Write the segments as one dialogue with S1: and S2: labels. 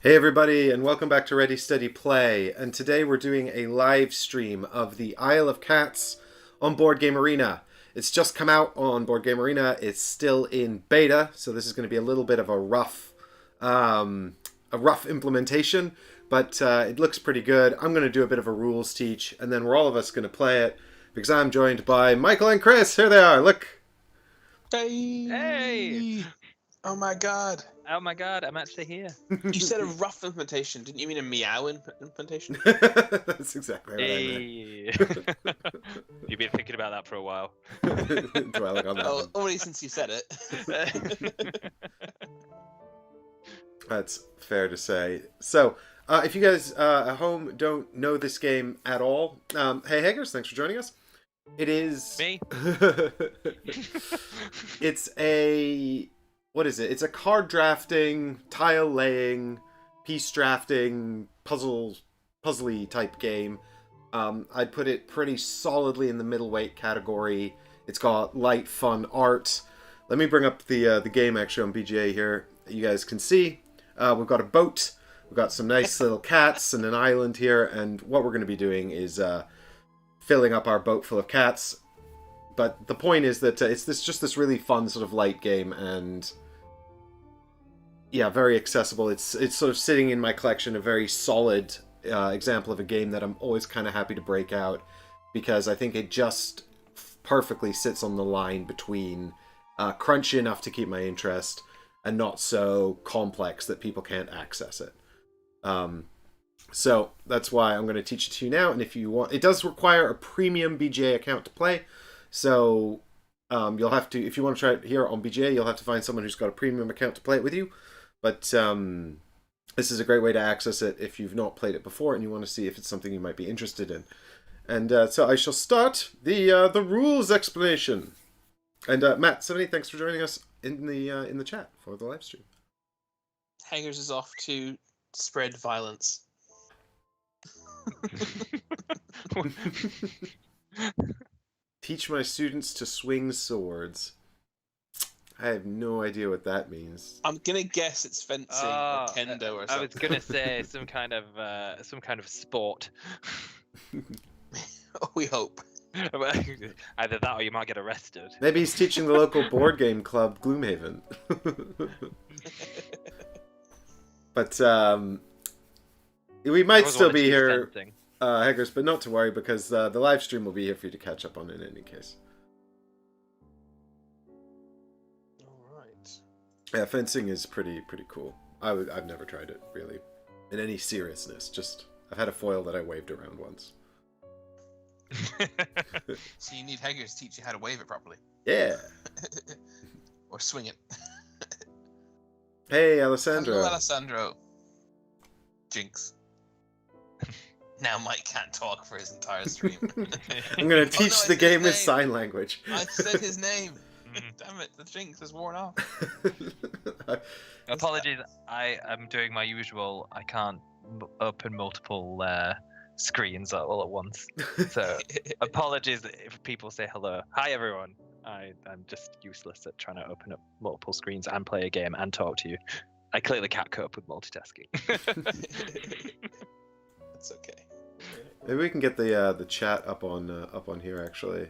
S1: Hey everybody, and welcome back to Ready Steady Play. And today we're doing a live stream of the Isle of Cats on Board Game Arena. It's just come out on Board Game Arena. It's still in beta, so this is going to be a little bit of a rough implementation, but it looks pretty good. I'm going to do a bit of a rules teach, and then we're all of us going to play it because I'm joined by Michael and Chris. Here they are. Look.
S2: Hey!
S3: Hey!
S2: Oh my god.
S3: Oh my god, I'm actually here.
S2: You said a rough implementation. Didn't you mean a meow implementation?
S1: That's exactly what I meant.
S3: You've been thinking about that for a while.
S1: Dwelling on that one.
S2: Only since you said it.
S1: That's fair to say. So, if you guys at home don't know this game at all, hey Haggers, thanks for joining us. It is...
S3: Me?
S1: It's a... What is it? It's a card drafting, tile laying, piece drafting, puzzly type game. I'd put it pretty solidly in the middleweight category. It's got light, fun art. Let me bring up the game actually on BGA here. You guys can see. We've got a boat. We've got some nice little cats and an island here. And what we're going to be doing is filling up our boat full of cats. But the point is that it's just this really fun sort of light game, and yeah, very accessible. It's sort of sitting in my collection, a very solid example of a game that I'm always kind of happy to break out, because I think it just perfectly sits on the line between crunchy enough to keep my interest and not so complex that people can't access it. So that's why I'm going to teach it to you now. And if you want, it does require a premium BGA account to play. So you'll have to, if you want to try it here on BGA, you'll have to find someone who's got a premium account to play it with you. But this is a great way to access it if you've not played it before and you want to see if it's something you might be interested in. And so I shall start the rules explanation. And Matt, 70, thanks for joining us in the chat for the live stream.
S2: Hangers is off to spread violence.
S1: Teach my students to swing swords. I have no idea what that means.
S2: I'm gonna guess it's fencing or kendo or something.
S3: I was gonna say some kind of sport.
S2: Oh, we hope.
S3: Either that or you might get arrested.
S1: Maybe he's teaching the local board game club, Gloomhaven. But we might still be here, Haggers, but not to worry, because the live stream will be here for you to catch up on in any case.
S2: Alright.
S1: Yeah, fencing is pretty cool. I've never tried it, really, in any seriousness. Just, I've had a foil that I waved around once.
S2: So you need Hangers to teach you how to wave it properly.
S1: Yeah.
S2: Or swing it.
S1: Hey, Alessandro.
S2: Hello, Alessandro. Jinx. Now Mike can't talk for his entire stream.
S1: I'm going to teach the game with sign language.
S2: I said his name. Damn it, the jinx is worn off.
S3: Apologies, I am doing my usual. I can't open multiple screens all at once. So apologies if people say hello. Hi everyone. I'm just useless at trying to open up multiple screens and play a game and talk to you. I clearly can't cope with multitasking.
S2: That's okay.
S1: Maybe we can get the chat up on here actually.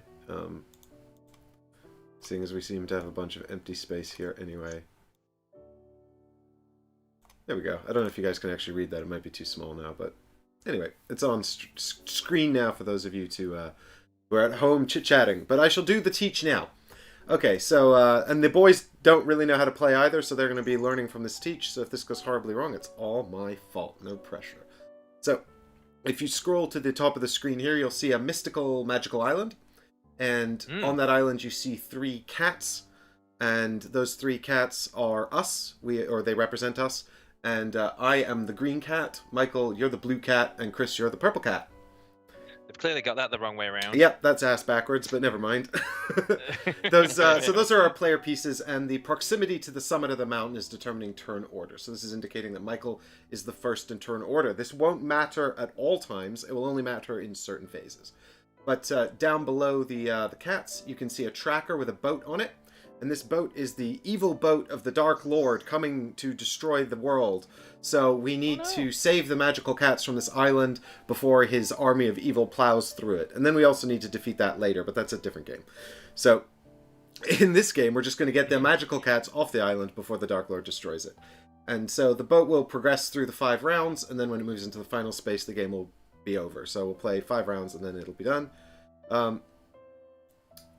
S1: Seeing as we seem to have a bunch of empty space here anyway. There we go. I don't know if you guys can actually read that. It might be too small now, but anyway, it's on screen now for those of you who are at home chit-chatting. But I shall do the teach now. Okay, so, and the boys don't really know how to play either, so they're going to be learning from this teach. So if this goes horribly wrong, it's all my fault. No pressure. So, if you scroll to the top of the screen here, you'll see a mystical magical island. And on that island, you see 3 cats. And those 3 cats are us, they represent us. And I am the green cat, Michael, you're the blue cat, and Chris, you're the purple cat.
S3: They've clearly got that the wrong way around.
S1: Yep, that's ass backwards, but never mind. So those are our player pieces, and the proximity to the summit of the mountain is determining turn order. So this is indicating that Michael is the first in turn order. This won't matter at all times. It will only matter in certain phases. But down below the cats, you can see a tracker with a boat on it. And this boat is the evil boat of the Dark Lord coming to destroy the world. So we need to save the magical cats from this island before his army of evil plows through it. And then we also need to defeat that later, but that's a different game. So in this game, we're just going to get the magical cats off the island before the Dark Lord destroys it. And so the boat will progress through the 5 rounds, and then when it moves into the final space, the game will be over. So we'll play 5 rounds, and then it'll be done.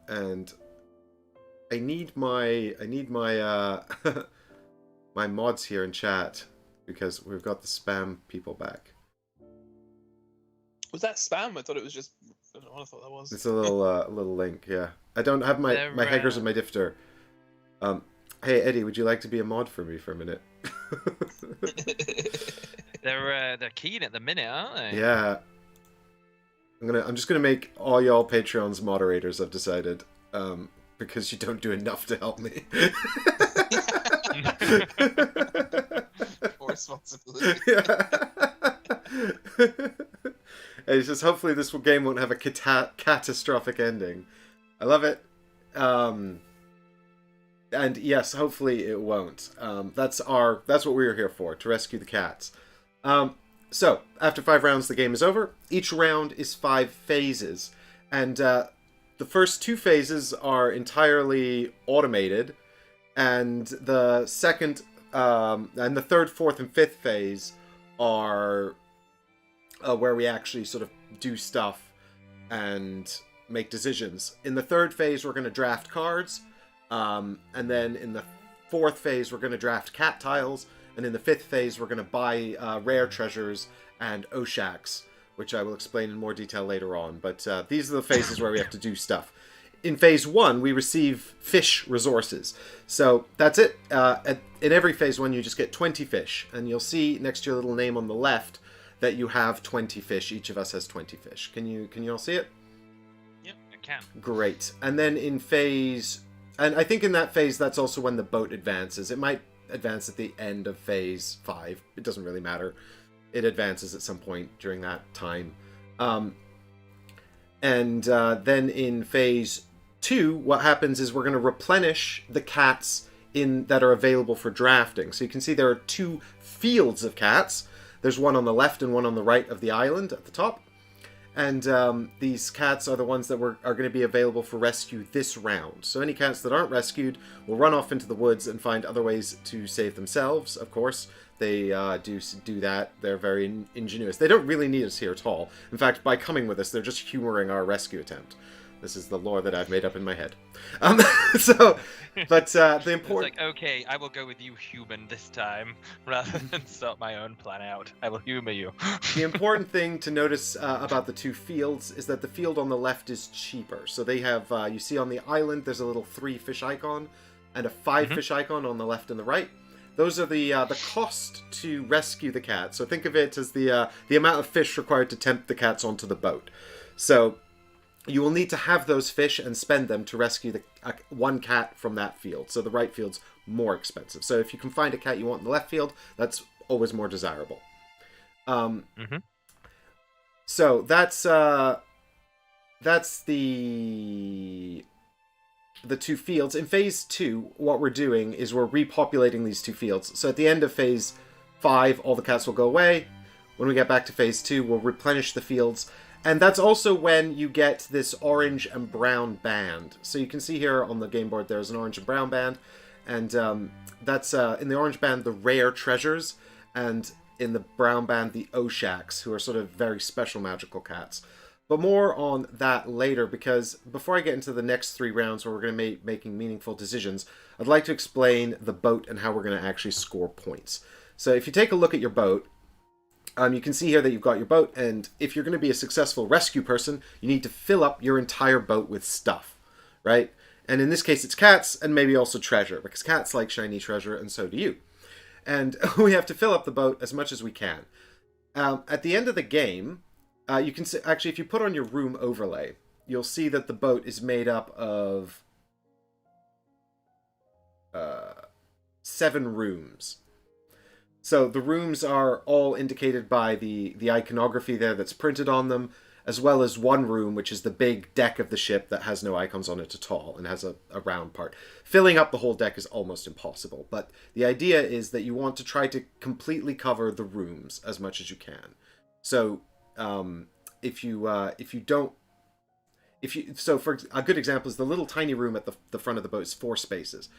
S1: And I need my my mods here in chat because we've got the spam people back.
S4: Was that spam? I thought it was just. I don't know what I thought that was.
S1: It's a little link. Yeah, I don't have my Haggers and my Difter. Hey Eddie, would you like to be a mod for me for a minute?
S3: They're keen at the minute, aren't they?
S1: Yeah. I'm just gonna make all y'all Patreons moderators. I've decided, because you don't do enough to help me.
S4: More responsibility.
S1: Yeah. And it's just hopefully this game won't have a catastrophic ending. I love it. And yes, hopefully it won't. That's what we were here for, to rescue the cats. So, after 5 rounds, the game is over. Each round is 5 phases. And the first 2 phases are entirely automated. And the second, and the third, fourth, and fifth phase are where we actually sort of do stuff and make decisions. In the third phase, we're going to draft cards. And then in the fourth phase, we're going to draft cat tiles. And in the fifth phase, we're going to buy rare treasures and Oshaks, which I will explain in more detail later on. But these are the phases where we have to do stuff. In phase 1, we receive fish resources. So that's it. In every phase 1, you just get 20 fish. And you'll see next to your little name on the left that you have 20 fish. Each of us has 20 fish. Can you all see it?
S3: Yep, I can.
S1: Great. And then in phase... And I think in that phase, that's also when the boat advances. It might advance at the end of phase 5. It doesn't really matter. It advances at some point during that time. And then in phase 2, what happens is we're going to replenish the cats that are available for drafting. So you can see there are 2 fields of cats. There's one on the left and one on the right of the island at the top. And these cats are the ones that are going to be available for rescue this round. So any cats that aren't rescued will run off into the woods and find other ways to save themselves, of course. They do that. They're very ingenuous. They don't really need us here at all. In fact, by coming with us, they're just humoring our rescue attempt. This is the lore that I've made up in my head. The important...
S3: It's like, okay, I will go with you, human, this time, rather than sort my own plan out. I will humor you.
S1: The important thing to notice about the 2 fields is that the field on the left is cheaper. So they have, you see on the island, there's a little 3 fish icon and a 5 fish icon on the left and the right. Those are the cost to rescue the cat. So think of it as the amount of fish required to tempt the cats onto the boat. So you will need to have those fish and spend them to rescue one cat from that field. So the right field's more expensive. So if you can find a cat you want in the left field, that's always more desirable. So that's the 2 fields. In phase 2, what we're doing is we're repopulating these 2 fields. So at the end of phase 5, all the cats will go away. When we get back to phase 2, we'll replenish the fields. And that's also when you get this orange and brown band. So you can see here on the game board there's an orange and brown band. And that's, in the orange band, the rare treasures. And in the brown band, the Oshaks, who are sort of very special magical cats. But more on that later, because before I get into the next 3 rounds where we're going to be making meaningful decisions, I'd like to explain the boat and how we're going to actually score points. So if you take a look at your boat, you can see here that you've got your boat, and if you're going to be a successful rescue person, you need to fill up your entire boat with stuff, right? And in this case, it's cats, and maybe also treasure, because cats like shiny treasure, and so do you. And we have to fill up the boat as much as we can. At the end of the game, you can see, actually, if you put on your room overlay, you'll see that the boat is made up of 7 rooms. So the rooms are all indicated by the iconography there that's printed on them. as well as one room, which is the big deck of the ship that has no icons on it at all and has a round part. Filling up the whole deck is almost impossible, but the idea is that you want to try to completely cover the rooms as much as you can. So so for a good example is the little tiny room at the front of the boat is 4 spaces.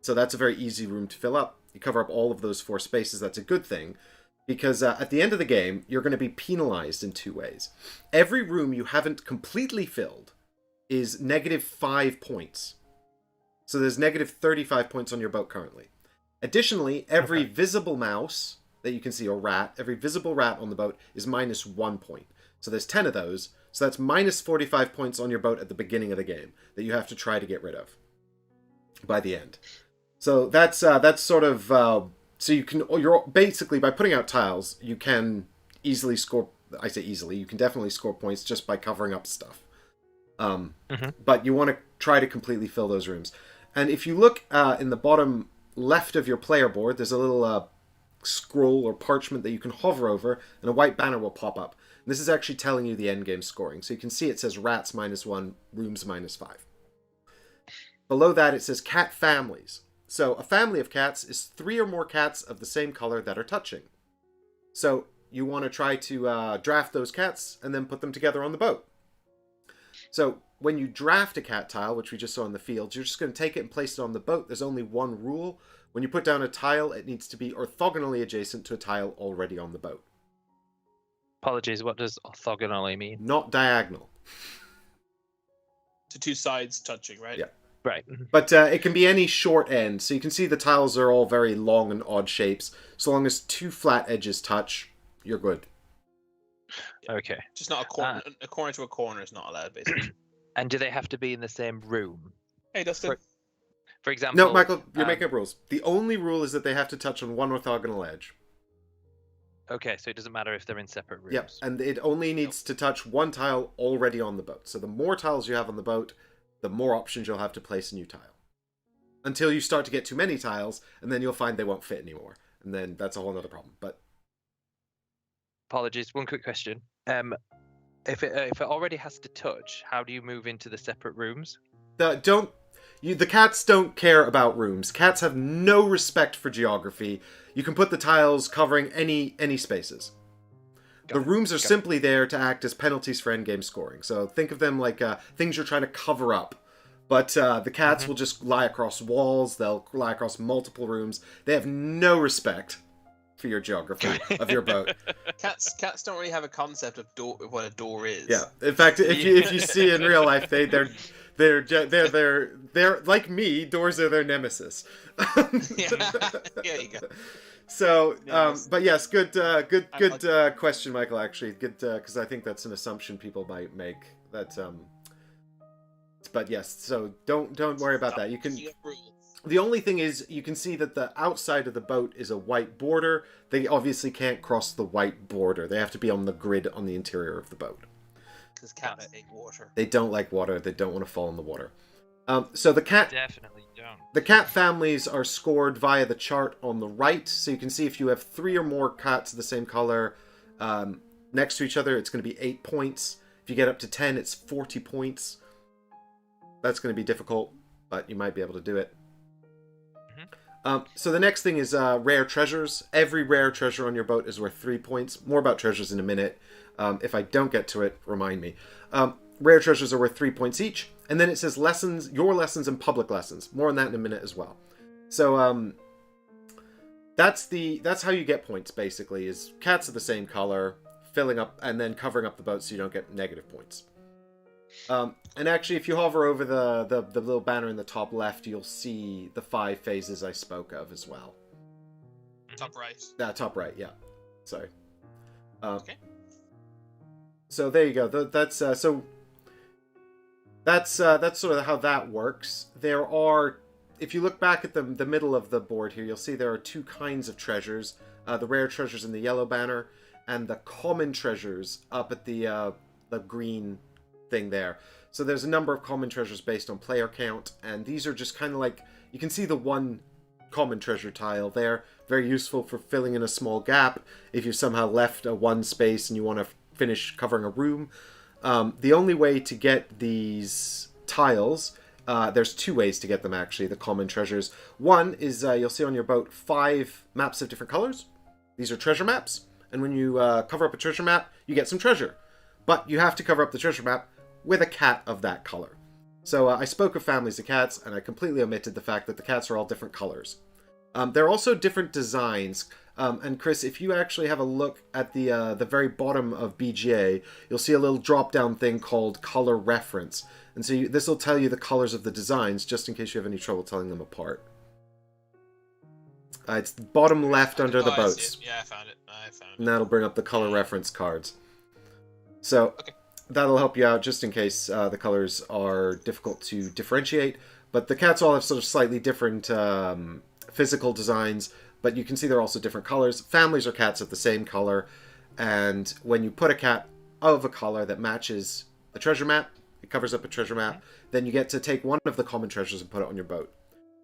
S1: So that's a very easy room to fill up. You cover up all of those 4 spaces. That's a good thing, because at the end of the game, you're going to be penalized in 2 ways. Every room you haven't completely filled is -5 points. So there's -35 points on your boat currently. Additionally, every visible mouse that you can see, or rat, every visible rat on the boat is -1 point. So there's 10 of those. So that's -45 points on your boat at the beginning of the game that you have to try to get rid of by the end. So that's sort of so you're basically, by putting out tiles, you can easily score. I say easily, you can definitely score points just by covering up stuff. But you want to try to completely fill those rooms. And if you look in the bottom left of your player board, there's a little scroll or parchment that you can hover over, and a white banner will pop up. And this is actually telling you the end game scoring. So you can see it says rats -1, rooms -5. Below that it says cat families. So a family of cats is 3 or more cats of the same color that are touching. So you want to try to draft those cats and then put them together on the boat. So when you draft a cat tile, which we just saw in the field, you're just going to take it and place it on the boat. There's only one rule. When you put down a tile, it needs to be orthogonally adjacent to a tile already on the boat.
S3: Apologies, what does orthogonally mean?
S1: Not diagonal.
S4: To 2 sides touching, right?
S1: Yeah.
S3: Right.
S1: But it can be any short end. So you can see the tiles are all very long and odd shapes. So long as 2 flat edges touch, you're good.
S3: Okay.
S4: Just not a corner. A corner to a corner is not allowed, basically.
S3: And do they have to be in the same room?
S4: Hey, Dustin.
S3: For example...
S1: No, Michael, you're making up rules. The only rule is that they have to touch on one orthogonal edge.
S3: Okay, so it doesn't matter if they're in separate rooms.
S1: Yep, and it only needs to touch one tile already on the boat. So the more tiles you have on the boat, the more options you'll have to place a new tile. Until you start to get too many tiles, and then you'll find they won't fit anymore. And then that's a whole other problem. But
S3: Apologies, one quick question. If it already has to touch, how do you move into the separate rooms?
S1: The cats don't care about rooms. Cats have no respect for geography. You can put the tiles covering any spaces. The rooms are simply there to act as penalties for endgame scoring. So think of them like things you're trying to cover up. But the cats will just lie across walls. They'll lie across multiple rooms. They have no respect for your geography of your boat.
S4: Cats don't really have a concept of what a door is.
S1: Yeah. In fact, if you see in real life, they're like me. Doors are their nemesis.
S4: Yeah, there you go.
S1: So, but yes, good question, Michael. Actually, good, because I think that's an assumption people might make. That, but yes, so don't worry about that. You can. The only thing is, you can see that the outside of the boat is a white border. They obviously can't cross the white border. They have to be on the grid on the interior of the boat.
S4: Because cats hate water.
S1: They don't like water. They don't want to fall in the water. So the cat
S3: Definitely don't.
S1: The cat families are scored via the chart on the right. So you can see if you have 3 or more cats of the same color next to each other, it's going to be 8 points. If you get up to 10, it's 40 points. That's going to be difficult, but you might be able to do it. So the next thing is rare treasures. Every rare treasure on your boat is worth 3 points. More about treasures in a minute. If I don't get to it, remind me. Rare treasures are worth 3 points each. And then it says lessons, your lessons and public lessons. More on that in a minute as well. So that's how you get points, basically, is cats of the same color, filling up and then covering up the boat so you don't get negative points. And actually, if you hover over the little banner in the top left, you'll see the 5 phases I spoke of as well.
S4: Top right.
S1: Top right, yeah. Sorry.
S4: Okay.
S1: So there you go. That's sort of how that works. There are, if you look back at the middle of the board here, you'll see there are 2 kinds of treasures. The rare treasures in the yellow banner, and the common treasures up at the green thing there. So there's a number of common treasures based on player count, and these are just kind of like, you can see the 1 common treasure tile there. Very useful for filling in a small gap if you somehow left a 1 space and you want to finish covering a room. The only way to get these tiles, there's 2 ways to get them actually, the common treasures. One is you'll see on your boat 5 maps of different colors. These are treasure maps, and when you cover up a treasure map, you get some treasure. But you have to cover up the treasure map with a cat of that color. So I spoke of families of cats, and I completely omitted the fact that the cats are all different colors. There are also different designs. And Chris, if you actually have a look at the very bottom of BGA, you'll see a little drop-down thing called Color Reference. And so this will tell you the colors of the designs, just in case you have any trouble telling them apart. It's bottom left under the boats.
S4: Yeah, I found it.
S1: And that'll bring up the color reference cards. So that'll help you out just in case the colors are difficult to differentiate. But the cats all have sort of slightly different physical designs, but you can see they're also different colors. Families are cats of the same color, and when you put a cat of a color that matches a treasure map, it covers up a treasure map, then you get to take one of the common treasures and put it on your boat.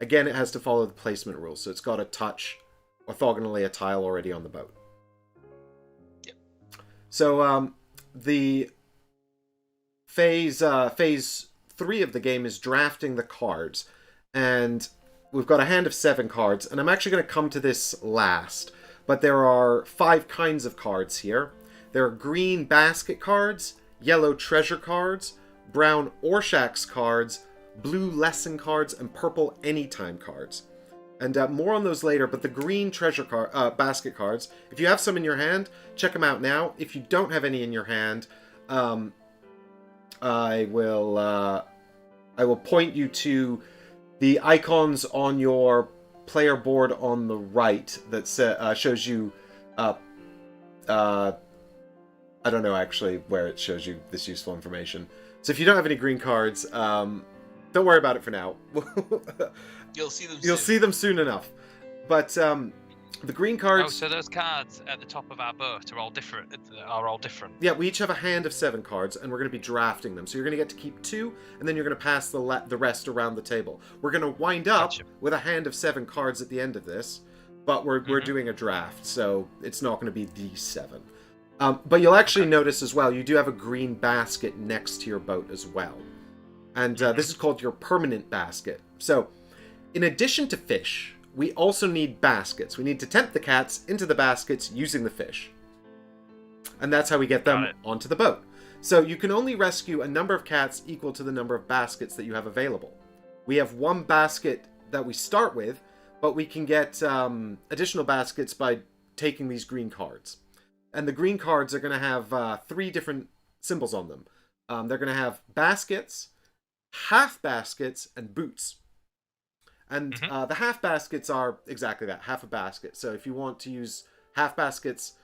S1: Again, it has to follow the placement rules, so it's got to touch orthogonally a tile already on the boat.
S2: Yep.
S1: So the phase 3 of the game is drafting the cards, and we've got a hand of 7 cards, and I'm actually going to come to this last, but there are 5 kinds of cards here. There are green basket cards, yellow treasure cards, brown Orshak's cards, blue lesson cards, and purple anytime cards. And more on those later, but the green treasure basket cards, if you have some in your hand, check them out now. If you don't have any in your hand, I will point you to the icons on your player board on the right that shows you, I don't know actually where it shows you this useful information. So if you don't have any green cards, don't worry about it for now.
S2: You'll see them soon.
S1: You'll see them soon enough. But the green cards...
S3: Oh, so those cards at the top of our boat are all different.
S1: Yeah, we each have a hand of 7 cards, and we're going to be drafting them. So you're going to get to keep 2, and then you're going to pass the rest around the table. We're going to wind up with a hand of 7 cards at the end of this, but we're doing a draft, so it's not going to be the 7. But you'll actually notice as well, you do have a green basket next to your boat as well. And this is called your permanent basket. So, in addition to fish, we also need baskets. We need to tempt the cats into the baskets using the fish. And that's how we get them onto the boat. So you can only rescue a number of cats equal to the number of baskets that you have available. We have 1 basket that we start with, but we can get additional baskets by taking these green cards. And the green cards are going to have 3 different symbols on them. They're going to have baskets, half baskets, and boots. And the half baskets are exactly that, half a basket. So if you want to use half baskets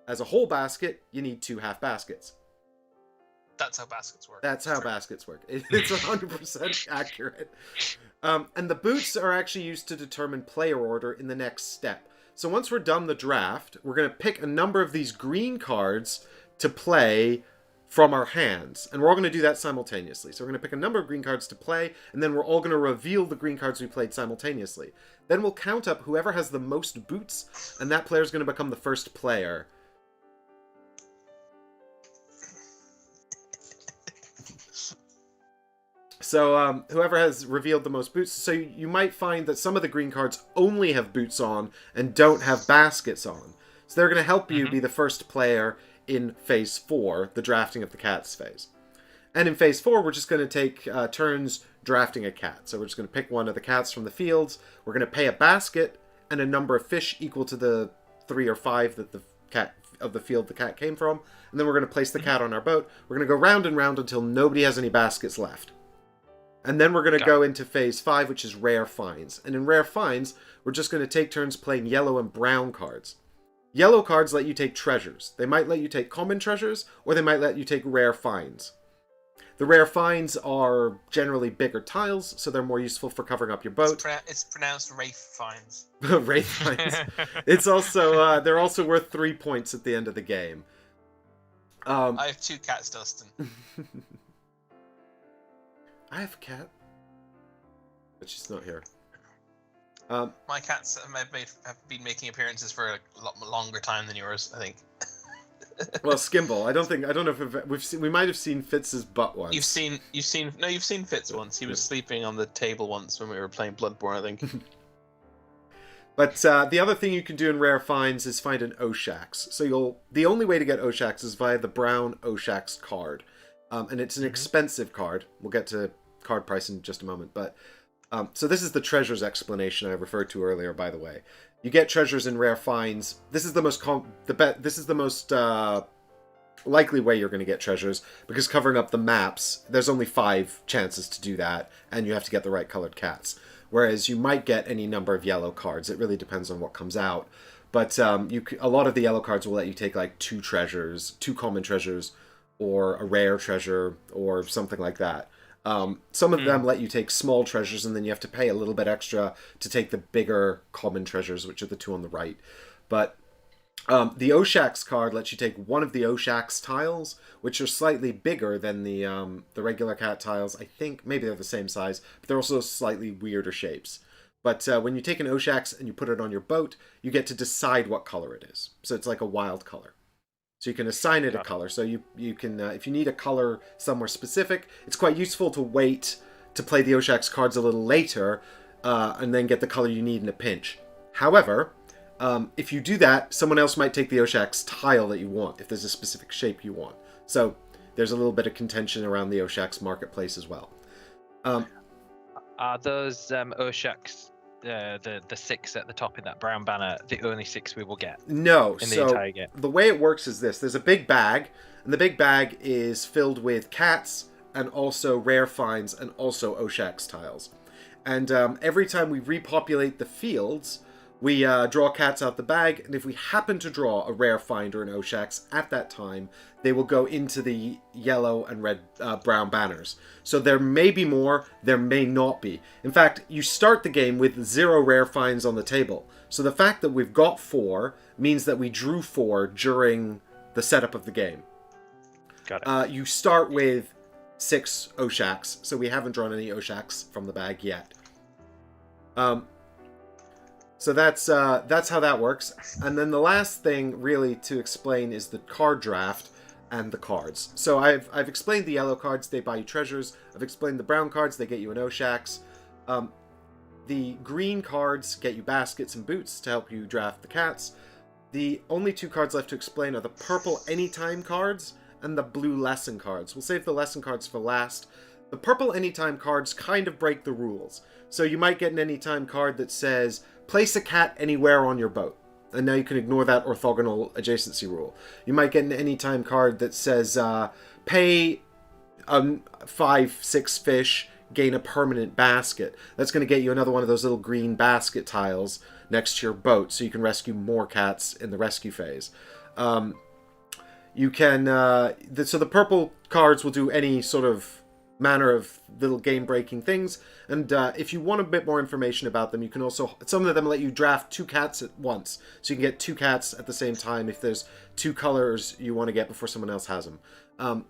S1: as a whole basket, you need 2 half baskets.
S2: That's how baskets work.
S1: That's how baskets work. It's 100% accurate. And the boots are actually used to determine player order in the next step. So once we're done the draft, we're going to pick a number of these green cards to play from our hands. And we're all going to do that simultaneously. So we're going to pick a number of green cards to play, and then we're all going to reveal the green cards we played simultaneously. Then we'll count up whoever has the most boots, and that player is going to become the first player. So whoever has revealed the most boots, so you might find that some of the green cards only have boots on and don't have baskets on. So they're going to help you be the first player in Phase 4, the drafting of the cats phase. And in Phase 4, we're just going to take turns drafting a cat. So we're just going to pick one of the cats from the fields. We're going to pay a basket and a number of fish equal to the 3 or 5 that the cat of the field the cat came from. And then we're going to place the cat on our boat. We're going to go round and round until nobody has any baskets left. And then we're going to go into Phase 5, which is Rare Finds. And in Rare Finds, we're just going to take turns playing yellow and brown cards. Yellow cards let you take treasures. They might let you take common treasures, or they might let you take rare finds. The rare finds are generally bigger tiles, so they're more useful for covering up your boat.
S2: It's pronounced Wraith Finds.
S1: Wraith finds. It's also they're also worth 3 points at the end of the game.
S2: I have 2 cats, Dustin.
S1: I have a cat, but she's not here.
S2: My cats have been making appearances for a lot longer time than yours, I think.
S1: Well, Skimble. I don't know if we might have seen Fitz's butt once.
S4: You've seen Fitz once. He was sleeping on the table once when we were playing Bloodborne, I think.
S1: But the other thing you can do in Rare Finds is find an Oshax. So the only way to get Oshax is via the brown Oshax card. And it's an expensive card. We'll get to card price in just a moment. But so this is the treasures explanation I referred to earlier, by the way. You get treasures in Rare Finds. This is the most likely way you're going to get treasures, because covering up the maps, there's only 5 chances to do that, and you have to get the right colored cats. Whereas you might get any number of yellow cards. It really depends on what comes out. But a lot of the yellow cards will let you take like 2 common treasures, or a rare treasure, or something like that. Some of them let you take small treasures, and then you have to pay a little bit extra to take the bigger common treasures, which are the 2 on the right. But the Oshax card lets you take one of the Oshax tiles, which are slightly bigger than the regular cat tiles. I think maybe they're the same size, but they're also slightly weirder shapes. But when you take an Oshax and you put it on your boat, you get to decide what color it is. So it's like a wild color. So you can assign it a color. So you can, if you need a color somewhere specific, it's quite useful to wait to play the Oshax cards a little later, and then get the color you need in a pinch. However, if you do that, someone else might take the Oshax tile that you want, if there's a specific shape you want. So there's a little bit of contention around the Oshax marketplace as well.
S3: Are those Oshax, the 6 at the top in that brown banner, the only 6 we will get?
S1: No.
S3: In the entire game?
S1: The way it works is this. There's a big bag, and the big bag is filled with cats, and also rare finds, and also Oshax tiles. And every time we repopulate the fields, we draw cats out the bag, and if we happen to draw a rare find or an Oshax at that time, they will go into the yellow and red, brown banners. So there may be more, there may not be. In fact, you start the game with 0 rare finds on the table. So the fact that we've got 4 means that we drew 4 during the setup of the game.
S3: Got it.
S1: You start with 6 Oshax, so we haven't drawn any Oshax from the bag yet. So that's how that works. And then the last thing really to explain is the card draft and the cards. So I've explained the yellow cards, they buy you treasures. I've explained the brown cards, they get you an Oshax. The green cards get you baskets and boots to help you draft the cats. The only 2 cards left to explain are the purple anytime cards and the blue lesson cards. We'll save the lesson cards for last. The purple anytime cards kind of break the rules. So you might get an anytime card that says, place a cat anywhere on your boat. And now you can ignore that orthogonal adjacency rule. You might get an anytime card that says, pay 5-6 fish, gain a permanent basket. That's going to get you another one of those little green basket tiles next to your boat, so you can rescue more cats in the rescue phase. You can, so the purple cards will do any sort of manner of little game-breaking things, and if you want a bit more information about them, you can also, some of them let you draft 2 cats at once, so you can get 2 cats at the same time if there's 2 colors you want to get before someone else has them.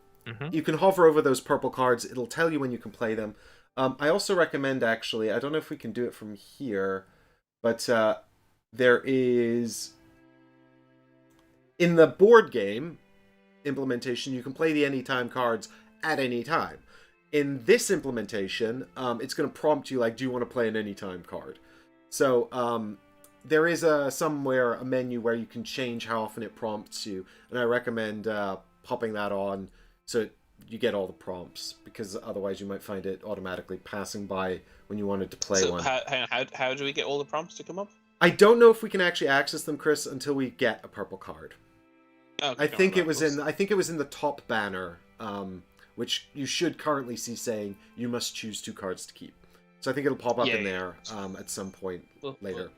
S1: You can hover over those purple cards, it'll tell you when you can play them. I also recommend, actually, I don't know if we can do it from here, but there is, in the board game implementation, you can play the anytime cards at any time. In this implementation, it's going to prompt you like, do you want to play an anytime card? So there is somewhere a menu where you can change how often it prompts you, and I recommend popping that on so you get all the prompts, because otherwise you might find it automatically passing by when you wanted to play one.
S4: How do we get all the prompts to come up?
S1: I don't know if we can actually access them, Chris, until we get a purple card.
S4: Okay,
S1: I think it was in the top banner. Which you should currently see saying you must choose 2 cards to keep. So I think it'll pop up in there at some point later.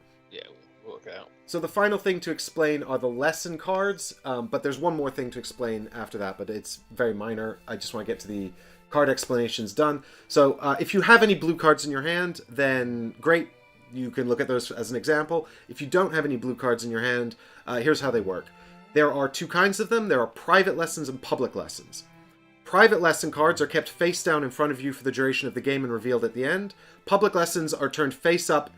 S4: We'll work it out.
S1: So the final thing to explain are the lesson cards, but there's one more thing to explain after that, but it's very minor. I just want to get to the card explanations done. So if you have any blue cards in your hand, then great. You can look at those as an example. If you don't have any blue cards in your hand, here's how they work. There are 2 kinds of them. There are private lessons and public lessons. Private lesson cards are kept face down in front of you for the duration of the game and revealed at the end. Public lessons are turned face up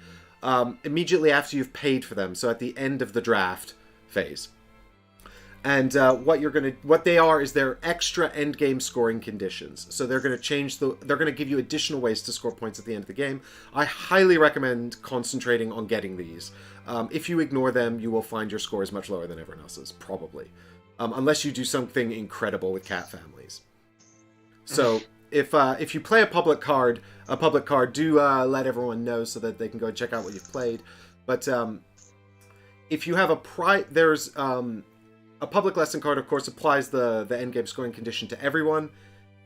S1: immediately after you've paid for them, so at the end of the draft phase. And what they are is they're extra end game scoring conditions. So they're going to they're going to give you additional ways to score points at the end of the game. I highly recommend concentrating on getting these. If you ignore them, you will find your score is much lower than everyone else's, probably. Unless you do something incredible with cat families. So if you play a public card, do let everyone know so that they can go and check out what you've played. But if you have there's a public lesson card, of course, applies the endgame scoring condition to everyone,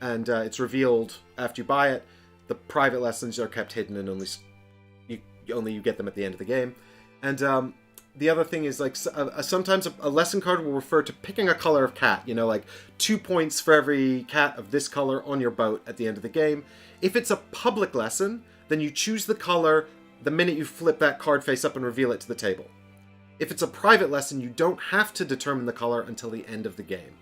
S1: and it's revealed after you buy it. The private lessons are kept hidden, and only you get them at the end of the game. And the other thing is, like, sometimes a lesson card will refer to picking a color of cat. You know, like 2 points for every cat of this color on your boat at the end of the game. If it's a public lesson, then you choose the color the minute you flip that card face up and reveal it to the table. If it's a private lesson, you don't have to determine the color until the end of the game.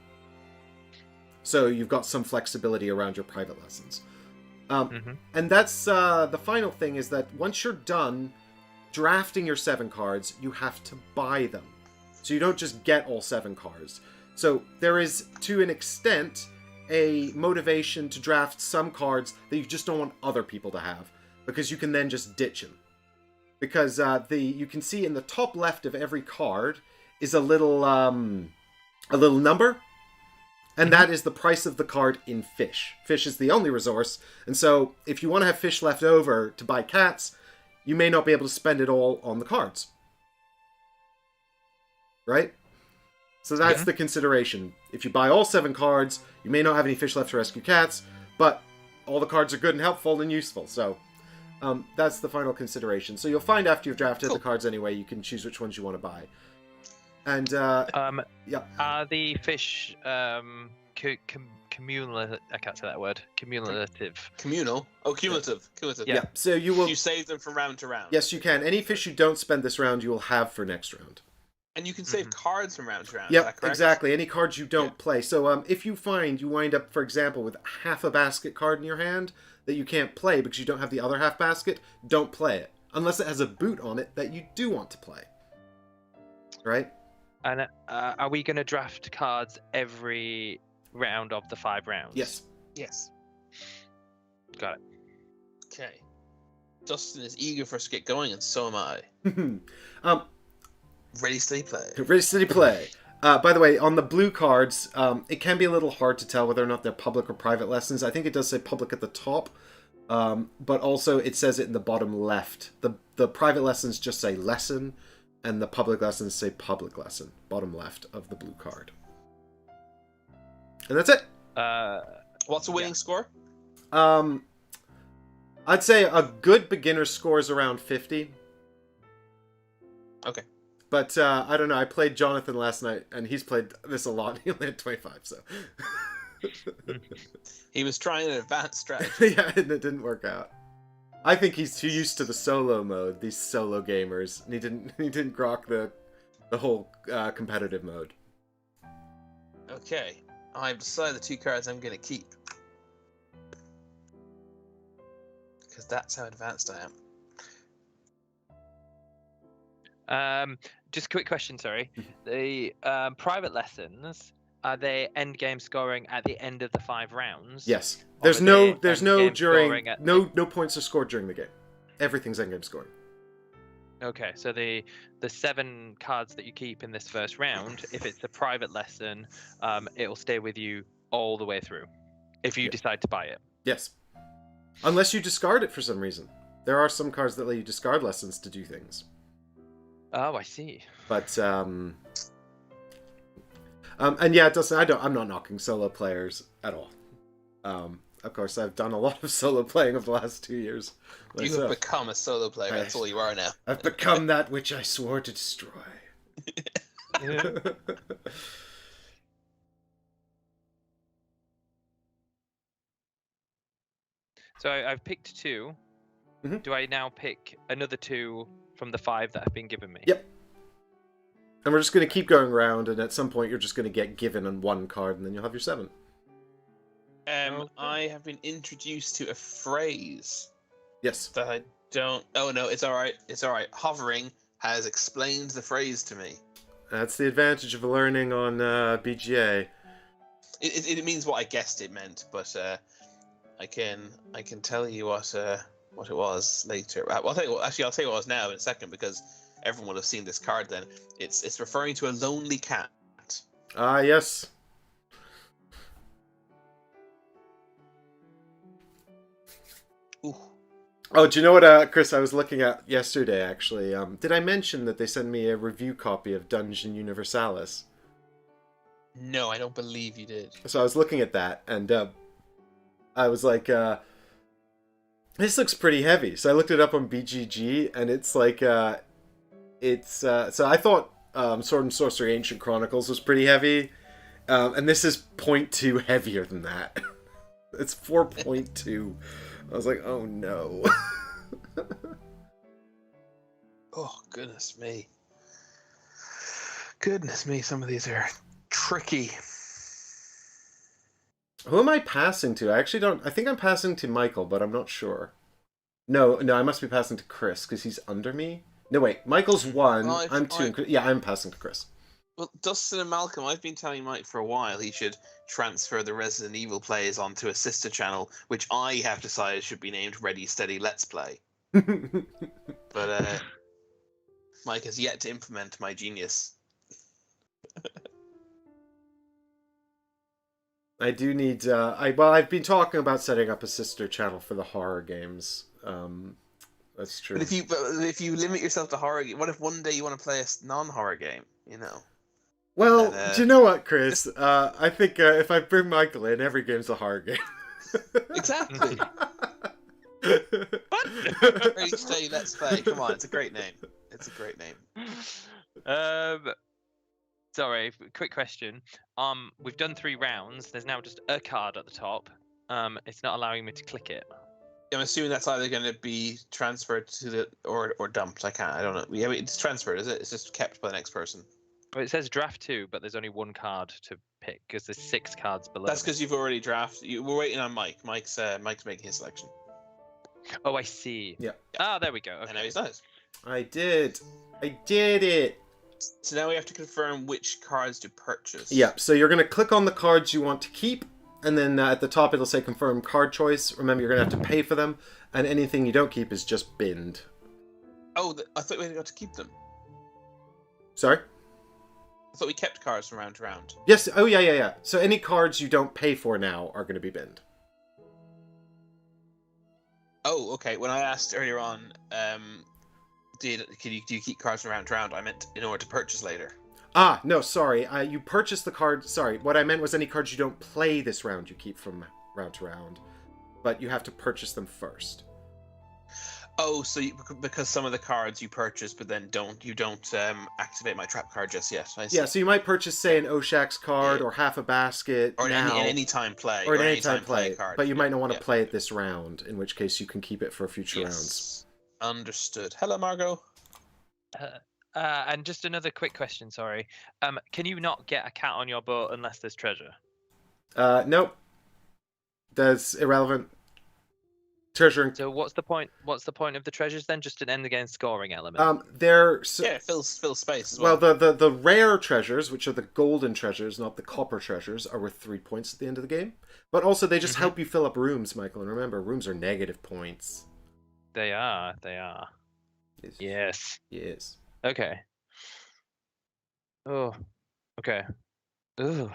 S1: So you've got some flexibility around your private lessons. And that's the final thing, is that once you're done drafting your 7 cards, you have to buy them. So you don't just get all 7 cards. So there is, to an extent, a motivation to draft some cards that you just don't want other people to have, because you can then just ditch them. Because you can see in the top left of every card is a little number, and that is the price of the card in fish. Fish is the only resource, and so if you want to have fish left over to buy cats, you may not be able to spend it all on the cards. Right? So that's the consideration. If you buy all 7 cards, you may not have any fish left to rescue cats, but all the cards are good and helpful and useful, so that's the final consideration. So you'll find after you've drafted the cards anyway, you can choose which ones you want to buy. And, yeah.
S3: Are the fish cumulative? I can't say that word. Cumulative.
S4: Communal? Oh, cumulative.
S3: Yeah.
S1: So you
S4: save them from round to round.
S1: Yes, you can. Any fish you don't spend this round, you will have for next round.
S4: And you can save cards from round to round.
S1: Yep, exactly. Any cards you don't play. So if you find you wind up, for example, with half a basket card in your hand that you can't play because you don't have the other half basket, don't play it. Unless it has a boot on it that you do want to play. Right?
S3: And are we going to draft cards every round of the 5 rounds?
S1: Yes.
S4: Yes.
S3: Got it.
S4: Okay. Dustin is eager for us to get going, and so am I. Ready, steady, play.
S1: Ready, steady, play. By the way, on the blue cards, it can be a little hard to tell whether or not they're public or private lessons. I think it does say public at the top, but also it says it in the bottom left. The private lessons just say lesson, and the public lessons say public lesson, bottom left of the blue card. And that's it.
S4: What's a winning score?
S1: I'd say a good beginner score is around 50.
S4: Okay.
S1: But I don't know. I played Jonathan last night, and he's played this a lot. He only had 25, so.
S4: He was trying an advanced strategy.
S1: Yeah, and it didn't work out. I think he's too used to the solo mode. These solo gamers, and he didn't grok the whole competitive mode.
S4: Okay, I've decided the 2 cards I'm going to keep. Because that's how advanced I am.
S3: Just a quick question, sorry. The private lessons, are they end game scoring at the end of the 5 rounds?
S1: Yes.
S3: Or
S1: There's no
S3: scoring at
S1: no points are scored during the game. Everything's end game scoring.
S3: Okay, so the 7 cards that you keep in this first round, if it's a private lesson, it'll stay with you all the way through, if you decide to buy it.
S1: Yes. Unless you discard it for some reason. There are some cards that let you discard lessons to do things.
S3: Oh, I see.
S1: But and yeah, Dustin, I'm not knocking solo players at all. Of course, I've done a lot of solo playing over the last 2 years.
S4: You have become a solo player. That's all you are now.
S1: I've become that which I swore to destroy.
S3: So I've picked 2.
S1: Mm-hmm.
S3: Do I now pick another 2 from the 5 that have been given me?
S1: Yep. And we're just going to keep going around, and at some point you're just going to get given on 1 card, and then you'll have your 7.
S4: I have been introduced to a phrase.
S1: Yes.
S4: That I don't... Oh, no, it's alright. It's alright. Hovering has explained the phrase to me.
S1: That's the advantage of learning on BGA.
S4: It means what I guessed it meant, but I can tell you what it was later. Well, I'll tell you what it was now in a second because everyone will have seen this card. Then it's referring to a lonely cat.
S1: Ah, yes.
S4: Ooh.
S1: Oh, do you know what, Chris? I was looking at yesterday. Actually, did I mention that they sent me a review copy of Dungeon Universalis?
S4: No, I don't believe you did.
S1: So I was looking at that, and I was like, "This looks pretty heavy." So I looked it up on BGG, and it's like, so I thought Sword and Sorcery Ancient Chronicles was pretty heavy, and this is 0.2 heavier than that. It's 4.2. I was like, oh no.
S4: Oh, goodness me. Goodness me, some of these are tricky.
S1: Who am I passing to? I actually don't... I think I'm passing to Michael, but I'm not sure. No, I must be passing to Chris, because he's under me. No, wait. Michael's 1, I'm 2, yeah, I'm passing to Chris.
S4: Well, Dustin and Malcolm, I've been telling Mike for a while he should transfer the Resident Evil plays onto a sister channel, which I have decided should be named Ready Steady Let's Play. But Mike has yet to implement my genius.
S1: I do need... I've been talking about setting up a sister channel for the horror games. That's true.
S4: But if you limit yourself to horror, what if one day you want to play a non-horror game? You know.
S1: Well, do you know what, Chris? I think if I bring Michael in, every game's a horror game.
S4: Exactly. Ready Steady Let's Play. Come on, it's a great name. It's a great name.
S3: Sorry, quick question. We've done 3 rounds. There's now just a card at the top. It's not allowing me to click it.
S4: I'm assuming that's either going to be transferred to the or dumped. I don't know. Yeah, it's transferred, is it? It's just kept by the next person.
S3: Well, it says draft 2, but there's only 1 card to pick because there's 6 cards below.
S4: That's because you've already drafted. We're waiting on Mike. Mike's making his selection.
S3: Oh, I see.
S1: Yeah.
S3: Ah, there we go. Okay.
S4: And now he's nice.
S1: I did it.
S4: So now we have to confirm which cards to purchase.
S1: Yeah, so you're going to click on the cards you want to keep, and then at the top it'll say confirm card choice. Remember, you're going to have to pay for them, and anything you don't keep is just binned.
S4: Oh, I thought we got to keep them.
S1: Sorry?
S4: I thought we kept cards from round to round.
S1: Yes, oh yeah. So any cards you don't pay for now are going to be binned.
S4: Oh, okay. When I asked earlier on, do you keep cards from round to round? I meant in order to purchase later.
S1: Ah, no, sorry. You purchase the card. Sorry, what I meant was any cards you don't play this round you keep from round to round, but you have to purchase them first.
S4: Oh, so because some of the cards you purchase, but then you don't activate my trap card just yet. I see.
S1: Yeah, so you might purchase, say, an Oshax card or half a basket
S4: or
S1: now,
S4: an anytime play,
S1: or an anytime play
S4: card.
S1: But you might not want to play it this round, in which case you can keep it for future rounds.
S4: Yes. Understood. Hello, Margot.
S3: And just another quick question, sorry. Can you not get a cat on your boat unless there's treasure?
S1: Nope. That's irrelevant. Treasure.
S3: So what's the point? What's the point of the treasures then? Just an end game scoring element.
S1: They're
S4: it fills space as well.
S1: Well, the rare treasures, which are the golden treasures, not the copper treasures, are worth 3 points at the end of the game. But also, they just help you fill up rooms, Michael. And remember, rooms are negative points.
S3: They are. Yes.
S1: Yes.
S3: Okay. Oh. Okay. Ugh.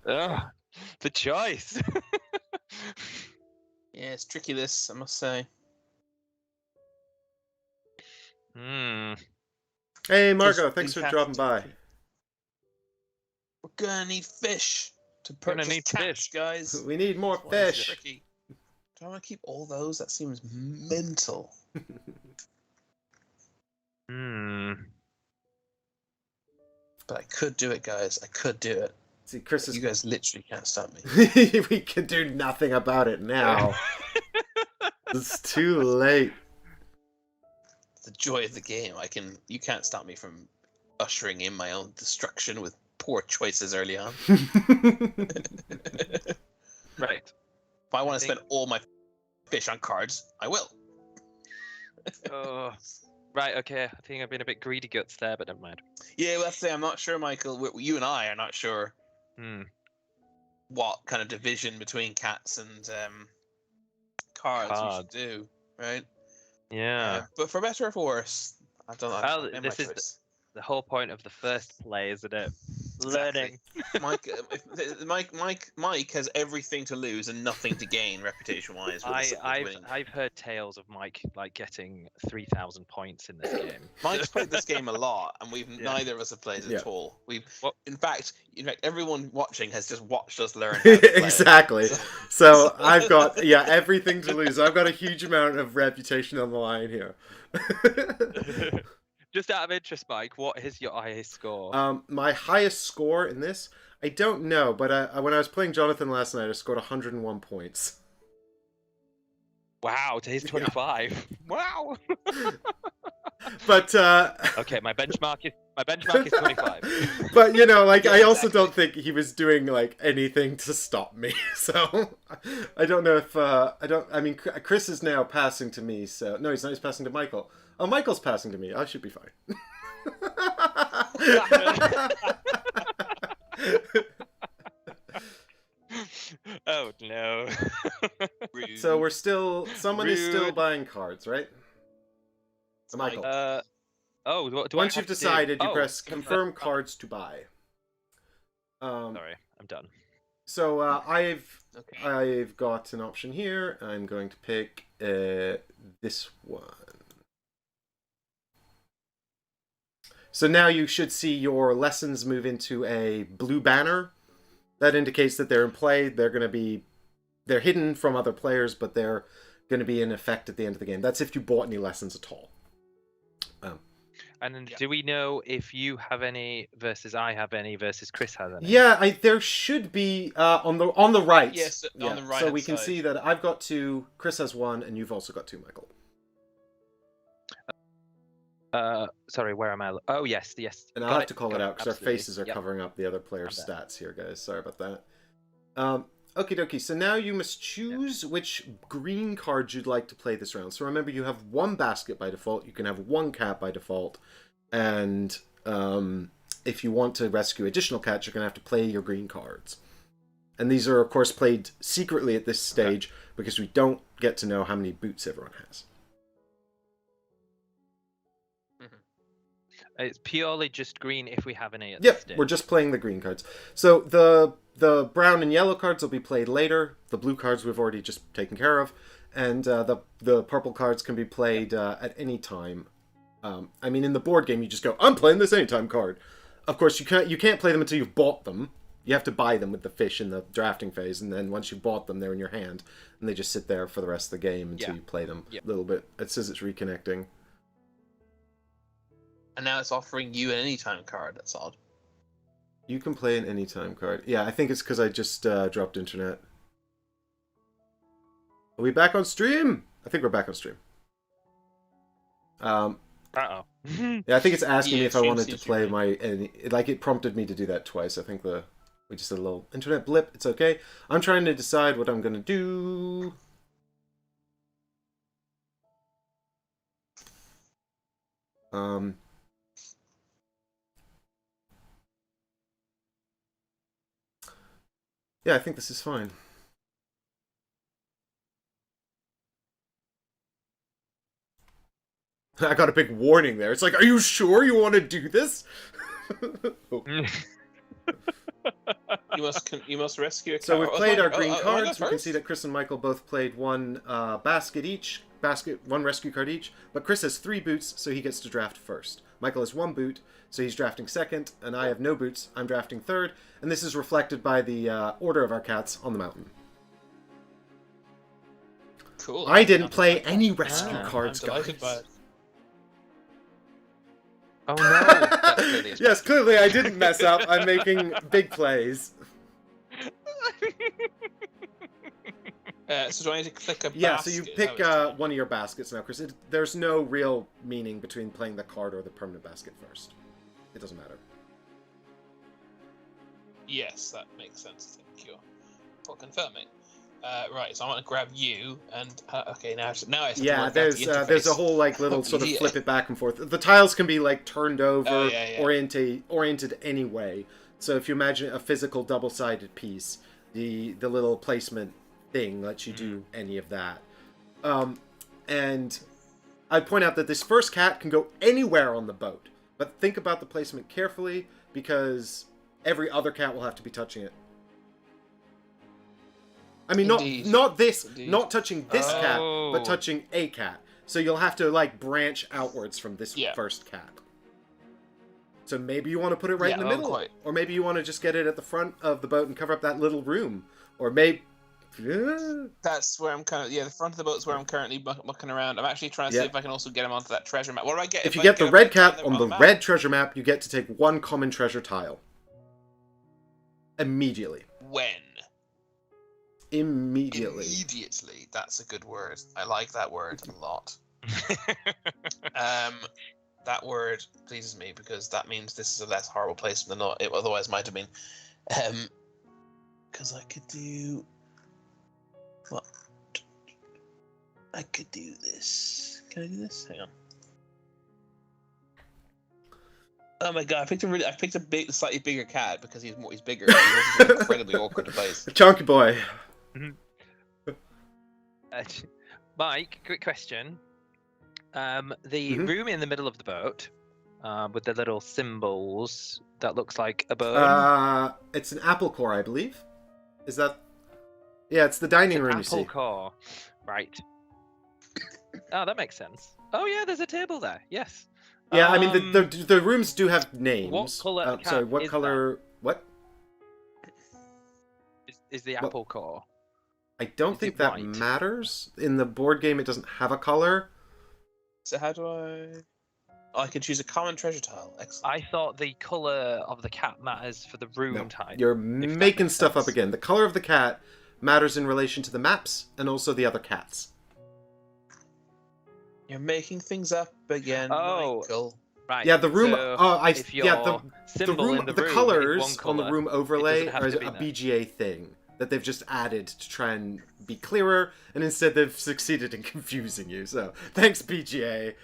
S3: The choice.
S4: Yeah, it's tricky, this, I must say.
S1: Hey, Margot, thanks for dropping by.
S4: We're gonna need fish to purchase fish, guys.
S1: We need more fish.
S4: Tricky. Do I want to keep all those? That seems mental. But I could do it, guys. I could do it.
S1: See, Chris is...
S4: You guys literally can't stop me.
S1: We can do nothing about it now. It's too late.
S4: It's the joy of the game. You can't stop me from ushering in my own destruction with poor choices early on.
S3: Right.
S4: If I want to spend all my fish on cards, I will.
S3: Right, okay. I think I've been a bit greedy guts there, but never mind.
S4: Yeah, let's say I'm not sure, Michael. You and I are not sure
S3: Hmm.
S4: what kind of division between cats and cards we should do, right?
S3: Yeah.
S4: But for better or for worse, I don't know.
S3: Well,
S4: I made my
S3: this is
S4: choice.
S3: the whole point of the first play, isn't it?
S4: Exactly.
S3: Learning.
S4: Mike has everything to lose and nothing to gain reputation-wise.
S3: I've heard tales of Mike like getting 3,000 points in this game.
S4: Mike's played this game a lot, and neither of us have played it
S1: Yeah.
S4: at all.
S3: What?
S4: In fact, everyone watching has just watched us learn. How to play.
S1: Exactly. So I've got everything to lose. I've got a huge amount of reputation on the line here.
S3: Just out of interest, Mike, what is your highest score?
S1: My highest score in this, I don't know, but when I was playing Jonathan last night, I scored 101 points.
S3: Wow, today's 25. Wow.
S1: But
S3: Okay, my benchmark is 25.
S1: but like
S4: Yeah,
S1: I also
S4: exactly.
S1: don't think he was doing like anything to stop me. So I don't know if I mean Chris is now passing to me. So no, he's not. He's passing to Michael. Oh, Michael's passing to me. I should be fine.
S3: Oh no.
S1: So we're still someone is still
S3: Rude.
S1: buying cards, right?
S4: It's
S1: Michael.
S3: Oh, what do I
S1: Once
S3: have
S1: you've
S3: to do?
S1: decided, you
S3: Oh,
S1: press confirm cards to buy.
S3: Sorry, I'm done.
S1: So
S4: Okay.
S1: I've got an option here. I'm going to pick this one. So now you should see your lessons move into a blue banner. That indicates that they're in play. They're hidden from other players, but they're going to be in effect at the end of the game. That's if you bought any lessons at all.
S3: And then
S4: Yeah.
S3: do we know if you have any versus I have any versus Chris has any?
S1: Yeah, there should be on the right.
S4: Yes, on the
S1: So
S4: right-hand
S1: we can
S4: side.
S1: see that I've got 2, Chris has 1, and you've also got 2, Michael.
S3: Sorry, where am I? Oh, yes.
S1: And I'll
S3: Got
S1: have to call it out because our
S3: absolutely.
S1: faces are
S3: Yep.
S1: covering up the other players'
S3: I'm there.
S1: stats here, guys. Sorry about that. Okie dokie. So now you must choose which green cards you'd like to play this round. So remember, you have 1 basket by default. You can have 1 cat by default. And if you want to rescue additional cats, you're going to have to play your green cards. And these are, of course, played secretly at this stage because we don't get to know how many boots everyone has.
S3: It's purely just green if we have any at
S1: Yep,
S3: this stage.
S1: we're just playing the green cards. So the brown and yellow cards will be played later. The blue cards we've already just taken care of. And the purple cards can be played at any time. I mean, in the board game, you just go, I'm playing this anytime card. Of course, you can't play them until you've bought them. You have to buy them with the fish in the drafting phase, and then once you've bought them, they're in your hand, and they just sit there for the rest of the game until you play them a little bit. It says it's reconnecting.
S4: And now it's offering you an anytime card. That's odd.
S1: You can play an anytime card. Yeah, I think it's because I just dropped internet. Are we back on stream? I think we're back on stream.
S3: Uh-oh.
S1: Yeah, I think it's asking me if I
S4: stream
S1: wanted to
S4: seems to
S1: play
S4: be
S1: my... it prompted me to do that twice. I think we just had a little internet blip. It's okay. I'm trying to decide what I'm going to do. Yeah, I think this is fine. I got a big warning there. It's like, are you sure you want to do this? Oh.
S4: You must rescue a cat.
S1: So we played our green
S4: am I
S1: cards. We can
S4: first?
S1: see that Chris and Michael both played 1 basket each. 1 rescue card each. But Chris has 3 boots, so he gets to draft first. Michael has 1 boot, so he's drafting second. And I have no boots. I'm drafting third. And this is reflected by the order of our cats on the mountain.
S4: Cool.
S1: I didn't play any rescue
S3: Ah,
S1: cards,
S4: I'm delighted by
S1: guys.
S4: it.
S3: Oh no! That's clearly a
S1: Yes, clearly I didn't mess up. I'm making big plays.
S4: So do I need to click a
S1: Yeah,
S4: basket?
S1: so you
S4: Is that
S1: pick
S4: what it's doing?
S1: one of your baskets now, Chris. There's no real meaning between playing the card or the permanent basket first. It doesn't matter.
S4: Yes, that makes sense. Thank you for confirming. Right, so I want to grab you, and okay, now I just have to
S1: Yeah,
S4: work out the interface.
S1: there's a whole like little
S4: Oh,
S1: sort of
S4: yeah.
S1: flip it back and forth. The tiles can be like turned over,
S4: Oh, yeah.
S1: oriented any way. So if you imagine a physical double-sided piece, the little placement thing lets you do any of that. And I'd point out that this first cat can go anywhere on the boat, but think about the placement carefully because every other cat will have to be touching it. I mean,
S4: Indeed.
S1: not this,
S4: Indeed.
S1: not touching this cat, but
S3: Oh.
S1: touching a cat. So you'll have to like branch outwards from this
S4: Yeah.
S1: first cat. So maybe you want to put it right in the middle,
S4: quite.
S1: or maybe you want to just get it at the front of the boat and cover up that little room, or maybe.
S4: That's where I'm kind of the front of the boat's where I'm currently mucking around. I'm actually trying to see
S1: Yeah.
S4: if I can also get him onto that treasure map. What do I get
S1: If you
S4: I
S1: get the
S4: him
S1: red
S4: on
S1: cat on the
S4: map?
S1: red treasure map, you get to take one common treasure tile. Immediately.
S4: When?
S1: Immediately.
S4: Immediately. That's a good word. I like that word a lot. That word pleases me because that means this is a less horrible placement than it otherwise might have been. Because I could do what? I could do this. Can I do this? Hang on. Oh my god! I picked a slightly bigger cat because he's bigger. He's also incredibly awkward to place.
S1: Chunky boy.
S3: Mike, quick question. The room in the middle of the boat, with the little symbols that looks like a bone.
S1: It's an apple core, I believe. Is that? Yeah, it's the dining room. You
S3: Apple
S1: see.
S3: core, right? Oh, that makes sense. Oh yeah, there's a table there. Yes.
S1: Yeah, I mean the rooms do have names.
S3: What colour cat
S1: sorry, what
S3: is
S1: color? What?
S3: Is the apple core?
S1: I don't
S3: Is
S1: think
S3: it
S1: that
S3: white?
S1: matters. In the board game, it doesn't have a color.
S4: So how do I? Oh, I can choose a common treasure tile. Excellent.
S3: I thought the colour of the cat matters for the room
S1: No,
S3: type.
S1: you're
S3: that
S1: making
S3: makes
S1: stuff up
S3: sense.
S1: again. The color of the cat matters in relation to the maps and also the other cats.
S4: You're making things up again,
S3: Oh.
S4: Michael.
S3: Right.
S1: Yeah, the room.
S3: So
S1: the
S3: if your symbol
S1: room.
S3: in the
S1: The
S3: room is
S1: colors
S3: one
S1: on
S3: colour,
S1: the room overlay
S3: doesn't have
S1: are
S3: to be
S1: a
S3: there.
S1: BGA thing that they've just added to try and be clearer, and instead they've succeeded in confusing you. So thanks, BGA.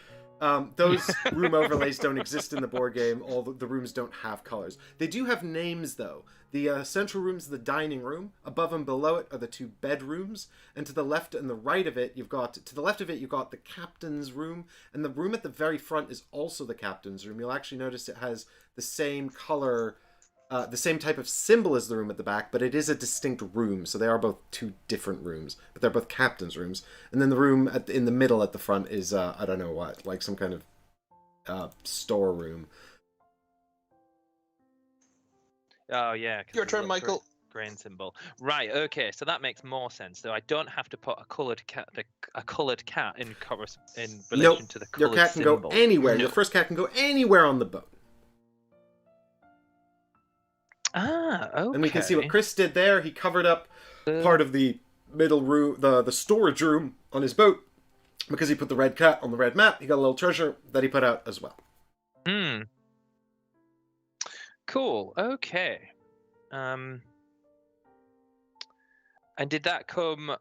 S1: Those room overlays don't exist in the board game. All the rooms don't have colors. They do have names, though. The central room is the dining room. Above and below it are the two bedrooms. And to the left and the right of it, you've got the captain's room. And the room at the very front is also the captain's room. You'll actually notice it has the same color, the same type of symbol as the room at the back, but it is a distinct room. So they are both two different rooms, but they're both captain's rooms. And then the room in the middle at the front is, I don't know what, like some kind of storeroom.
S3: Oh yeah. 'cause
S4: Your
S3: of the
S4: turn,
S3: little
S4: Michael.
S3: Grain symbol. Right. Okay. So that makes more sense. So I don't have to put a coloured cat in relation
S1: Nope.
S3: to the
S1: Your
S3: coloured
S1: cat can
S3: symbol.
S1: go anywhere.
S4: No.
S1: Your first cat can go anywhere on the boat.
S3: Ah. Okay.
S1: And we can see what Chris did there. He covered up part of the middle room, the storage room on his boat, because he put the red cat on the red map. He got a little treasure that he put out as well.
S3: Hmm. Cool. Okay. And did that come?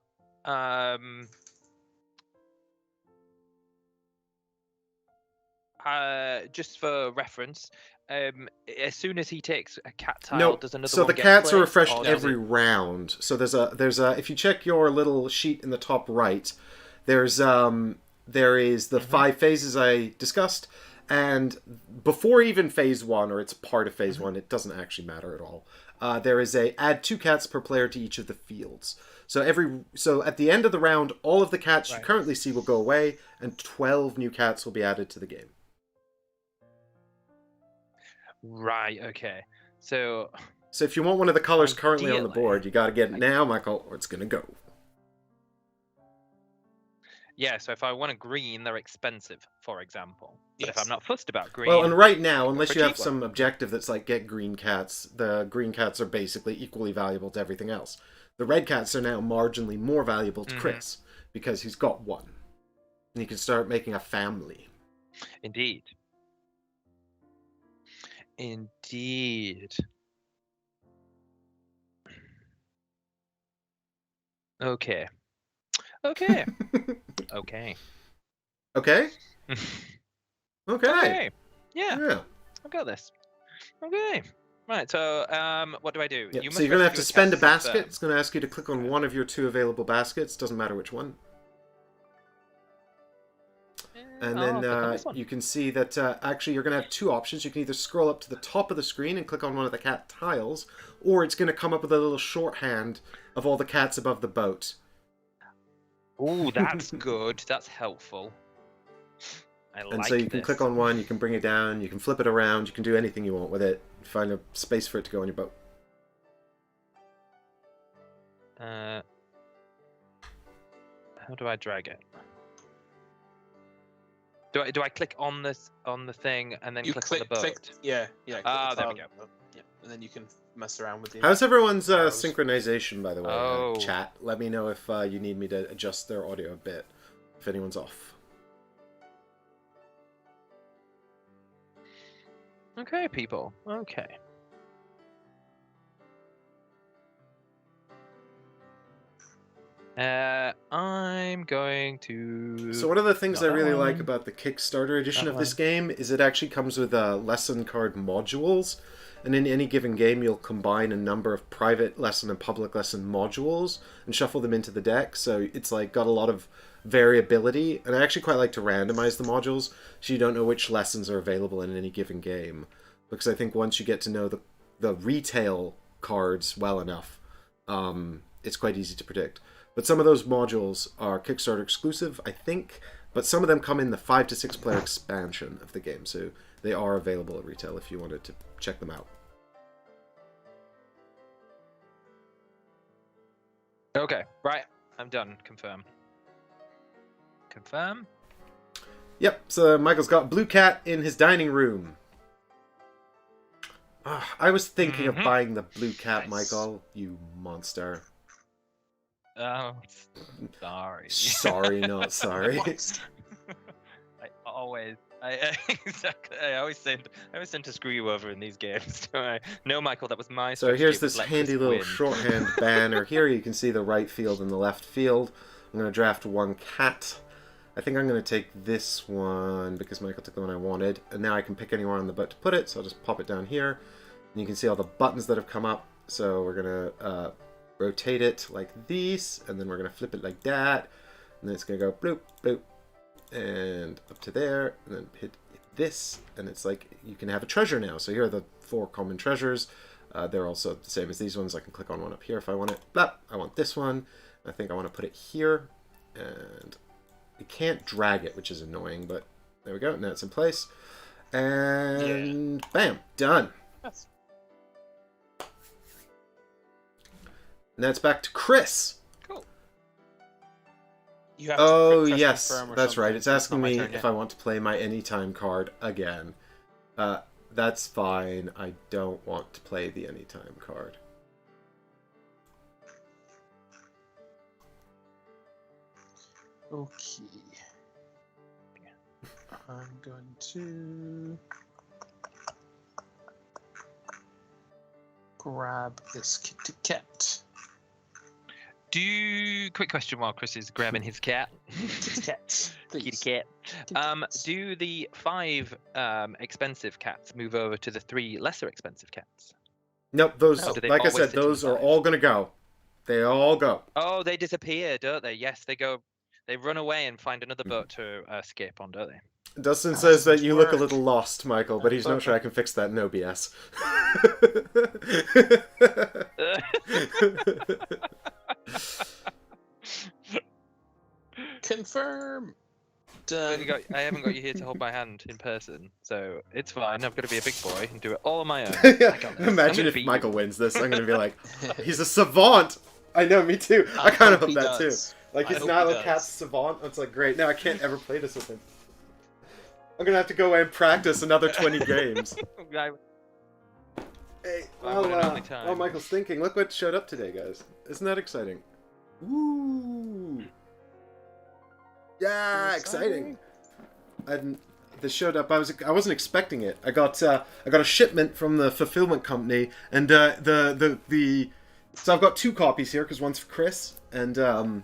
S3: Just for reference, as soon as he takes a cat tile,
S1: No,
S3: does another
S1: so
S3: one
S1: the
S3: get
S1: cats are
S3: placed,
S1: refreshed
S3: or does
S1: every
S3: it-
S1: round. So there's a if you check your little sheet in the top right, there is the 5 phases I discussed, and before even phase 1, or it's part of phase 1, it doesn't actually matter at all. There is add 2 cats per player to each of the fields. So at the end of the round, all of the cats you
S3: Right.
S1: currently see will go away, and 12 new cats will be added to the game.
S3: Right. Okay. So
S1: So if you want one of the colors currently on the
S3: Ideally,
S1: board, you got to get it now, Michael, or it's gonna go.
S3: yeah. So if I want a green, they're expensive, for example. But if
S4: Yes.
S3: I'm not fussed about green,
S1: Well, and right now,
S3: go
S1: unless
S3: for
S1: you have
S3: cheap one.
S1: some objective that's like get green cats, the green cats are basically equally valuable to everything else. The red cats are now marginally more valuable to Chris because he's got one. And he can start making a family.
S3: Indeed. Indeed. Okay. Okay. Okay.
S1: Okay? Okay.
S3: Okay. Yeah,
S1: Yeah.
S3: I've got this. Okay. Right. So, what do I do?
S1: Yep.
S3: You
S1: So
S3: must
S1: you're going to have
S3: rescue
S1: to
S3: a
S1: spend a
S3: cat
S1: basket.
S3: confirm.
S1: It's going to ask you to click on one of your 2 available baskets. Doesn't matter which one. And
S3: I'll
S1: then
S3: click on this one.
S1: you can see that actually you're going to have 2 options. You can either scroll up to the top of the screen and click on one of the cat tiles, or it's going to come up with a little shorthand of all the cats above the boat.
S3: Ooh, that's good. That's helpful. I like
S1: And so you can
S3: this.
S1: click on one, you can bring it down, you can flip it around, you can do anything you want with it. Find a space for it to go on your boat.
S3: How do I drag it? Do I click on this on the thing and then
S4: You
S3: click on the boat?
S4: yeah. Click
S3: Ah,
S4: the
S3: there we
S4: tile,
S3: go.
S4: Yeah, and then you can mess around with the.
S1: How's everyone's
S4: arrows.
S1: synchronization, by the way,
S3: Oh.
S1: chat? Let me know if you need me to adjust their audio a bit, if anyone's off.
S3: Okay, people. Okay. I'm going to.
S1: So one of the things I
S3: Not that
S1: really like
S3: one.
S1: about the Kickstarter edition
S3: That
S1: of this
S3: one.
S1: game is it actually comes with lesson card modules, and in any given game you'll combine a number of private lesson and public lesson modules and shuffle them into the deck. So it's like got a lot of variability, and I actually quite like to randomize the modules so you don't know which lessons are available in any given game, because I think once you get to know the retail cards well enough, it's quite easy to predict. But some of those modules are Kickstarter exclusive, I think, but some of them come in the 5 to 6 player expansion of the game, so they are available at retail if you wanted to check them out.
S3: Okay, right. I'm done. Confirm. Confirm.
S1: Yep, so Michael's got Blue Cat in his dining room. I was thinking of buying the Blue Cat,
S3: Nice.
S1: Michael, you monster.
S3: Oh, sorry.
S1: Sorry, not sorry.
S3: Exactly. I always tend to screw you over in these games. Don't I? No, Michael, that was my.
S1: So
S3: strategy,
S1: here's
S3: was
S1: this
S3: let
S1: handy
S3: Chris
S1: little
S3: win.
S1: shorthand banner. Here you can see the right field and the left field. I'm going to draft 1 cat. I think I'm going to take this one because Michael took the one I wanted. And now I can pick anywhere on the boat to put it, so I'll just pop it down here. And you can see all the buttons that have come up. So we're going to rotate it like this, and then we're going to flip it like that. And then it's going to go bloop, bloop, and up to there, and then hit this, and it's like you can have a treasure now. So here are the 4 common treasures. They're also the same as these ones. I can click on one up here if I want it. Blah, I want this one. I think I want to put it here, and you can't drag it, which is annoying, but there we go. Now it's in place, and bam, done.
S4: Yes.
S1: And that's back to Chris.
S4: Cool. You have to
S1: Oh,
S4: press
S1: yes,
S4: confirm or
S1: that's right.
S4: something.
S1: It's asking
S4: not my
S1: me
S4: turn
S1: if
S4: yet.
S1: I want to play my anytime card again. That's fine. I don't want to play the anytime card.
S4: Okay. I'm going to grab this kitty cat.
S3: Quick question while Chris is grabbing his cat.
S4: Kitty cat,
S3: Kitty
S4: please.
S3: cat.
S4: Kitty cats.
S3: Do the 5 expensive cats move over to the 3 lesser expensive cats?
S1: Nope, those,
S3: No. Do they
S1: like I
S3: always
S1: said,
S3: sit in
S1: those
S3: the
S1: are
S3: side?
S1: all going to go. They all go.
S3: Oh, they disappear, don't they? Yes, they go. They run away and find another boat to escape on, don't they?
S1: Dustin
S4: How
S1: says
S4: does
S1: that
S4: this
S1: you look a
S4: work?
S1: little lost, Michael, but he's not sure I can fix that. No BS.
S4: Confirm.
S3: I haven't got you here to hold my hand in person, so it's fine. I'm going to be a big boy and do it all on my own. I got this. I'm
S1: Imagine
S3: gonna
S1: if
S3: beat
S1: Michael
S3: you.
S1: wins this. I'm going to be like, he's a savant. I know, me too. I kind of hope that too. Like,
S4: I
S1: he's
S4: hope
S1: not
S4: he
S1: a cat's
S4: does.
S1: savant. It's like, great. Now I can't ever play this with him. I'm going to have to go away and practice another 20 games.
S3: I-
S1: Hey,
S3: I win it only time.
S1: oh, Michael's thinking. Look what showed up today, guys. Isn't that exciting? Woo! Yeah, exciting. This showed up. I wasn't expecting it. I got a shipment from the fulfillment company, and the So I've got 2 copies here because one's for Chris, and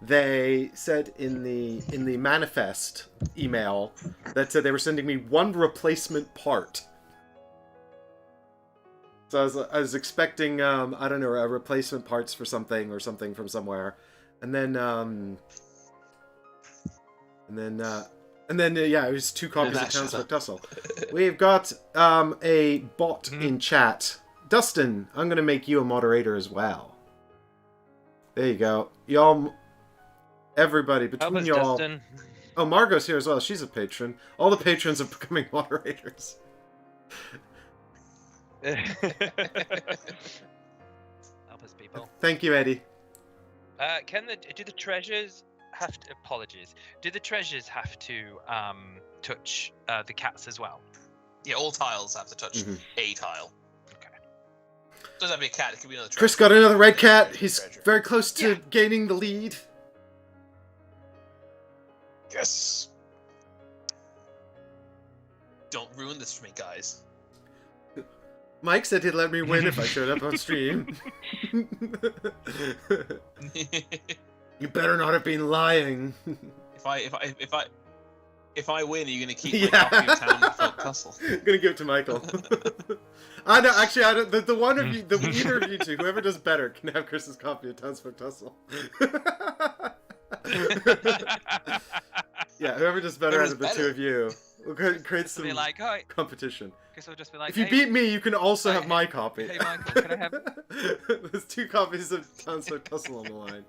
S1: they said in the manifest email that they were sending me 1 replacement part. So I was expecting I don't know, replacement parts for something or something from somewhere, and then yeah, it was 2 copies of Townsfolk Tussle. We've got a bot in chat. Dustin, I'm gonna make you a moderator as well. There you go. Y'all, everybody between y'all.
S3: Dustin?
S1: Oh, Margot's here as well. She's a patron. All the patrons are becoming moderators.
S3: Help us, people.
S1: Thank you, Eddie.
S3: Do the treasures have to? Apologies. Do the treasures have to touch the cats as well?
S4: Yeah, all tiles have to touch a tile.
S3: Okay.
S4: Doesn't have to be a cat. It could be another.
S1: Chris got another red cat. He's
S4: treasure.
S1: very close to gaining the lead.
S4: Yes. Don't ruin this for me, guys.
S1: Mike said he'd let me win if I showed up on stream. You better not have been lying.
S4: If I win, are you gonna keep my copy of Townsfolk Tussle?
S1: I'm gonna give it to Michael. I know. Actually, I don't. The one of you, either of you two, whoever does better, can have Chris's copy of Townsfolk Tussle. Yeah, whoever does better out of the 2 of you, we'll create some competition.
S3: Guess I'll just be like,
S1: If you beat me, you can also have my copy.
S3: Hey Michael, can I have?
S1: There's 2 copies of Townsfolk Tussle on the line.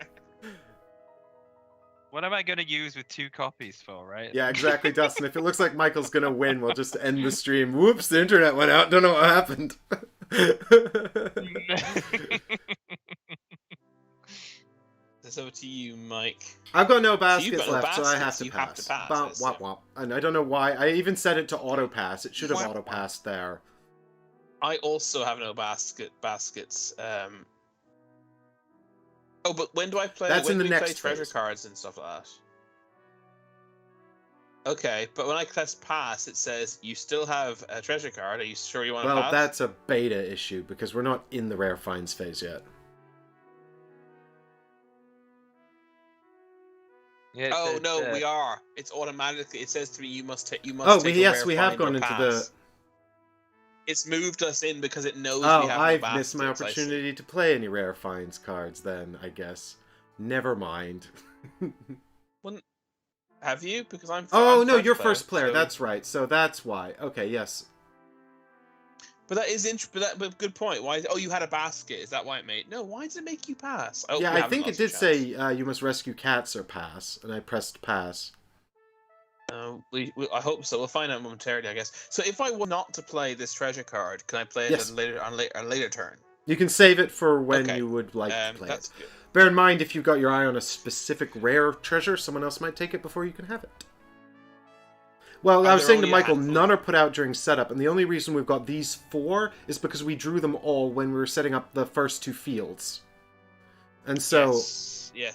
S3: What am I going to use with 2 copies for, right?
S1: Yeah, exactly, Dustin. If it looks like Michael's gonna win, we'll just end the stream. Whoops, the internet went out. Don't know what happened.
S4: It's over to you, Mike.
S1: I've got no baskets left, so I have to
S4: you
S1: pass.
S4: have to pass,
S1: Wop,
S4: yes,
S1: wop, wop. And I don't know why. I even set it to auto pass. It should have
S4: Wop,
S1: auto passed there.
S4: I also have no baskets. Oh, but when do I play?
S1: That's
S4: when
S1: in the
S4: do we
S1: next
S4: play treasure
S1: phase.
S4: cards and stuff like that? Okay, but when I press pass, it says you still have a treasure card. Are you sure you want to pass?
S1: Well, that's a beta issue because we're not in the rare finds phase yet.
S3: Yeah,
S4: Oh no, we are. It's automatically. It says to me, you must take.
S1: Oh,
S4: take
S1: yes,
S4: a
S1: we
S4: rare
S1: have
S4: find
S1: gone
S4: or
S1: into
S4: pass.
S1: the.
S4: It's moved us in because it knows we
S1: Oh,
S4: have
S1: I've
S4: no
S1: missed my
S4: baskets, I see.
S1: opportunity to play any rare finds cards. Then I guess. Never mind.
S4: Have you? Because I'm.
S1: Oh
S4: I'm
S1: no, you're
S4: player,
S1: first player.
S4: so-
S1: That's right. So that's why. Okay, yes.
S4: But that is interesting. But good point. Why? Oh, you had a basket. Is that why it made? No. Why does it make you pass? Oh,
S1: Yeah,
S4: we
S1: I
S4: haven't
S1: think it
S4: lost
S1: did
S4: a
S1: say
S4: chance.
S1: you must rescue cats or pass, and I pressed pass.
S4: I hope so. We'll find out momentarily, I guess. So if I want not to play this treasure card, can I play it
S1: Yes.
S4: on a later turn?
S1: You can save it for when
S4: Okay.
S1: you would like to play
S4: That's
S1: it.
S4: good.
S1: Bear in mind, if you've got your eye on a specific rare treasure, someone else might take it before you can have it. Well, I
S4: Are
S1: was
S4: there
S1: saying to
S4: only a
S1: Michael,
S4: handful?
S1: none are put out during setup, and the only reason we've got these 4 is because we drew them all when we were setting up the first 2 fields. And so,
S4: Yes.
S1: yeah,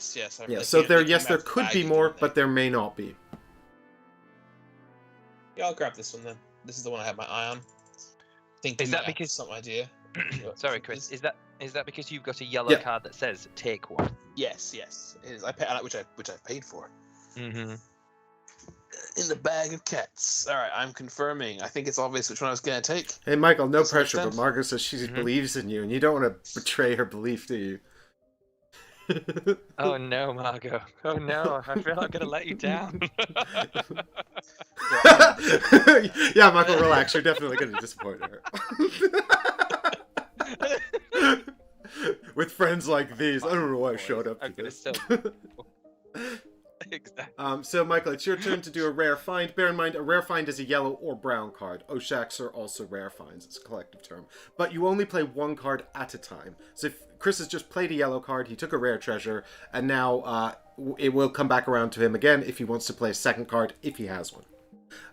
S1: so there could be more, but there may not be.
S4: Yeah, I'll grab this one then. This is the one I have my eye on. Think
S3: Is that because-
S4: some idea?
S3: Sorry, Chris. Is that because you've got a yellow
S1: Yeah.
S3: card that says "take one"?
S4: Yes. It is. Which I paid for.
S3: Mm-hmm.
S4: In the bag of cats. All right, I'm confirming. I think it's obvious which one I was gonna take.
S1: Hey, Michael, no
S4: To some
S1: pressure, but
S4: extent.
S1: Margaret says she
S3: Mhm.
S1: believes in you, and you don't want to betray her belief, do you?
S3: Oh no, Margot. Oh no, I feel I'm gonna let you down.
S1: Yeah, Michael, relax. You're definitely going to disappoint her. With friends like these, I don't know why I showed up
S3: I'm
S1: to
S3: gonna
S1: this.
S3: still. Exactly.
S1: So, Michael, it's your turn to do a rare find. Bear in mind, a rare find is a yellow or brown card. Oshaks are also rare finds. It's a collective term. But you only play 1 card at a time. So if Chris has just played a yellow card, he took a rare treasure, and now it will come back around to him again if he wants to play a second card, if he has one.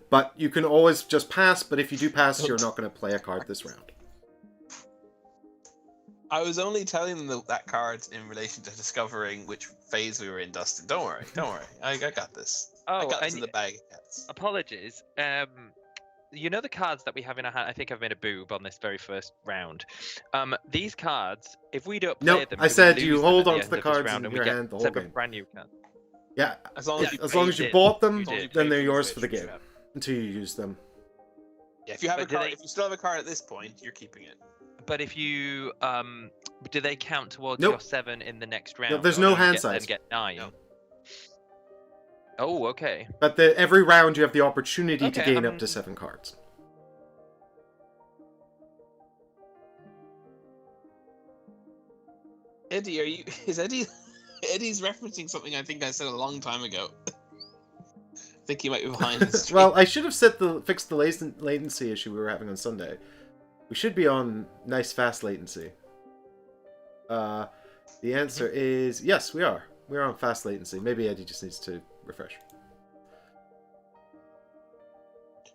S1: But you can always just pass, but if you do pass, you're not going to play a card this round.
S4: I was only telling them that card in relation to discovering which phase we were in, Dustin. Don't worry. I got this. I
S3: Oh,
S4: got this
S3: and
S4: in the bag of cats.
S3: apologies. you know the cards that we have in our hand. I think I've made a boob on this very first round. These cards, if we don't play
S1: Nope,
S3: them,
S1: I
S3: do we
S1: said
S3: lose
S1: you
S3: them
S1: hold
S3: at
S1: on
S3: the
S1: to the
S3: end of this
S1: cards
S3: round
S1: in
S3: and we
S1: your
S3: get
S1: hand the whole
S3: seven
S1: game.
S3: brand new cards?
S1: Yeah,
S4: As long as you
S1: as long
S4: pay
S1: as you
S3: did.
S1: bought them,
S3: You did.
S1: then they're
S4: pay
S1: yours for the
S4: Switch,
S1: game
S4: yeah.
S1: until you use them.
S4: Yeah, if you have
S3: But
S4: a
S3: do
S4: card,
S3: they-
S4: if you still have a card at this point, you're keeping it.
S3: But if you do they count towards
S1: Nope.
S3: your 7 in the next round?
S1: No, there's
S3: or
S1: no
S3: do you
S1: hand
S3: get, then
S1: size.
S3: get 9?
S4: No.
S3: Oh, okay.
S1: But every round you have the opportunity to
S3: Okay,
S1: gain up to 7 cards.
S4: Eddie, is Eddie? Eddie's referencing something I think I said a long time ago. I think he might be behind the stream.
S1: Well, I should have fixed the latency issue we were having on Sunday. We should be on nice fast latency. The answer is yes, we are. We're on fast latency. Maybe Eddie just needs to refresh.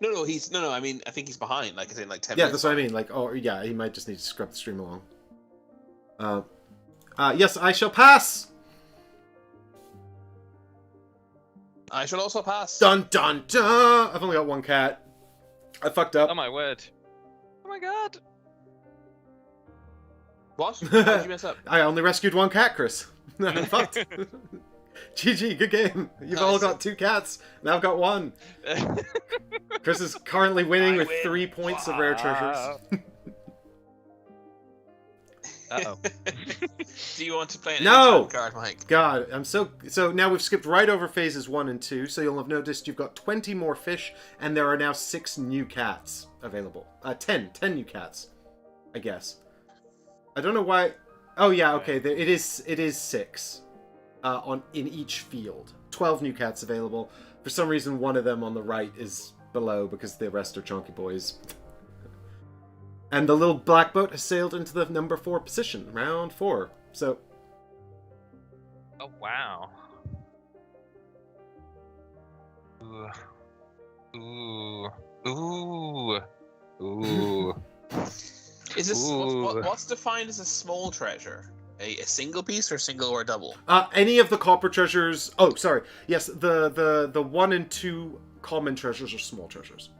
S4: No, he's no. I mean, I think he's behind. Like I said, like 10
S1: Yeah,
S4: minutes.
S1: that's what I mean. Like, oh yeah, he might just need to scrub the stream along. Yes, I shall pass.
S4: I shall also pass.
S1: Dun dun dun! I've only got 1 cat. I fucked up.
S3: Oh my word. Oh my god.
S4: What? How did you mess up?
S1: I only rescued 1 cat, Chris. I'm fucked. GG, good game. You've all got 2 cats. Now I've got 1. Chris is currently winning
S4: I
S1: with
S4: win.
S1: 3 points of rare treasures.
S3: Uh-oh.
S4: Do you want to play an
S1: No!
S4: anytime card, Mike?
S1: God, I'm so now we've skipped right over phases 1 and 2, so you'll have noticed you've got 20 more fish, and there are now 6 new cats available. 10 new cats, I guess. I don't know why. Oh yeah, okay. It is 6 in each field. 12 new cats available. For some reason, one of them on the right is below because the rest are chunky boys. And the little black boat has sailed into the number 4 position, round 4. So.
S3: Oh wow. Ooh. Ooh. Ooh. Ooh.
S4: Is this
S3: Ooh.
S4: what's defined as a small treasure? A single piece or single or double?
S1: Any of the copper treasures. Oh, sorry. Yes, the 1 and 2 common treasures are small treasures.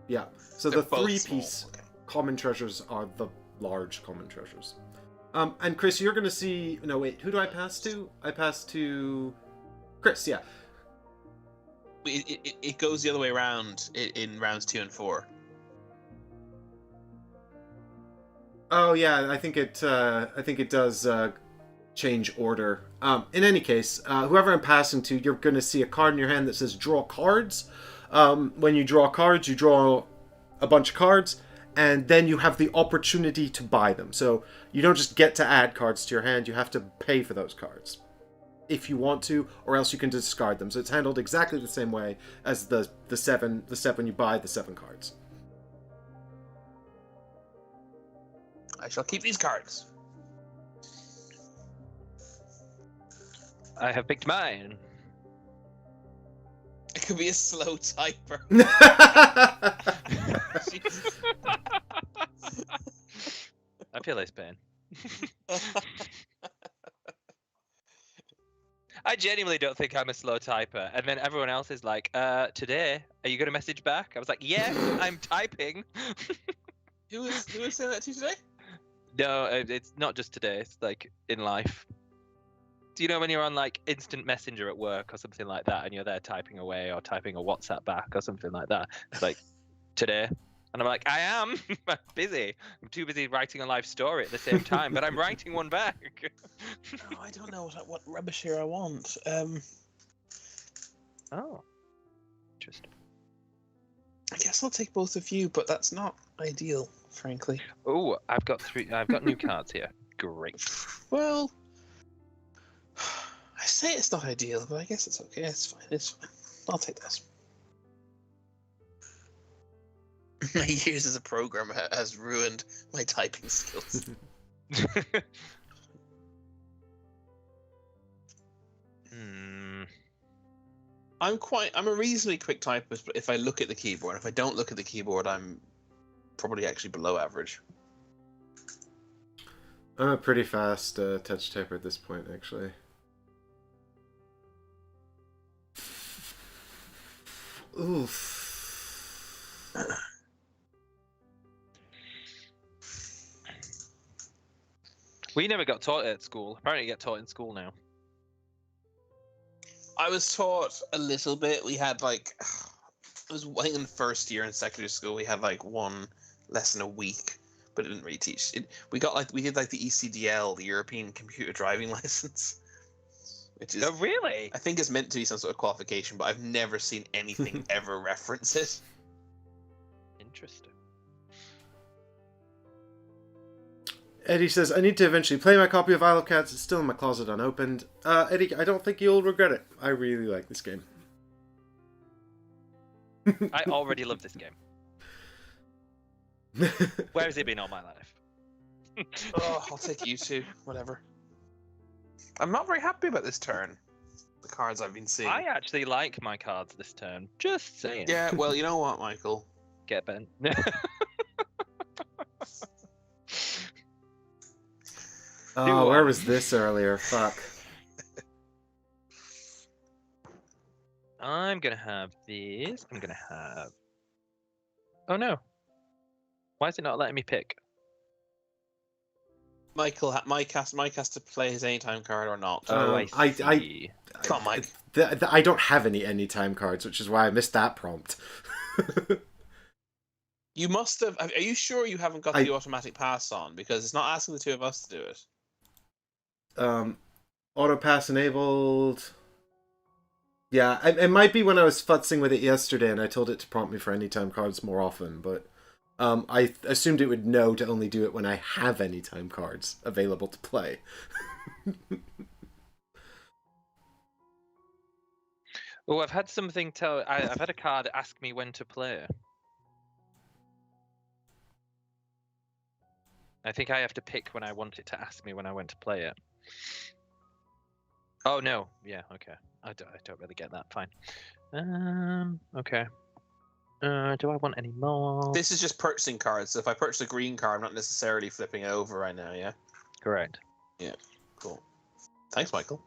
S1: Yeah. So
S4: They're
S1: the
S4: both
S1: 3-piece
S4: small, okay.
S1: common treasures are the large common treasures. And Chris, you're going to see... No, wait. Who do I pass to? I pass to... Chris, yeah.
S4: It goes the other way around in rounds 2 and 4.
S1: Oh, yeah. I think it does change order. In any case, whoever I'm passing to, you're going to see a card in your hand that says draw cards. When you draw cards, you draw a bunch of cards, and then you have the opportunity to buy them. So you don't just get to add cards to your hand, you have to pay for those cards if you want to, or else you can discard them. So it's handled exactly the same way as the 7 when you buy the 7 cards.
S4: I shall keep these cards.
S3: I have picked mine.
S4: It could be a slow typer. Jesus.
S3: I feel his pain. I genuinely don't think I'm a slow typer. And then everyone else is like, today, are you going to message back? I was like, yes, I'm typing.
S4: Who is saying that to you today?
S3: No, it's not just today. It's like in life. Do you know when you're on like instant messenger at work or something like that, and you're there typing away or typing a WhatsApp back or something like that? It's like, today. And I'm like, I am. I'm busy. I'm too busy writing a live story at the same time, but I'm writing one back.
S4: No, I don't know what rubbish here I want.
S3: Oh. Interesting.
S4: I guess I'll take both of you, but that's not ideal, frankly.
S3: Oh, I've got new cards here. Great.
S4: Well, I say it's not ideal, but I guess it's okay. It's fine. It's fine. I'll take this. My years as a programmer has ruined my typing skills. I'm a reasonably quick typist, but if I look at the keyboard, if I don't look at the keyboard, I'm probably actually below average.
S1: I'm a pretty fast touch typer at this point, actually. Oof.
S3: We never got taught it at school. Apparently, you get taught in school now.
S4: I was taught a little bit. We had like, it was I think in the first year in secondary school we had like one lesson a week, but it didn't really teach. We did like the ECDL, the European Computer Driving License, which is
S3: Oh, really?
S4: I think it's meant to be some sort of qualification, but I've never seen anything ever reference it.
S3: Interesting.
S1: Eddie says, I need to eventually play my copy of Isle of Cats. It's still in my closet unopened. Eddie, I don't think you'll regret it. I really like this game.
S3: I already love this game. Where has it been all my life?
S4: Oh, I'll take you two, whatever. I'm not very happy about this turn. The cards I've been seeing.
S3: I actually like my cards this turn. Just saying.
S4: Yeah, well, you know what, Michael?
S3: Get bent.
S1: Oh, where was this earlier? Fuck.
S3: I'm gonna have these. I'm gonna have. Oh no! Why is it not letting me pick?
S4: Mike has to play his anytime card or not.
S3: Oh, I
S1: I-
S3: see.
S4: Come on, Mike.
S1: I don't have any anytime cards, which is why I missed that prompt.
S4: You must have. Are you sure you haven't got the automatic pass on? Because it's not asking the two of us to do it.
S1: Auto pass enabled. Yeah, it might be when I was futzing with it yesterday and I told it to prompt me for anytime cards more often, but I assumed it would know to only do it when I have anytime cards available to play.
S3: Oh, I've had something tell. I've had a card ask me when to play. I think I have to pick when I want it to ask me when I want to play it. Oh no, yeah, okay. I don't really get that. Fine. Okay. Do I want any more?
S4: This is just purchasing cards. So if I purchase a green card, I'm not necessarily flipping it over right now. Yeah.
S3: Correct.
S4: Yeah. Cool. Thanks, Michael.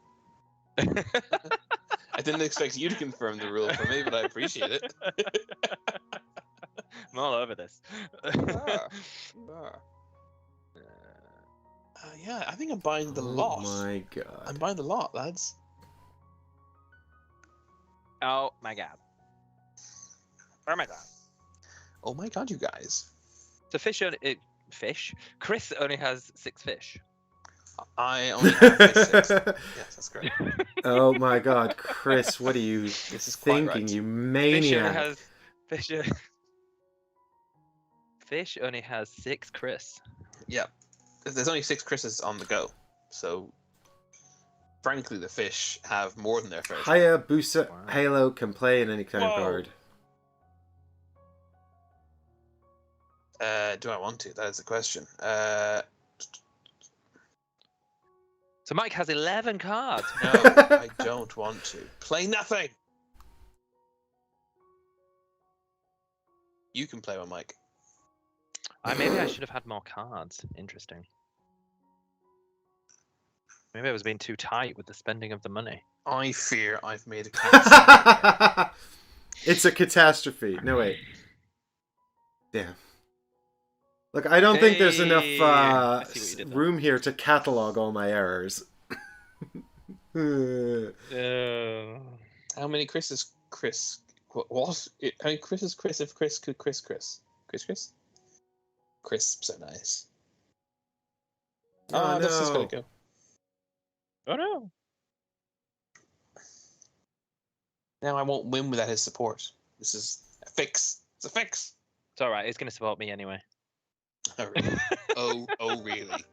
S4: I didn't expect you to confirm the rule for me, but I appreciate it.
S3: I'm all over this.
S4: Yeah, I think I'm buying the lot.
S1: Oh my god.
S4: I'm buying the lot, lads.
S3: Oh my god. Oh my god.
S4: Oh my god, you guys.
S3: So fish. Chris only has 6 fish.
S4: I only have fish six. Yes, that's great.
S1: Oh my god, Chris, what are you
S4: This is quite
S1: thinking,
S4: right.
S1: you
S3: Fish
S1: maniac?
S3: only has Fish only has 6 Chris.
S4: Yep. There's only 6 Chris's on the go. So, frankly, the fish have more than their fair share.
S1: Hayabusa
S3: Wow.
S1: Halo can play in any kind of
S4: Whoa.
S1: card.
S4: Do I want to? That is the question.
S3: So Mike has 11 cards.
S4: No, I don't want to. Play nothing! You can play one, Mike.
S3: Maybe I should have had more cards. Interesting. Maybe I was being too tight with the spending of the money.
S4: I fear I've made a catastrophe.
S1: It's a catastrophe. No, wait. Damn. Look, I don't think there's enough
S3: I see what you did there.
S1: room here to catalog all my errors.
S4: How many Chris's Chris? What? How many Chris's Chris if Chris could Chris? Chris? Crisps are nice.
S1: Oh,
S4: That's just
S1: no.
S4: gonna go.
S3: Oh no.
S4: Now I won't win without his support. This is a fix. It's a fix.
S3: It's alright, it's going to support me anyway.
S4: Oh, really? oh, really?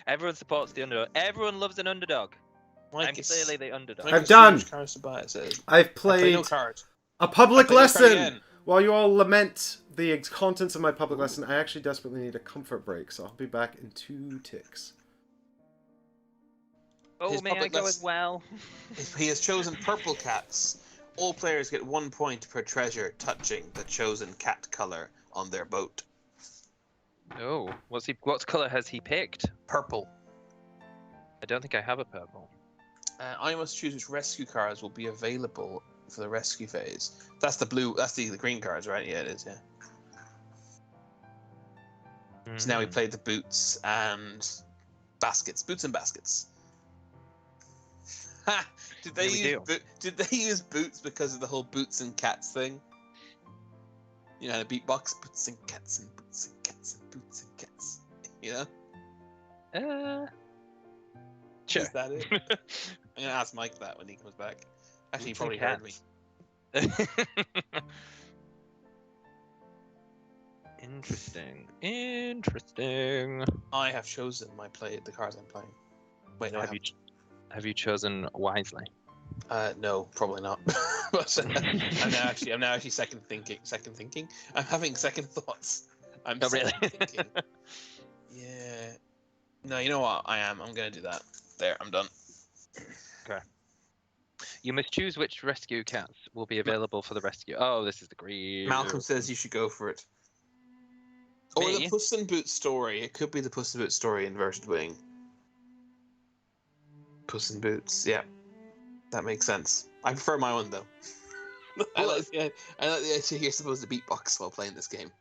S3: Everyone supports the underdog. Everyone loves an underdog.
S4: Mike
S3: I'm
S4: is-
S3: clearly the underdog.
S4: Mike
S1: I've
S4: is
S1: done.
S4: huge cards to buy, it says.
S1: I've
S4: I play
S1: played
S4: no card.
S1: a public
S4: I play no card
S1: lesson!
S4: again.
S1: While you all lament the contents of my public lesson, I actually desperately need a comfort break, so I'll be back in 2 ticks.
S3: Oh,
S4: His
S3: may I
S4: public
S3: go
S4: less-
S3: as well?
S4: He has chosen purple cats. All players get 1 point per treasure touching the chosen cat color on their boat.
S3: Oh, what colour has he picked?
S4: Purple.
S3: I don't think I have a purple.
S4: I must choose which rescue cards will be available for the rescue phase. That's the blue. That's the green cards, right? Yeah, it is. Yeah. So now we played the boots and baskets. Boots and baskets. Ha! Did they use boots because of the whole boots and cats thing? You know, the beatbox, boots and cats and boots and cats and boots and cats. You know?
S3: Sure.
S4: Is that it? I'm gonna ask Mike that when he comes back. Actually, he
S3: Boots
S4: probably
S3: and
S4: heard me.
S3: Interesting.
S4: I have chosen the cards I'm playing. Wait, no,
S3: Have you chosen wisely?
S4: no, probably not. But I'm now actually second thinking. I'm having second thoughts.
S3: Oh, really?
S4: Thinking. Yeah. No, you know what? I'm gonna do that. There, I'm done.
S3: Okay. You must choose which rescue cats will be available for the rescue. Oh, this is the green.
S4: Malcolm says you should go for it. Or
S3: Me?
S4: the Puss in Boots story. It could be the Puss in Boots story inverted wing. Puss in Boots, yeah. That makes sense. I prefer my one though. I like the idea you're supposed to beatbox while playing this game.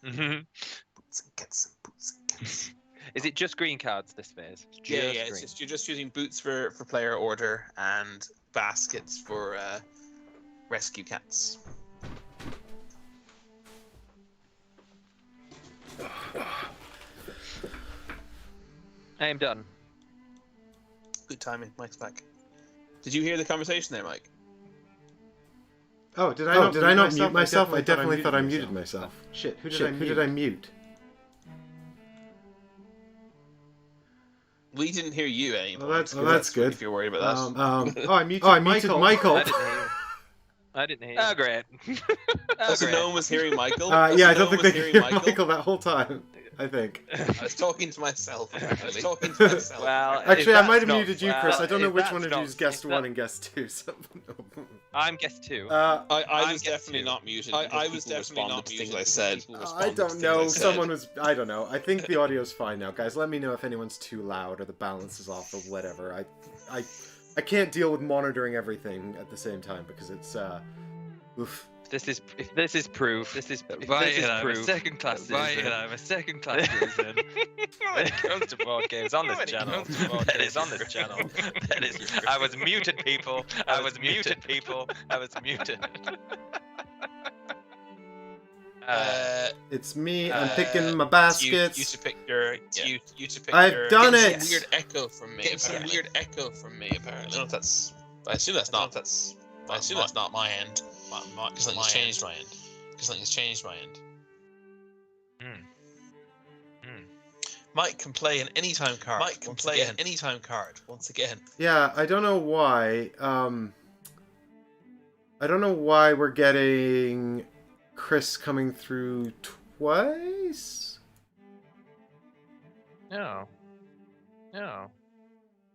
S3: Mm-hmm.
S4: Boots and cats and boots and cats.
S3: Is it just green cards this phase?
S4: Yeah. It's just you're just using boots for player order and baskets for rescue cats.
S3: I am done.
S4: Good timing. Mike's back. Did you hear the conversation there, Mike?
S1: Oh, did I not mute myself? I definitely thought I muted myself. Shit, who did I mute?
S4: We didn't hear you anymore.
S1: Well, that's good.
S4: If you're worried about that.
S1: I muted Michael.
S3: I didn't hear you. Oh, great.
S4: So no one was hearing Michael?
S1: Yeah, I don't think they could hear Michael that whole time. I think.
S4: I was talking to myself.
S3: Well,
S1: actually, I might have muted you, Chris. I don't know which one of you is guest one and guest two. So.
S3: I'm guest two.
S4: I was definitely not muted. I was definitely not muted. Things I said.
S1: I don't know. Someone was. I don't know. I think the audio's fine now, guys. Let me know if anyone's too loud or the balance is off or whatever. I can't deal with monitoring everything at the same time because it's oof.
S3: If this is proof. I'm a second class citizen. When it comes to board games on this channel, that is on this channel. That is. I was muted, people. I was muted.
S1: It's me. I'm picking my baskets.
S4: You to pick your. You to pick
S1: I've
S4: your.
S1: done
S4: Getting
S1: it.
S4: Some weird echo from me. Apparently. I don't know if that's. I assume that's not. I assume that's not my end. Because something's changed my end. Mike can play an anytime card. Once again.
S1: Yeah, I don't know why. I don't know why we're getting Chris coming through twice.
S3: No. You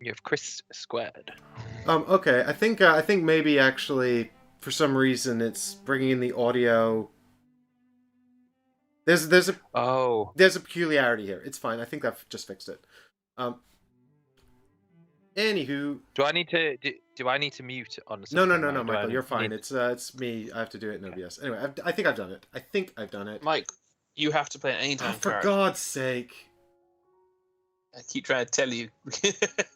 S3: have Chris squared.
S1: Okay. I think maybe actually for some reason it's bringing in the audio. There's a peculiarity here. It's fine. I think I've just fixed it. Anywho,
S3: do I need to mute on?
S1: No, Michael, you're fine. It's me. I have to do it in OBS. Anyway, I think I've done it.
S4: Mike, you have to play an anytime
S1: for
S4: card.
S1: For God's sake.
S4: I keep trying to tell you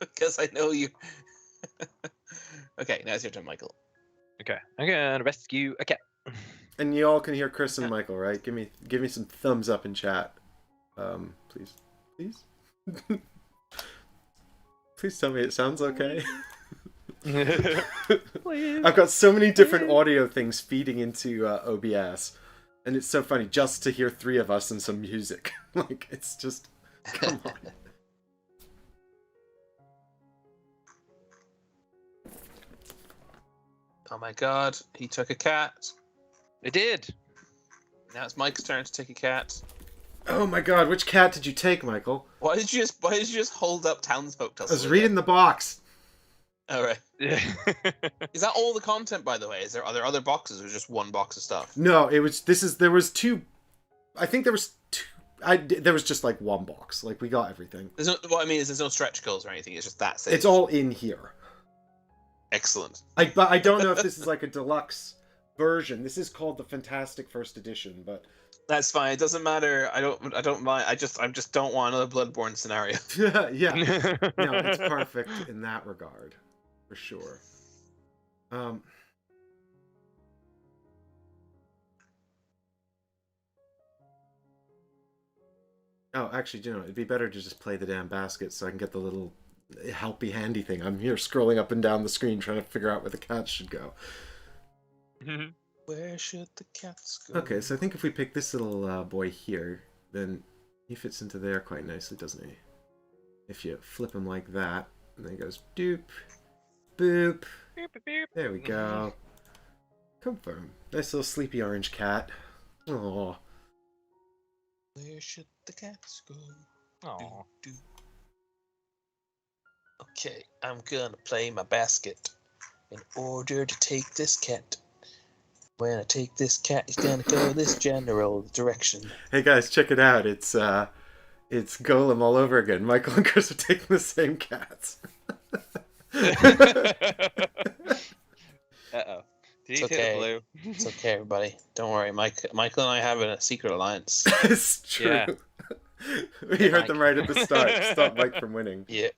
S4: because I know you. Okay, now it's your turn, Michael.
S3: Okay, I'm gonna rescue a cat.
S1: And you all can hear Chris and Michael, right? Give me some thumbs up in chat, please. Please tell me it sounds okay. I've got so many different audio things feeding into OBS, and it's so funny just to hear three of us and some music. Like it's just, come on.
S4: Oh my God, he took a cat.
S3: It did.
S4: Now it's Mike's turn to take a cat.
S1: Oh my God, which cat did you take, Michael?
S4: Why did you just hold up Townsfolk Tussle?
S1: I was reading the box.
S4: All right. Is that all the content, by the way? Are there other boxes or just one box of stuff?
S1: No, there was two. I think there was two. There was just like one box. Like we got everything.
S4: What I mean is there's no stretch goals or anything. It's just that.
S1: It's all in here.
S4: Excellent.
S1: But I don't know if this is like a deluxe version. This is called the Fantastic First Edition, but
S4: That's fine. It doesn't matter. I don't mind. I just don't want another Bloodborne scenario.
S1: yeah, no, it's perfect in that regard, for sure. Oh, actually, you know, it'd be better to just play the damn basket so I can get the little helpy handy thing. I'm here scrolling up and down the screen trying to figure out where the cats should go.
S4: Where should the cats go?
S1: Okay, so I think if we pick this little boy here, then he fits into there quite nicely, doesn't he? If you flip him like that, and then he goes doop, boop. There we go. Confirm. Nice little sleepy orange cat. Aww.
S4: Where should the cats go?
S3: Aw.
S4: Do. Okay, I'm gonna play my basket in order to take this cat. When I take this cat, he's gonna go this general direction.
S1: Hey guys, check it out. It's Golem all over again. Michael and Chris are taking the same cats.
S3: Uh-oh. Did
S4: It's
S3: he take
S4: okay.
S3: the blue?
S4: It's okay, everybody. Don't worry. Michael and I have a secret alliance.
S1: It's true.
S3: Yeah.
S1: We heard them right at the start. Stop Mike from winning.
S4: Yeah.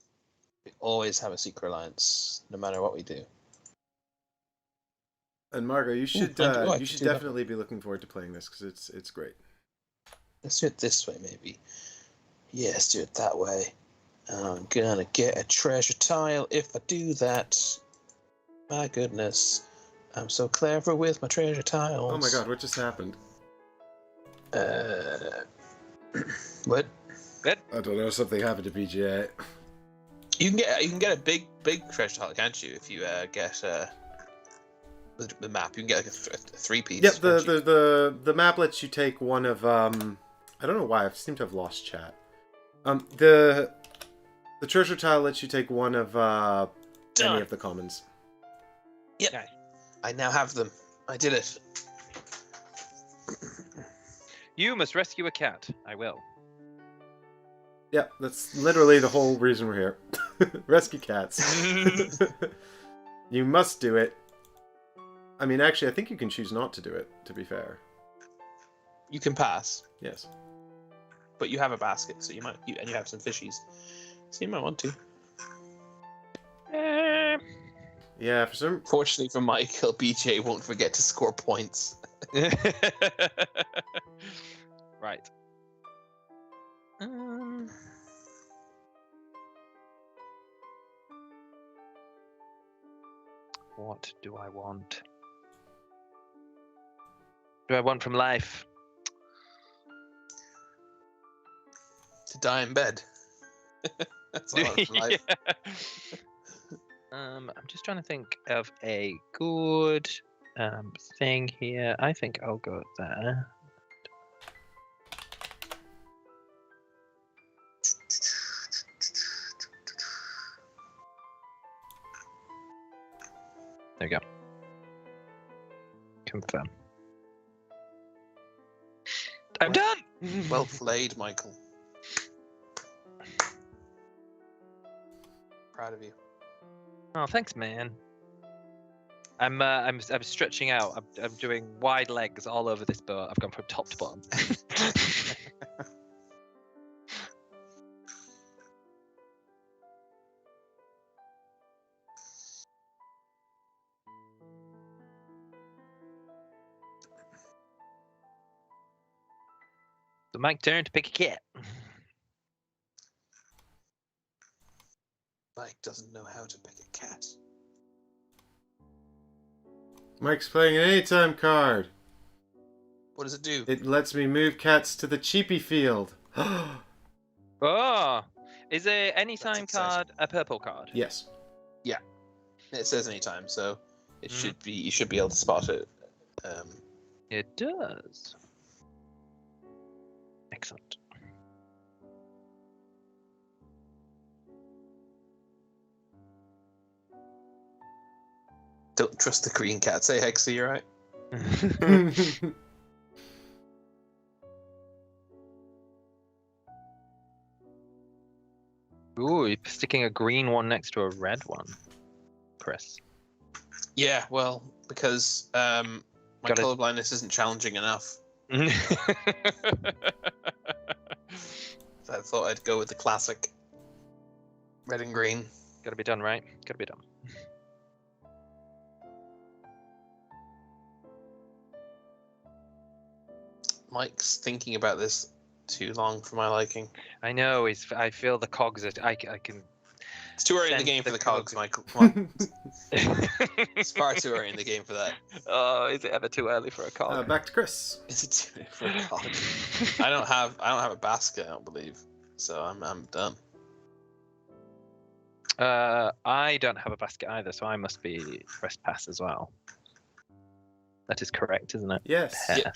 S4: We always have a secret alliance, no matter what we do.
S1: And Margot, you should
S4: I
S1: you
S4: could
S1: should
S4: do that.
S1: definitely be looking forward to playing this because it's great.
S4: Let's do it this way, maybe. Yeah, let's do it that way. I'm gonna get a treasure tile if I do that. My goodness. I'm so clever with my treasure tiles.
S1: Oh my god, what just happened?
S4: What?
S1: I don't know, something happened to BGA.
S4: You can get a big treasure tile, can't you? If you get the map, you can get like a 3-piece.
S1: Yep, the map lets you take one of I don't know why I seem to have lost chat. The treasure tile lets you take one of any
S4: Done.
S1: of the commons.
S4: Yep.
S3: Nice.
S4: I now have them. I did it.
S3: You must rescue a cat. I will.
S1: Yeah, that's literally the whole reason we're here. Rescue cats. You must do it. I mean, actually, I think you can choose not to do it, to be fair.
S4: You can pass,
S1: Yes.
S4: but you have a basket, so and you have some fishies, so you might want to.
S1: Yeah, for some...
S4: Fortunately for Michael, BJ won't forget to score points.
S3: Right. What do I want? What do I want from life?
S4: To die in bed. That's all from life.
S3: Yeah. I'm just trying to think of a good thing here. I think I'll go there. There we go. Confirm. I'm done!
S4: Well played, Michael. Proud of you.
S3: Oh, thanks, man. I'm stretching out. I'm doing wide legs all over this boat. I've gone from top to bottom. So my turn to pick a cat.
S4: Mike doesn't know how to pick a cat.
S1: Mike's playing an anytime card.
S4: What does it do?
S1: It lets me move cats to the cheapy field.
S3: Oh, is a anytime
S4: exciting.
S3: card a purple card?
S1: Yes.
S4: It says anytime, so it should be. You should be able to spot it.
S3: It does. Excellent.
S4: Don't trust the green cat. Say Hexy, you're right.
S3: Ooh, you're sticking a green one next to a red one. Chris.
S4: Yeah, well, because my
S3: Gotta-
S4: colorblindness isn't challenging enough. So I thought I'd go with the classic red and green.
S3: Gotta be done, right? Gotta be done.
S4: Mike's thinking about this too long for my liking.
S3: I know. I feel the cogs. I can.
S4: It's too early in the
S3: Sense
S4: game for
S3: the
S4: the cogs,
S3: cogs.
S4: Michael. Come on. It's far too early in the game for that.
S3: Oh, is it ever too early for a cog?
S1: Back to Chris.
S4: Is it too early for a cog? I don't have a basket, I don't believe. So I'm done.
S3: I don't have a basket either, so I must be press pass as well. That is correct, isn't it?
S1: Yes.
S3: Pass.
S4: Yep.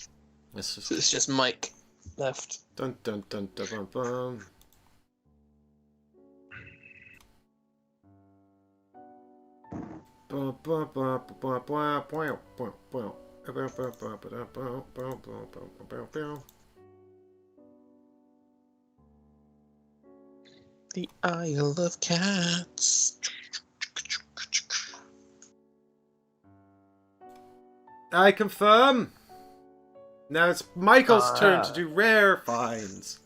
S1: It's just
S4: So it's just Mike left.
S1: dun dun dun dun dun dun. Bum, bum, bum, bum, bum, bum, bum, bum. Bum, bum, bum, ba-dum, bum, bum, bum, bum, bum, bum.
S4: The Isle of Cats.
S1: I confirm. Now it's Michael's turn to
S3: Ah.
S1: do rare finds.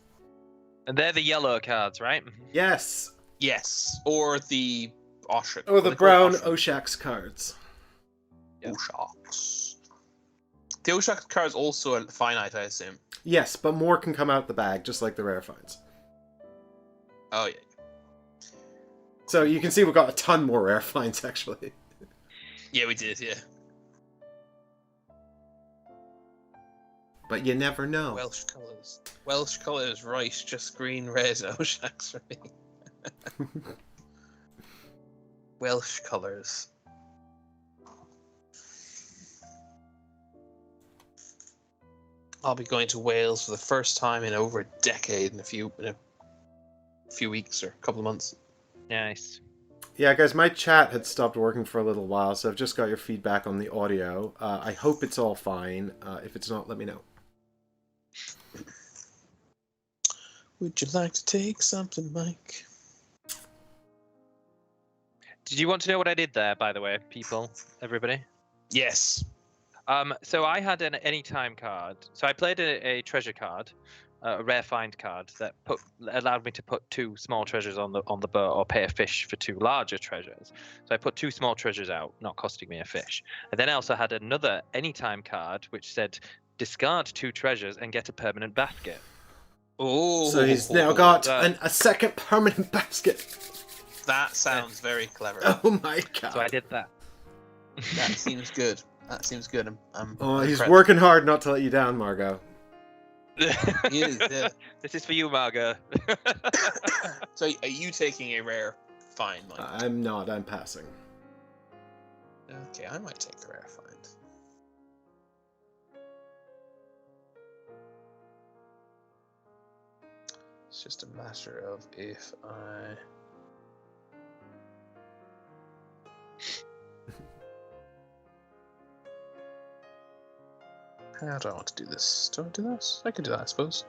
S3: And they're the yellow cards, right?
S1: Yes.
S4: Yes, or the Oshak.
S1: Or the brown Oshax cards.
S3: Yep.
S4: Oshaks. The Oshak card is also a finite, I assume.
S1: Yes, but more can come out the bag, just like the rare finds.
S4: Oh yeah.
S1: So you can see we've got a ton more rare finds, actually.
S4: Yeah, we did. Yeah.
S1: But you never know.
S4: Welsh colours. Welsh colours, right? Just green, red, Oshaks for me. Welsh colours. I'll be going to Wales for the first time in over a decade in a few weeks or a couple of months.
S3: Nice.
S1: Yeah, guys, my chat had stopped working for a little while, so I've just got your feedback on the audio. I hope it's all fine. If it's not, let me know.
S4: Would you like to take something, Mike?
S3: Did you want to know what I did there, by the way, people, everybody?
S4: Yes.
S3: So I had an anytime card. So I played a treasure card, a rare find card that allowed me to put 2 small treasures on the boat, or pay a fish for 2 larger treasures. So I put 2 small treasures out, not costing me a fish. And then I also had another anytime card which said discard 2 treasures and get a permanent basket.
S4: Oh.
S1: So he's now got
S3: that-
S1: a second permanent basket.
S4: That sounds very clever.
S1: Oh my god.
S3: So I did that.
S4: That seems good. That seems good. I'm
S1: He's
S4: impressed.
S1: working hard not to let you down, Margot.
S4: He is, yeah.
S3: This is for you, Margot.
S4: So are you taking a rare find, Mike?
S1: I'm not, I'm passing.
S4: Okay, I might take the rare find. It's just a matter of if I... How do I want to do this? Do I do this? I can do that, I suppose.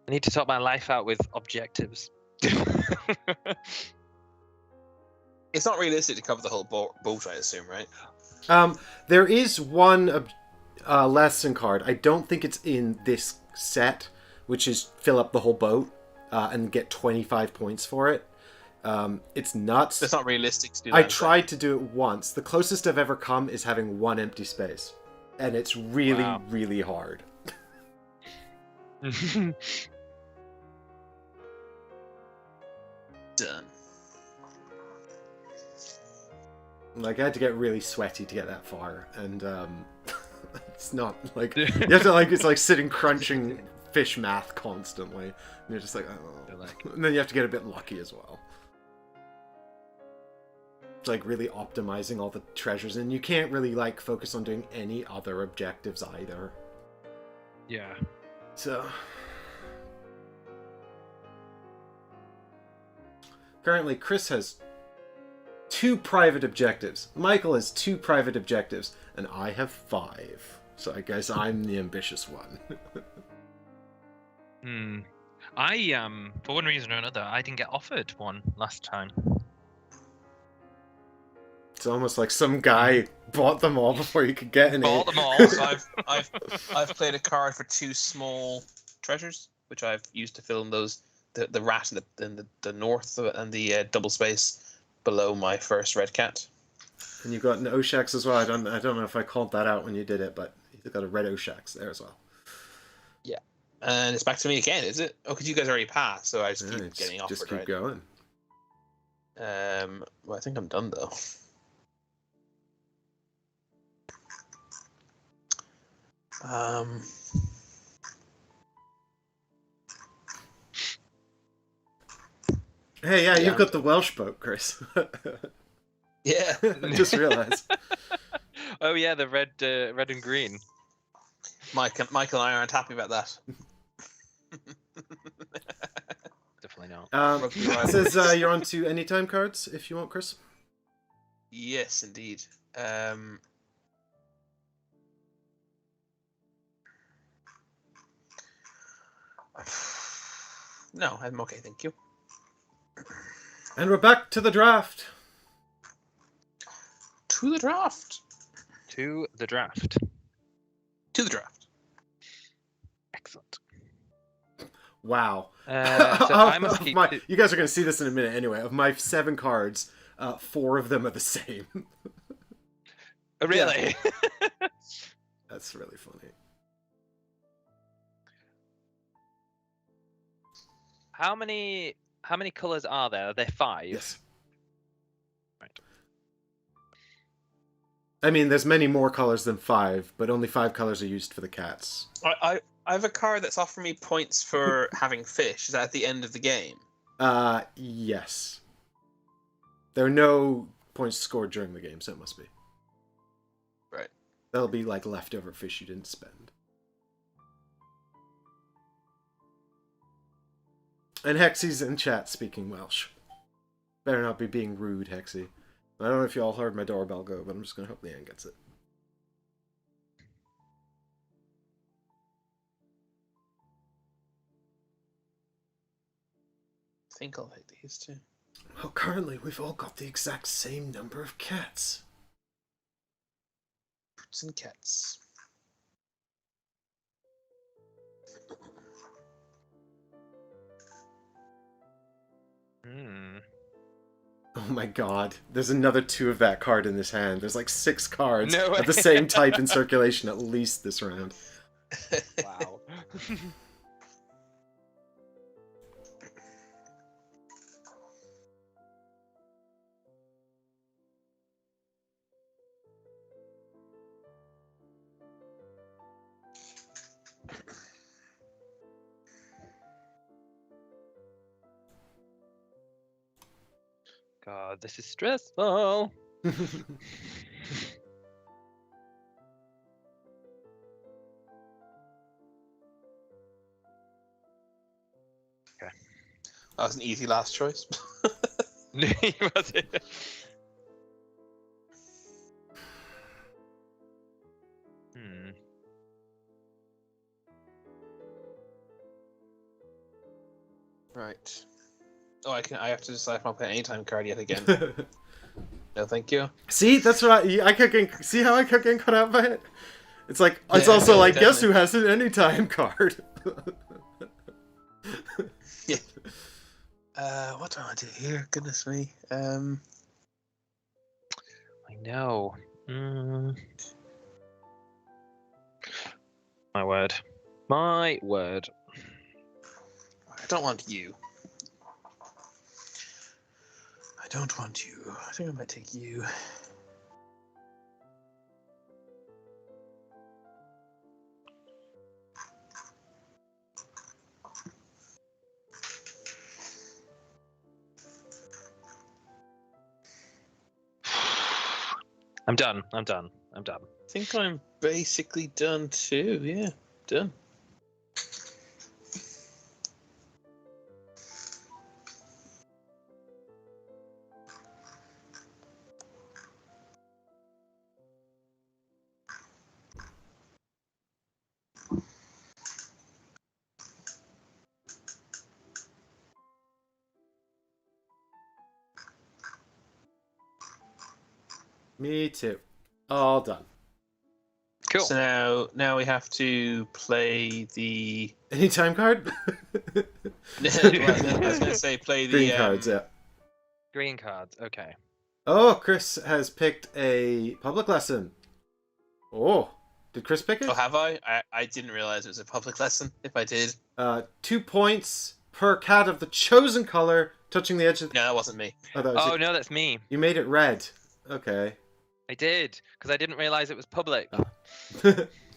S3: I need to sort my life out with objectives.
S4: It's not realistic to cover the whole boat, I assume, right?
S1: There is one lesson card. I don't think it's in this set, which is fill up the whole boat and get 25 points for it. It's nuts.
S4: It's not realistic to do that.
S1: I tried to do it once. The closest I've ever come is having 1 empty space. And it's really,
S3: Wow.
S1: really hard.
S4: Done.
S1: Like, I had to get really sweaty to get that far. And it's not like... You have to, like, it's like sitting crunching fish math constantly. And you're just like, oh. And then you have to get a bit lucky as well. It's like really optimizing all the treasures. And you can't really, like, focus on doing any other objectives either.
S3: Yeah.
S1: So... Currently, Chris has 2 private objectives. Michael has 2 private objectives. and I have 5. So I guess I'm the ambitious one.
S3: For one reason or another, I didn't get offered one last time.
S1: It's almost like some guy bought them all before you could get any.
S3: Bought them all.
S4: So I've played a card for 2 small treasures, which I've used to fill in those the rat in the north and the double space below my first red cat.
S1: And you got an Oshax as well. I don't know if I called that out when you did it, but you got a red Oshax there as well.
S4: Yeah, and it's back to me again, is it? Oh, because you guys already passed, so I just keep getting offered.
S1: Just keep going.
S4: Well, I think I'm done though.
S1: Hey, yeah, you've got the Welsh boat, Chris.
S4: Yeah.
S1: I just realized.
S3: Oh yeah, the red and green.
S4: Michael and I aren't happy about that.
S3: Definitely not.
S1: It says you're on to anytime cards if you want, Chris.
S4: Yes, indeed. No, I'm okay, thank you.
S1: And we're back to the draft.
S4: To the draft.
S3: To the draft.
S4: To the draft.
S3: Excellent.
S1: Wow.
S3: So I must keep.
S1: You guys are going to see this in a minute anyway. Of my 7 cards, 4 of them are the same.
S3: Oh, really?
S1: That's really funny.
S3: How many colors are there? Are there 5?
S1: Yes.
S3: Right.
S1: I mean, there's many more colors than 5, but only 5 colors are used for the cats.
S4: I have a card that's offering me points for having fish. Is that at the end of the game?
S1: Yes. There are no points scored during the game, so it must be.
S4: Right.
S1: That'll be like leftover fish you didn't spend. And Hexy's in chat speaking Welsh. Better not be being rude, Hexy. I don't know if you all heard my doorbell go, but I'm just going to hope Leanne gets it.
S4: I think I'll take these too.
S1: Well, currently we've all got the exact same number of cats.
S4: Boots and cats.
S1: Oh my god. There's another 2 of that card in this hand. There's like 6 cards
S3: No way.
S1: of the same type in circulation at least this round.
S3: Wow. God, this is stressful. Okay.
S4: That was an easy last choice.
S3: Was it?
S4: Right. Oh, I have to decide if I'll play anytime card yet again. No, thank you.
S1: See, that's what I kept getting. See how I kept getting cut out by it? It's like it's
S4: Yeah,
S1: also
S4: yeah,
S1: like guess
S4: definitely.
S1: who has an anytime card.
S4: Yeah. What do I do here? Goodness me.
S3: I know. My word. My word.
S4: I don't want you. I don't want you. I think I might take you.
S3: I'm done. I'm done.
S4: I think I'm basically done too. Yeah, done.
S1: Me too. All done.
S3: Cool.
S4: So now we have to play the.
S1: Any time card?
S4: Well, I was going to say play the
S1: Green cards, yeah.
S3: Green cards. Okay.
S1: Oh, Chris has picked a public lesson. Oh, did Chris pick it?
S4: Oh, have I? I didn't realize it was a public lesson. If I did,
S1: 2 points per cat of the chosen color touching the edge of.
S4: no, that wasn't me.
S1: Oh, that was
S3: Oh
S1: it.
S3: no, that's me.
S1: You made it red. Okay.
S3: I did because I didn't realize it was public.
S1: Oh.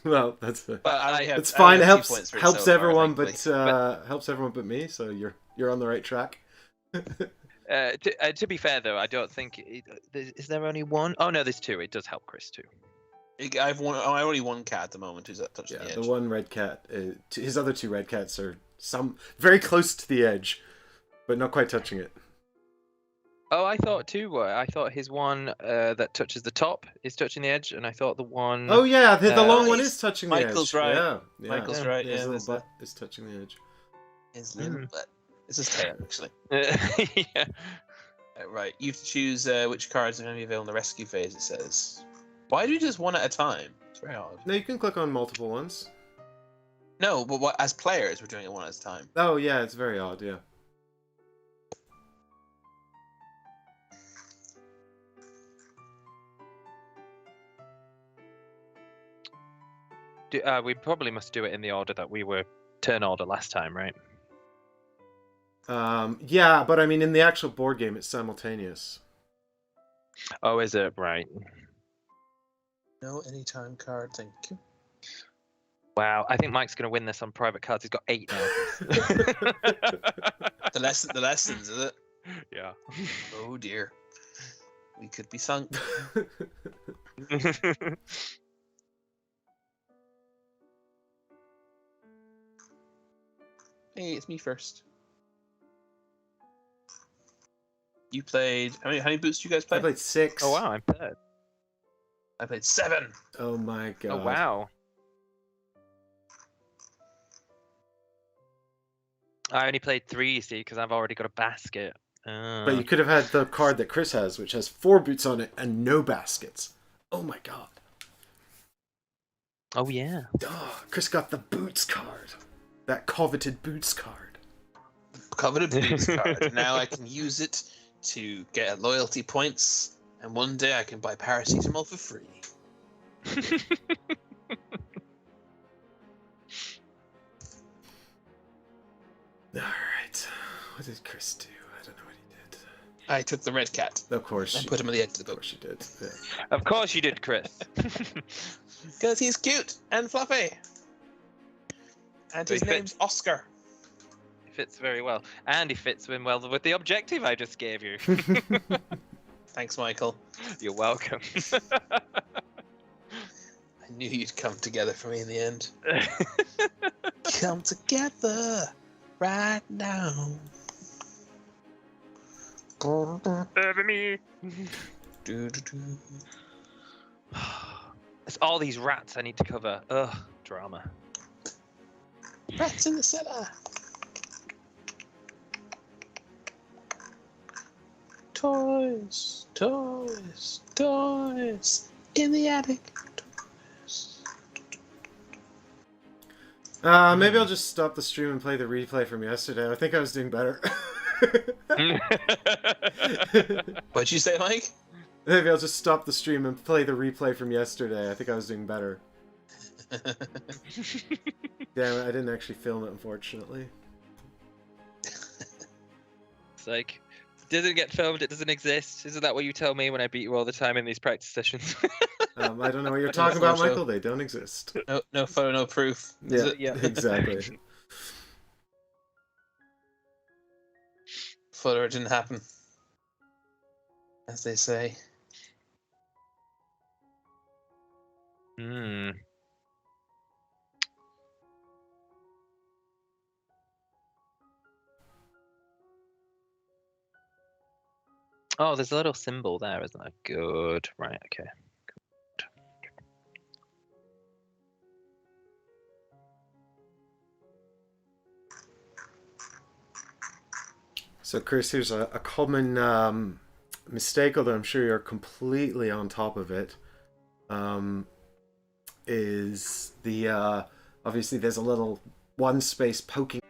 S1: Well, that's
S4: But I only have,
S1: it's
S4: I
S1: fine.
S4: only
S1: It
S4: have 2
S1: helps
S4: points for it
S1: helps
S4: so far,
S1: everyone,
S4: thankfully.
S1: helps everyone but me. So you're on the right track.
S3: To be fair though, I don't think is there only one? Oh no, there's two. It does help Chris too.
S4: I've one. Oh, I only one cat at the moment who's touching
S1: Yeah,
S4: the edge.
S1: the one red cat. His other 2 red cats are very close to the edge, but not quite touching it.
S3: Oh, I thought two were. I thought his one that touches the top is touching the edge, and I thought the one.
S1: Oh yeah, the long one
S4: Nice.
S1: is touching
S4: Michael's
S1: the edge.
S4: right.
S1: Yeah.
S4: Michael's
S3: Yeah.
S4: right.
S1: His
S4: Yeah,
S1: little
S4: there's
S1: butt is touching the edge.
S4: his little butt. It's his tail, actually.
S3: Yeah.
S4: Right, you have to choose which cards are going to be available in the rescue phase. It says. Why do you just one at a time? It's very odd.
S1: No, you can click on multiple ones.
S4: No, but what as players we're doing it one at a time.
S1: Oh yeah, it's very odd. Yeah.
S3: We probably must do it in the order that we were turn order last time, right?
S1: Yeah, but I mean, in the actual board game, it's simultaneous.
S3: Oh, is it right?
S4: No anytime card, thank you.
S3: Wow, I think Mike's gonna win this on private cards. He's got 8 now.
S4: The lessons, is it?
S3: Yeah.
S4: Oh dear, we could be sunk. Hey, it's me first. You played. How many boots do you guys play?
S1: I played 6.
S3: Oh wow, I'm third.
S4: I played 7.
S1: Oh my god.
S3: Oh wow. I only played 3, you see, because I've already got a basket.
S1: But you could have had the card that Chris has, which has 4 boots on it and no baskets. Oh my god.
S3: Oh yeah.
S1: Oh, Chris got the boots card. That coveted boots card.
S4: Coveted boots card. Now I can use it to get loyalty points, and one day I can buy paracetamol for free.
S1: Alright. What did Chris do? I don't know what he did.
S4: I took the red cat
S1: Of course.
S4: and put him on the edge of the
S1: Of
S4: boat
S1: course you did. Yeah.
S3: Of course you did, Chris.
S4: because he's cute and fluffy, and his
S3: He fits.
S4: name's Oscar.
S3: He fits very well, and he fits in well with the objective I just gave you.
S4: Thanks, Michael.
S3: You're welcome.
S4: I knew you'd come together for me in the end. Come together right now.
S3: Over me. It's all these rats I need to cover. Ugh, drama.
S4: Rats in the cellar. Toys, toys, toys in the attic. Toys.
S1: Maybe I'll just stop the stream and play the replay from yesterday. I think I was doing better.
S4: What'd you say, Mike?
S1: Maybe I'll just stop the stream and play the replay from yesterday. I think I was doing better. Damn it, I didn't actually film it, unfortunately.
S3: It's like, doesn't get filmed, it doesn't exist. Isn't that what you tell me when I beat you all the time in these practice sessions?
S1: I don't know what you're
S4: No
S1: talking about,
S4: photo.
S1: Michael. They don't exist.
S4: No photo, no proof. Is
S1: Yeah,
S4: it?
S3: Yeah.
S1: exactly.
S4: Photo didn't happen, as they say.
S3: Hmm. Oh, there's a little symbol there, isn't there? Good. Right, okay. Good.
S1: So, Chris, here's a common mistake, although I'm sure you're completely on top of it, is the obviously there's a little one space poking.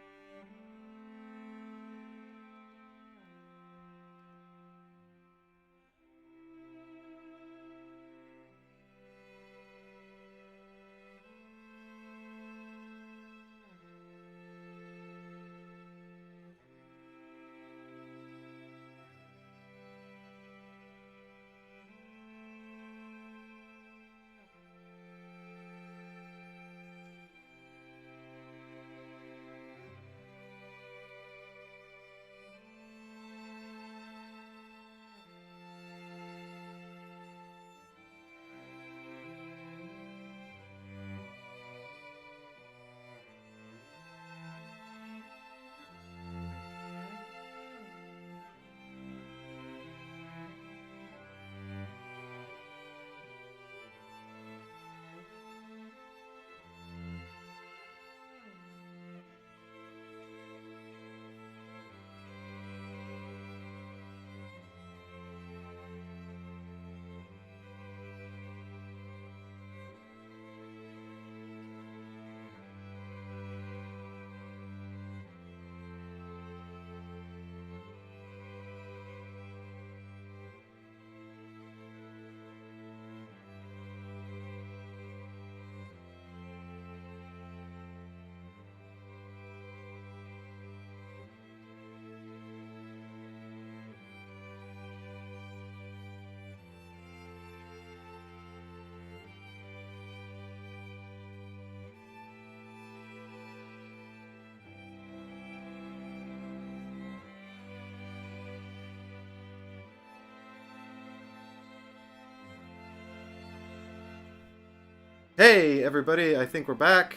S1: Hey, everybody, I think we're back.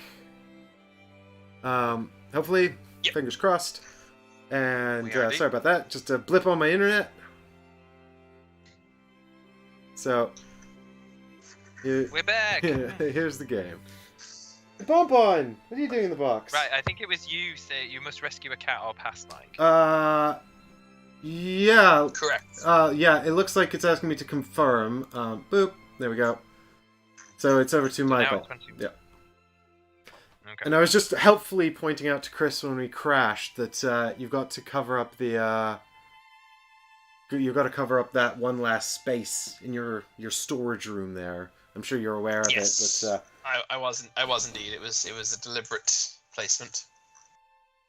S1: Hopefully,
S2: Yep.
S1: fingers crossed. And
S2: We are indeed.
S1: sorry about that, just a blip on my internet. So,
S3: We're back.
S1: here's the game. Bonbon, what are you doing in the box?
S3: Right, I think it was you say you must rescue a cat or pass like.
S1: Yeah,
S2: Correct.
S1: yeah, it looks like it's asking me to confirm. Boop, there we go. So it's over to
S3: So now
S1: Michael.
S3: it's 20.
S1: Yeah.
S3: Okay.
S1: And I was just helpfully pointing out to Chris when we crashed that you've got to cover up the you've got to cover up that one last space in your storage room there. I'm sure you're aware of
S2: Yes.
S1: it, but
S2: I was indeed. It was a deliberate placement.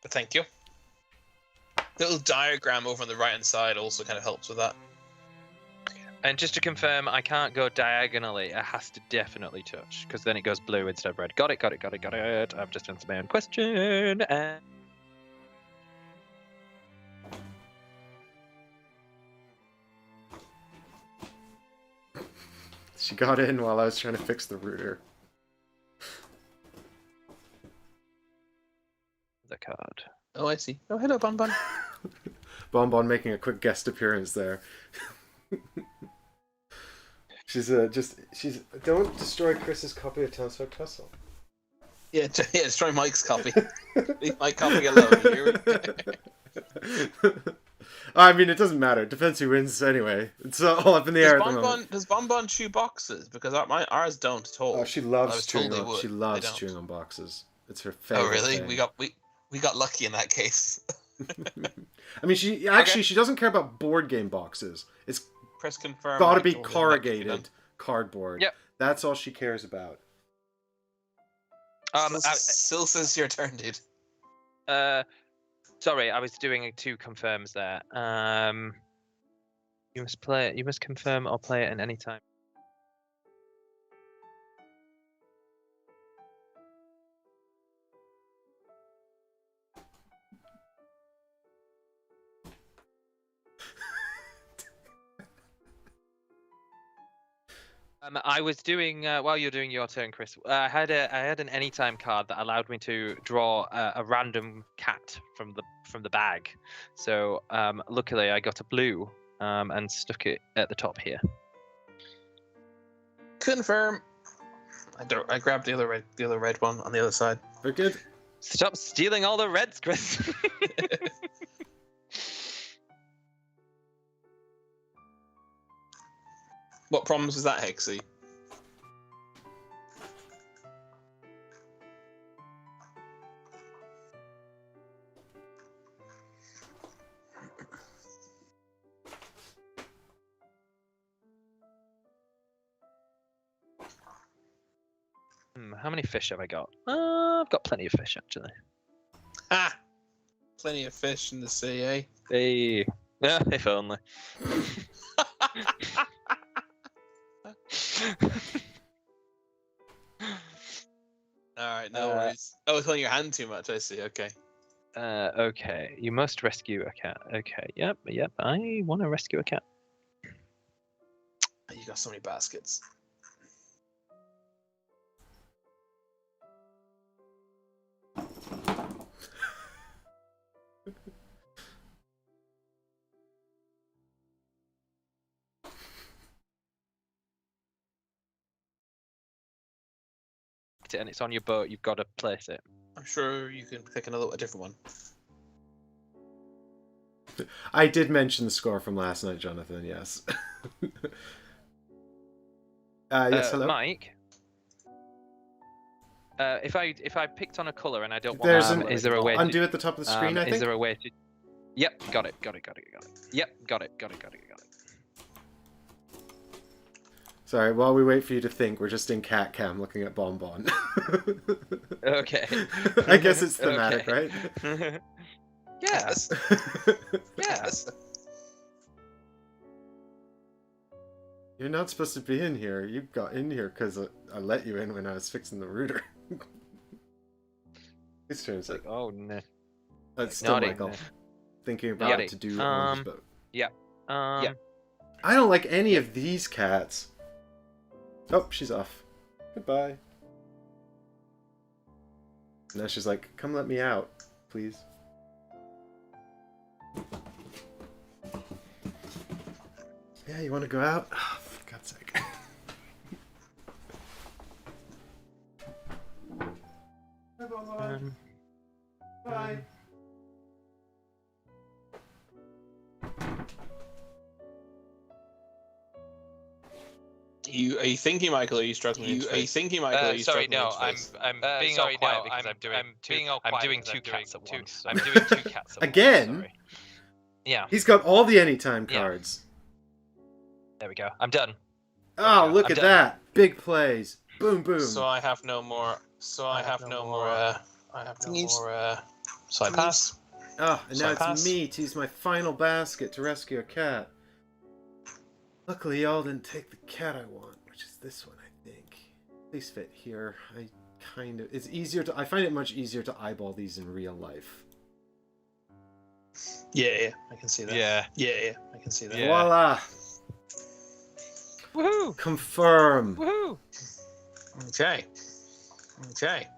S2: But thank you. Little diagram over on the right hand side also kind of helps with that.
S3: And just to confirm, I can't go diagonally. It has to definitely touch, because then it goes blue instead of red. Got it. I've just answered my own question. And
S1: she got in while I was trying to fix the router.
S3: the card.
S4: Oh, I see. Oh, hello, Bonbon.
S1: Bonbon making a quick guest appearance there. She's don't destroy Chris's copy of Townsfolk Tussle.
S4: Yeah, destroy Mike's copy. Leave my copy alone. You hear?
S1: I mean, it doesn't matter. It depends who wins anyway. It's all up in the air at the moment.
S4: Does Bonbon chew boxes? Because ours don't at all.
S1: Oh, she
S4: I
S1: loves
S4: was
S1: chewing
S4: told they
S1: on.
S4: would.
S1: She
S4: They
S1: loves
S4: don't.
S1: chewing on boxes. It's her favorite.
S4: Oh, really?
S1: thing.
S4: We got lucky in that case.
S1: I mean, she doesn't care about board game boxes. It's
S4: Press confirm.
S1: got to
S4: I
S1: be
S4: told him that could be done.
S1: corrugated cardboard.
S3: Yep.
S1: That's all she cares about.
S4: Still says your turn, dude.
S3: Sorry, I was doing 2 confirms there. You must play it. You must confirm or play it at any time. I was doing while you're doing your turn, Chris. I had an anytime card that allowed me to draw a random cat from the bag. So luckily, I got a blue and stuck it at the top here.
S4: Confirm. I grabbed the other red one on the other side.
S1: Very good.
S3: Stop stealing all the reds, Chris.
S4: What problems was that, Hexy?
S3: How many fish have I got? I've got plenty of fish, actually.
S4: Ah! Plenty of fish in the sea, eh?
S3: Hey. Yeah, if only.
S4: Alright, no worries. Oh, it's holding your hand too much, I see, okay.
S3: Okay. You must rescue a cat. Okay. Yep. I want to rescue a cat.
S4: You got so many baskets.
S3: And it's on your boat. You've got to place it.
S4: I'm sure you can pick a different one.
S1: I did mention the score from last night, Jonathan, yes. Yes, hello?
S3: Mike. If I picked on a color and I don't want
S1: There's
S3: is there a way
S1: undo at the top of the screen, I think?
S3: Is there a way to... Yep, got it. Yep, got it.
S1: Sorry, while we wait for you to think, we're just in cat cam looking at Bonbon.
S3: Okay.
S1: I guess it's thematic, right?
S3: Yes. Yes.
S1: You're not supposed to be in here. You got in here because I let you in when I was fixing the router. His turn. It's like,
S3: Oh no.
S1: that's still
S3: Naughty.
S1: Michael. Thinking about
S3: Naughty.
S1: what to do on his boat.
S3: Yeah.
S1: I don't like any of these cats. Oh, she's off. Goodbye. Now she's like, come let me out, please. Yeah, you want to go out? Oh, for God's sake. Bye.
S4: Are you thinking, Michael? Or are you struggling? Are you thinking, Michael? Or are you
S5: Sorry,
S4: struggling?
S5: no, I'm being
S3: sorry,
S5: all quiet
S3: no,
S5: because
S3: I'm doing two cats at once.
S5: I'm doing two cats at
S1: Again?
S5: once. Sorry. Yeah,
S1: He's got all the anytime
S5: Yeah.
S1: cards.
S5: there we go. I'm done.
S1: Oh, look
S5: I'm
S1: at
S5: done.
S1: that. Big plays. Boom, boom.
S4: So I have no more. So I have no more. So I pass.
S1: Oh, and
S4: So
S1: now
S4: I
S1: it's
S4: pass.
S1: me to use my final basket to rescue a cat. Luckily, y'all didn't take the cat I want, which is this one, I think. Please fit here. It's easier to... I find it much easier to eyeball these in real life.
S4: Yeah, I can see that.
S5: Yeah.
S4: I can see that.
S5: Yeah.
S1: Voila!
S3: Woohoo!
S1: Confirm!
S3: Woohoo!
S4: Okay.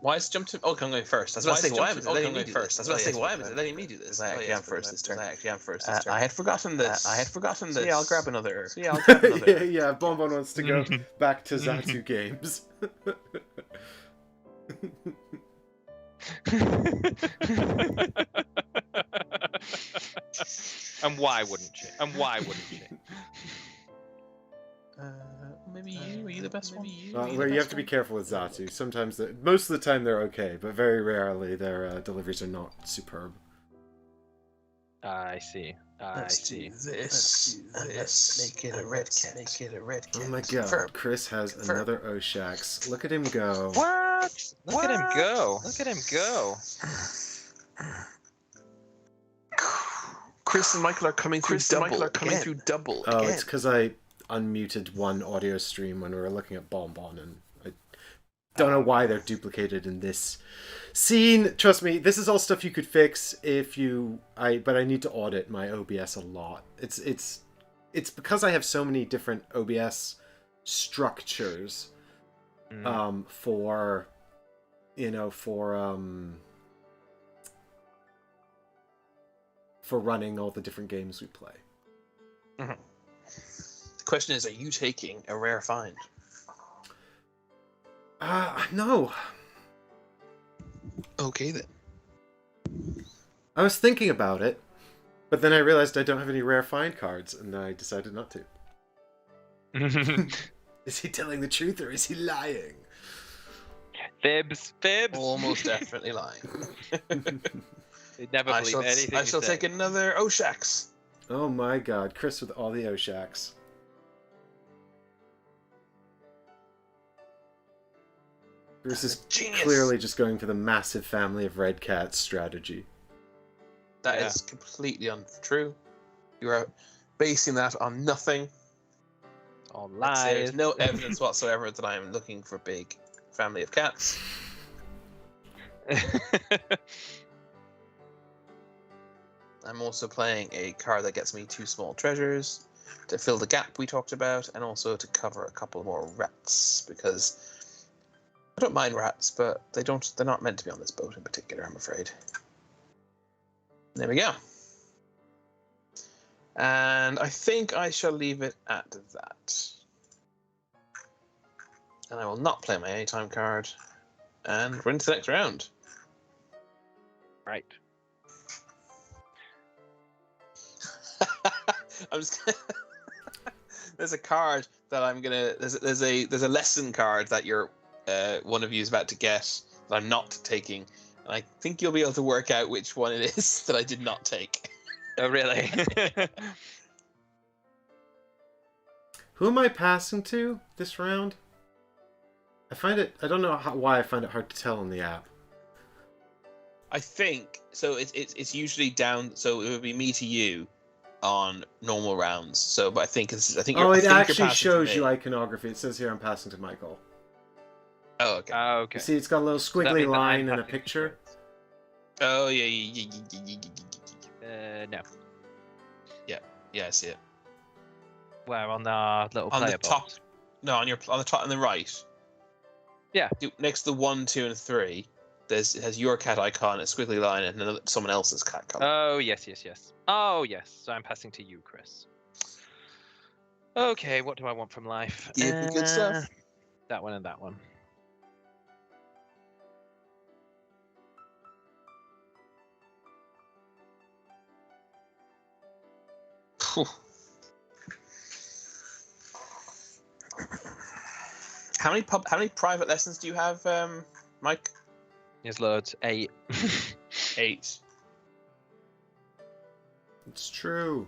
S4: Why is jump to? Oh, I'm going first. I was about to say why am I letting me do this? I was about to say why am I letting me do this? I actually am first this turn. I had forgotten this. So yeah, I'll grab another.
S1: Yeah, Bonbon wants to go back to Zatu games.
S3: And why wouldn't she?
S4: Maybe you. Are you the best one?
S1: Well, you have to be careful with Zatu. Sometimes, most of the time they're okay, but very rarely their deliveries are not superb.
S3: I see.
S4: Let's do this. Make it a red cat.
S1: Oh my god, Chris has another Oshax. Look at him go.
S3: What? Look at him go.
S4: Chris and Michael are coming through double.
S1: Oh, it's because I unmuted one audio stream when we were looking at Bonbon, and I don't know why they're duplicated in this scene. Trust me, this is all stuff you could fix if you... But I need to audit my OBS a lot. It's because I have so many different OBS structures for running all the different games we play.
S4: Mm-hmm. The question is, are you taking a rare find?
S1: No.
S4: Okay then.
S1: I was thinking about it, but then I realized I don't have any rare find cards, and I decided not to. Is he telling the truth or is he lying?
S3: Fibs.
S4: Almost definitely lying.
S3: They never
S4: I
S3: believe
S4: shall,
S3: anything
S4: I
S3: you
S4: shall
S3: say.
S4: take another Oshaks.
S1: Oh my god, Chris with all the Oshaks. Chris is
S4: Genius.
S1: clearly just going for the massive family of red cats strategy.
S4: That
S3: Yeah.
S4: is completely untrue. You are basing that on nothing.
S3: All
S4: There's
S3: lies.
S4: no evidence whatsoever that I am looking for big family of cats. I'm also playing a card that gets me 2 small treasures to fill the gap we talked about, and also to cover a couple more rats, because I don't mind rats, but they're not meant to be on this boat in particular, I'm afraid. There we go. And I think I shall leave it at that. And I will not play my anytime card. And we're into the next round.
S3: Right.
S4: I'm just gonna... There's a card that I'm gonna. There's a lesson card that you're one of you is about to get that I'm not taking, and I think you'll be able to work out which one it is that I did not take.
S3: Oh, really?
S1: Who am I passing to this round? I don't know why I find it hard to tell on the app.
S4: I think so. It's usually down. So it would be me to you on normal rounds. So, but I think
S1: Oh, it
S4: you're
S1: actually
S4: passing to
S1: shows
S4: me.
S1: you iconography. It says here I'm passing to Michael.
S4: Oh, okay.
S3: Okay.
S1: You see, it's got a little
S3: So that
S1: squiggly
S3: means that I'm
S1: line and a
S3: passing
S1: picture.
S4: Oh yeah.
S3: No.
S4: Yeah, I see it.
S3: Where on the little
S4: On
S3: player
S4: the top.
S3: box?
S4: No, on the top on the right.
S3: Yeah.
S4: Next to the 1, 2, and 3, it has your cat icon, a squiggly line, and then someone else's cat color.
S3: Oh, yes. Oh, yes. So I'm passing to you, Chris. Okay, what do I want from life?
S4: Give me good stuff.
S3: That one and that one.
S4: How many private lessons do you have, Mike?
S3: There's loads. 8.
S4: 8.
S1: It's true.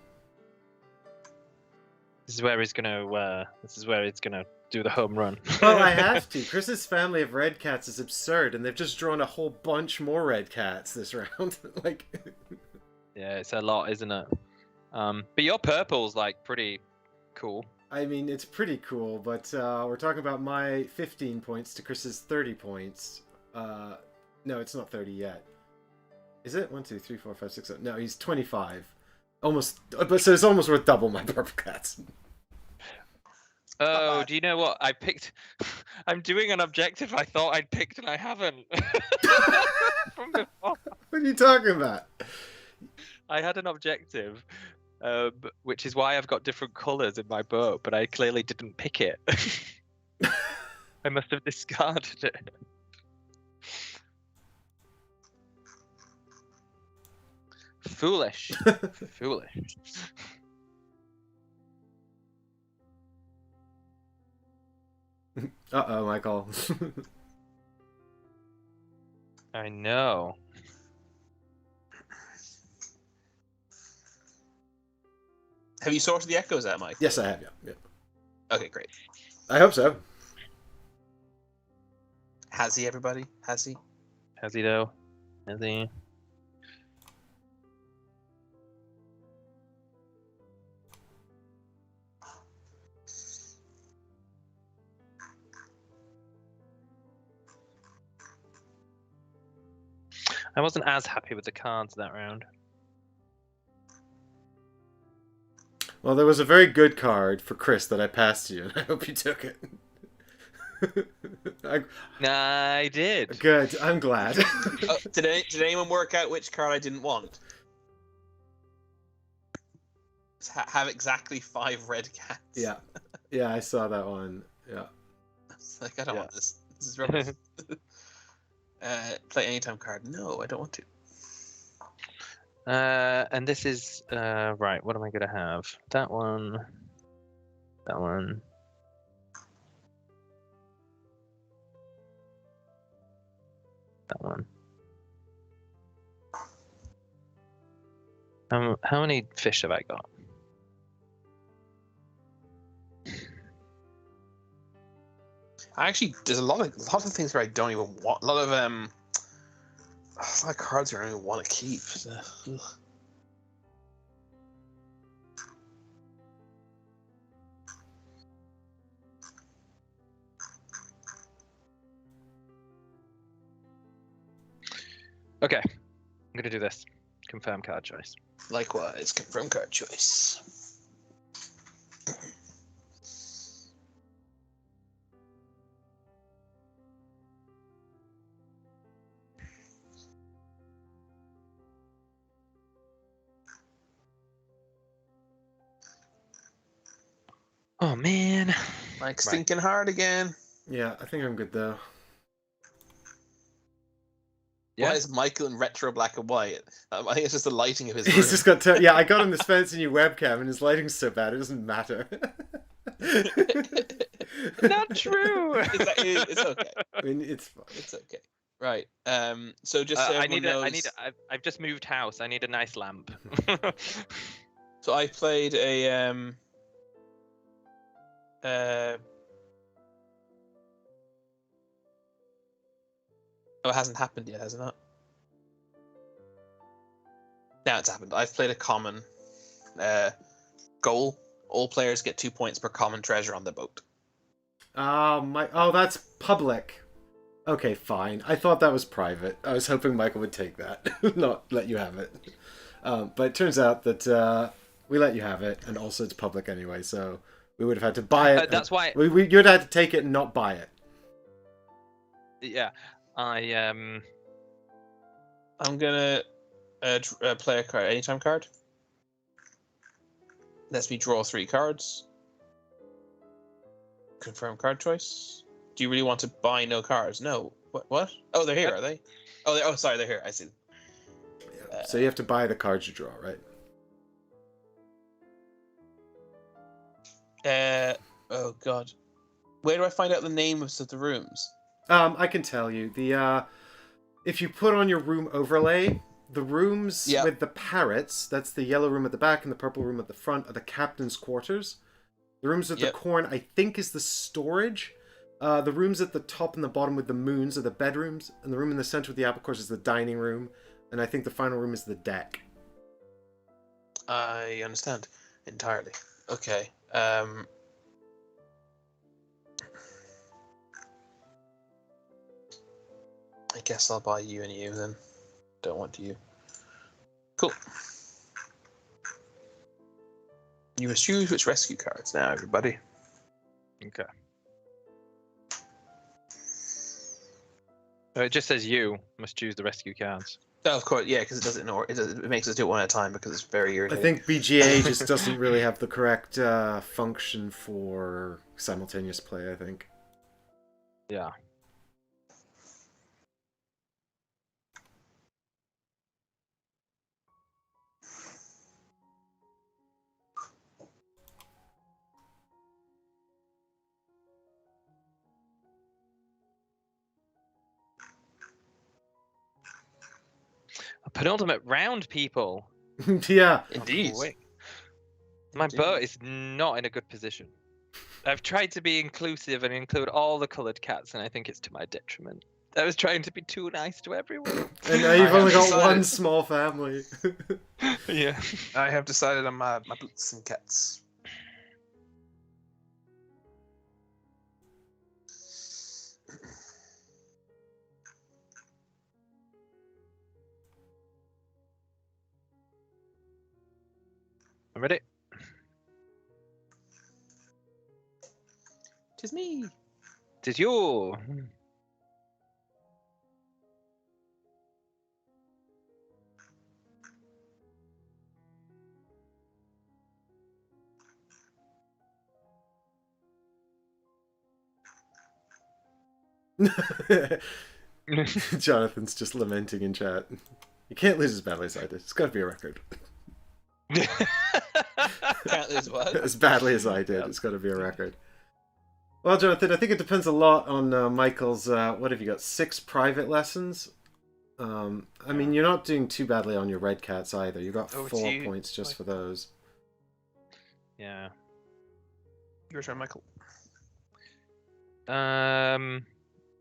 S3: This is where he's gonna. This is where he's gonna do the home run.
S1: Well, I have to. Chris's family of red cats is absurd, and they've just drawn a whole bunch more red cats this round. Like,
S3: Yeah, it's a lot, isn't it? But your purple's like pretty cool.
S1: I mean, it's pretty cool, but we're talking about my 15 points to Chris's 30 points. No, it's not 30 yet. Is it? 1, 2, 3, 4, 5, 6, 7. No, he's 25. Almost, but so it's almost worth double my purple cats.
S3: Oh, do you know what? I picked. I'm doing an objective I thought I'd picked and I haven't. From before.
S1: What are you talking about?
S3: I had an objective, which is why I've got different colours in my boat, but I clearly didn't pick it. I must have discarded it. Foolish. Foolish.
S1: Uh-oh, Michael.
S3: I know.
S4: Have you sorted the echoes out, Mike?
S1: Yes, I have, yeah.
S4: Okay, great.
S1: I hope so.
S4: Has he, everybody? Has he?
S3: Has he though? Has he? I wasn't as happy with the cards that round.
S1: Well, there was a very good card for Chris that I passed you, and I hope you took it.
S3: I did.
S1: Good, I'm glad.
S4: Did anyone work out which card I didn't want? Have exactly 5 red cats.
S1: Yeah. Yeah, I saw that one. Yeah.
S4: It's like, I don't
S3: Yeah.
S4: want this. This is rubbish. Play anytime card. No, I don't want to.
S3: And this is right. What am I gonna have? That one. That one. That one. How many fish have I got?
S4: Actually, there's a lot of things where I don't even want. A lot of cards where I don't even want to keep. So, ugh.
S3: Okay, I'm gonna do this. Confirm card choice.
S4: Likewise, confirm card choice.
S3: Oh man.
S4: Like stinking hard again.
S1: Yeah, I think I'm good though.
S4: Why is Michael in retro black and white? I think it's just the lighting of his room.
S1: He's just got yeah, I got him this fancy new webcam and his lighting's so bad it doesn't matter.
S3: Not true.
S4: It's okay.
S1: I mean, it's fine.
S4: It's okay. Right. So just so everyone knows,
S3: I've just moved house. I need a nice lamp.
S4: so I played a Oh, it hasn't happened yet, has it not? Now it's happened. I've played a common goal. All players get 2 points per common treasure on the boat.
S1: Oh, that's public. Okay, fine. I thought that was private. I was hoping Michael would take that, not let you have it. But it turns out that we let you have it, and also it's public anyway, so we would have had to buy it.
S3: That's why
S1: you'd have had to take it and not buy it.
S3: Yeah,
S4: I'm gonna play a card, anytime card. Lets me draw 3 cards. Confirm card choice. Do you really want to buy no cards? No. What? Oh, they're here, are they? Oh, sorry, they're here. I see.
S1: Yeah. So you have to buy the cards you draw, right?
S4: Oh god. Where do I find out the names of the rooms?
S1: I can tell you. If you put on your room overlay, the rooms with the parrots, that's the yellow room at the back and the purple room at the front, are the captain's quarters. The rooms with the corn, I think, is the storage. The rooms at the top and the bottom with the moons are the bedrooms, and the room in the center with the apple cores is the dining room, and I think the final room is the deck.
S4: I understand entirely. Okay. I guess I'll buy you and you then. Don't want you. Cool. You must choose which rescue cards now, everybody.
S3: Okay. So it just says you must choose the rescue cards.
S4: Oh, of course, yeah, because it does it in order. It makes us do it one at a time because it's very
S1: I
S4: irritating.
S1: think BGA just doesn't really have the correct function for simultaneous play, I think.
S3: Yeah. A penultimate round, people.
S1: Yeah.
S4: Indeed.
S3: Oh, my boat is not in a good position. I've tried to be inclusive and include all the coloured cats, and I think it's to my detriment. I was trying to be too nice to everyone.
S1: And now you've only got
S4: decided-
S1: one small family.
S3: Yeah.
S4: I have decided on my boots and cats.
S3: I'm ready.
S4: Tis me.
S3: Tis you.
S1: Jonathan's just lamenting in chat. You can't lose as badly as I did. It's got to be a record.
S4: Can't lose what?
S1: As badly as I did, it's got to be a record. Well, Jonathan, I think it depends a lot on Michael's. What have you got? 6 private lessons. I mean, you're not doing too badly on your red cats either. You got
S5: Over
S1: 4
S5: to you,
S1: points just for those.
S3: Yeah.
S2: Your turn, Michael.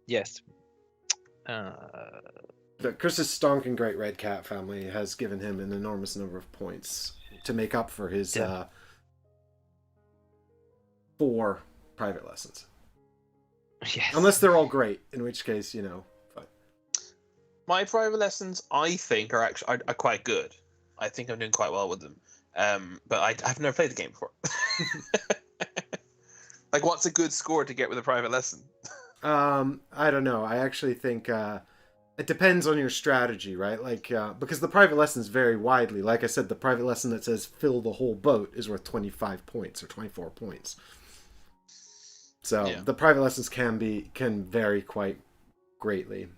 S3: Yes.
S1: Chris's stonking great red cat family has given him an enormous number of points to make up for his
S3: Yeah.
S1: 4 private lessons.
S3: Yes.
S1: Unless they're all great, in which case, you know. But...
S4: My private lessons, I think, are actually are quite good. I think I'm doing quite well with them. But I've never played the game before. Like, what's a good score to get with a private lesson?
S1: I don't know. I actually think it depends on your strategy, right? Like, because the private lessons vary widely. Like I said, the private lesson that says fill the whole boat is worth 25 points or 24 points. So
S4: Yeah.
S1: the private lessons can vary quite greatly.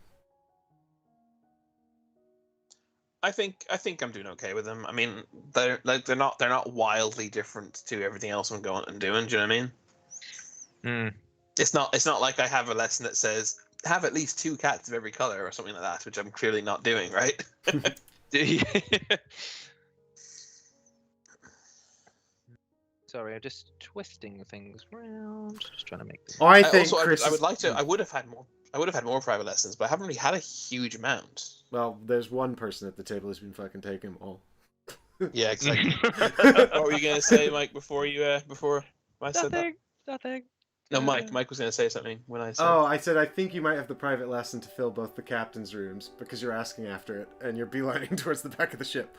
S4: I think I'm doing okay with them. I mean, they're not wildly different to everything else I'm going and doing. Do you know what I mean?
S3: Mm.
S4: It's not like I have a lesson that says have at least 2 cats of every color or something like that, which I'm clearly not doing, right?
S3: Sorry, I'm just twisting things around. Just trying to make them.
S1: I think
S4: Also,
S1: Chris
S4: I would
S1: is-
S4: like to. I would have had more. I would have had more private lessons, but I haven't really had a huge amount.
S1: Well, there's one person at the table who's been fucking taking them all.
S4: Yeah, exactly. What were you gonna say, Mike? Before I said that?
S3: Nothing.
S4: No, Mike. Mike was gonna say something when I said.
S1: Oh, I said I think you might have the private lesson to fill both the captain's rooms because you're asking after it and you're beelining towards the back of the ship.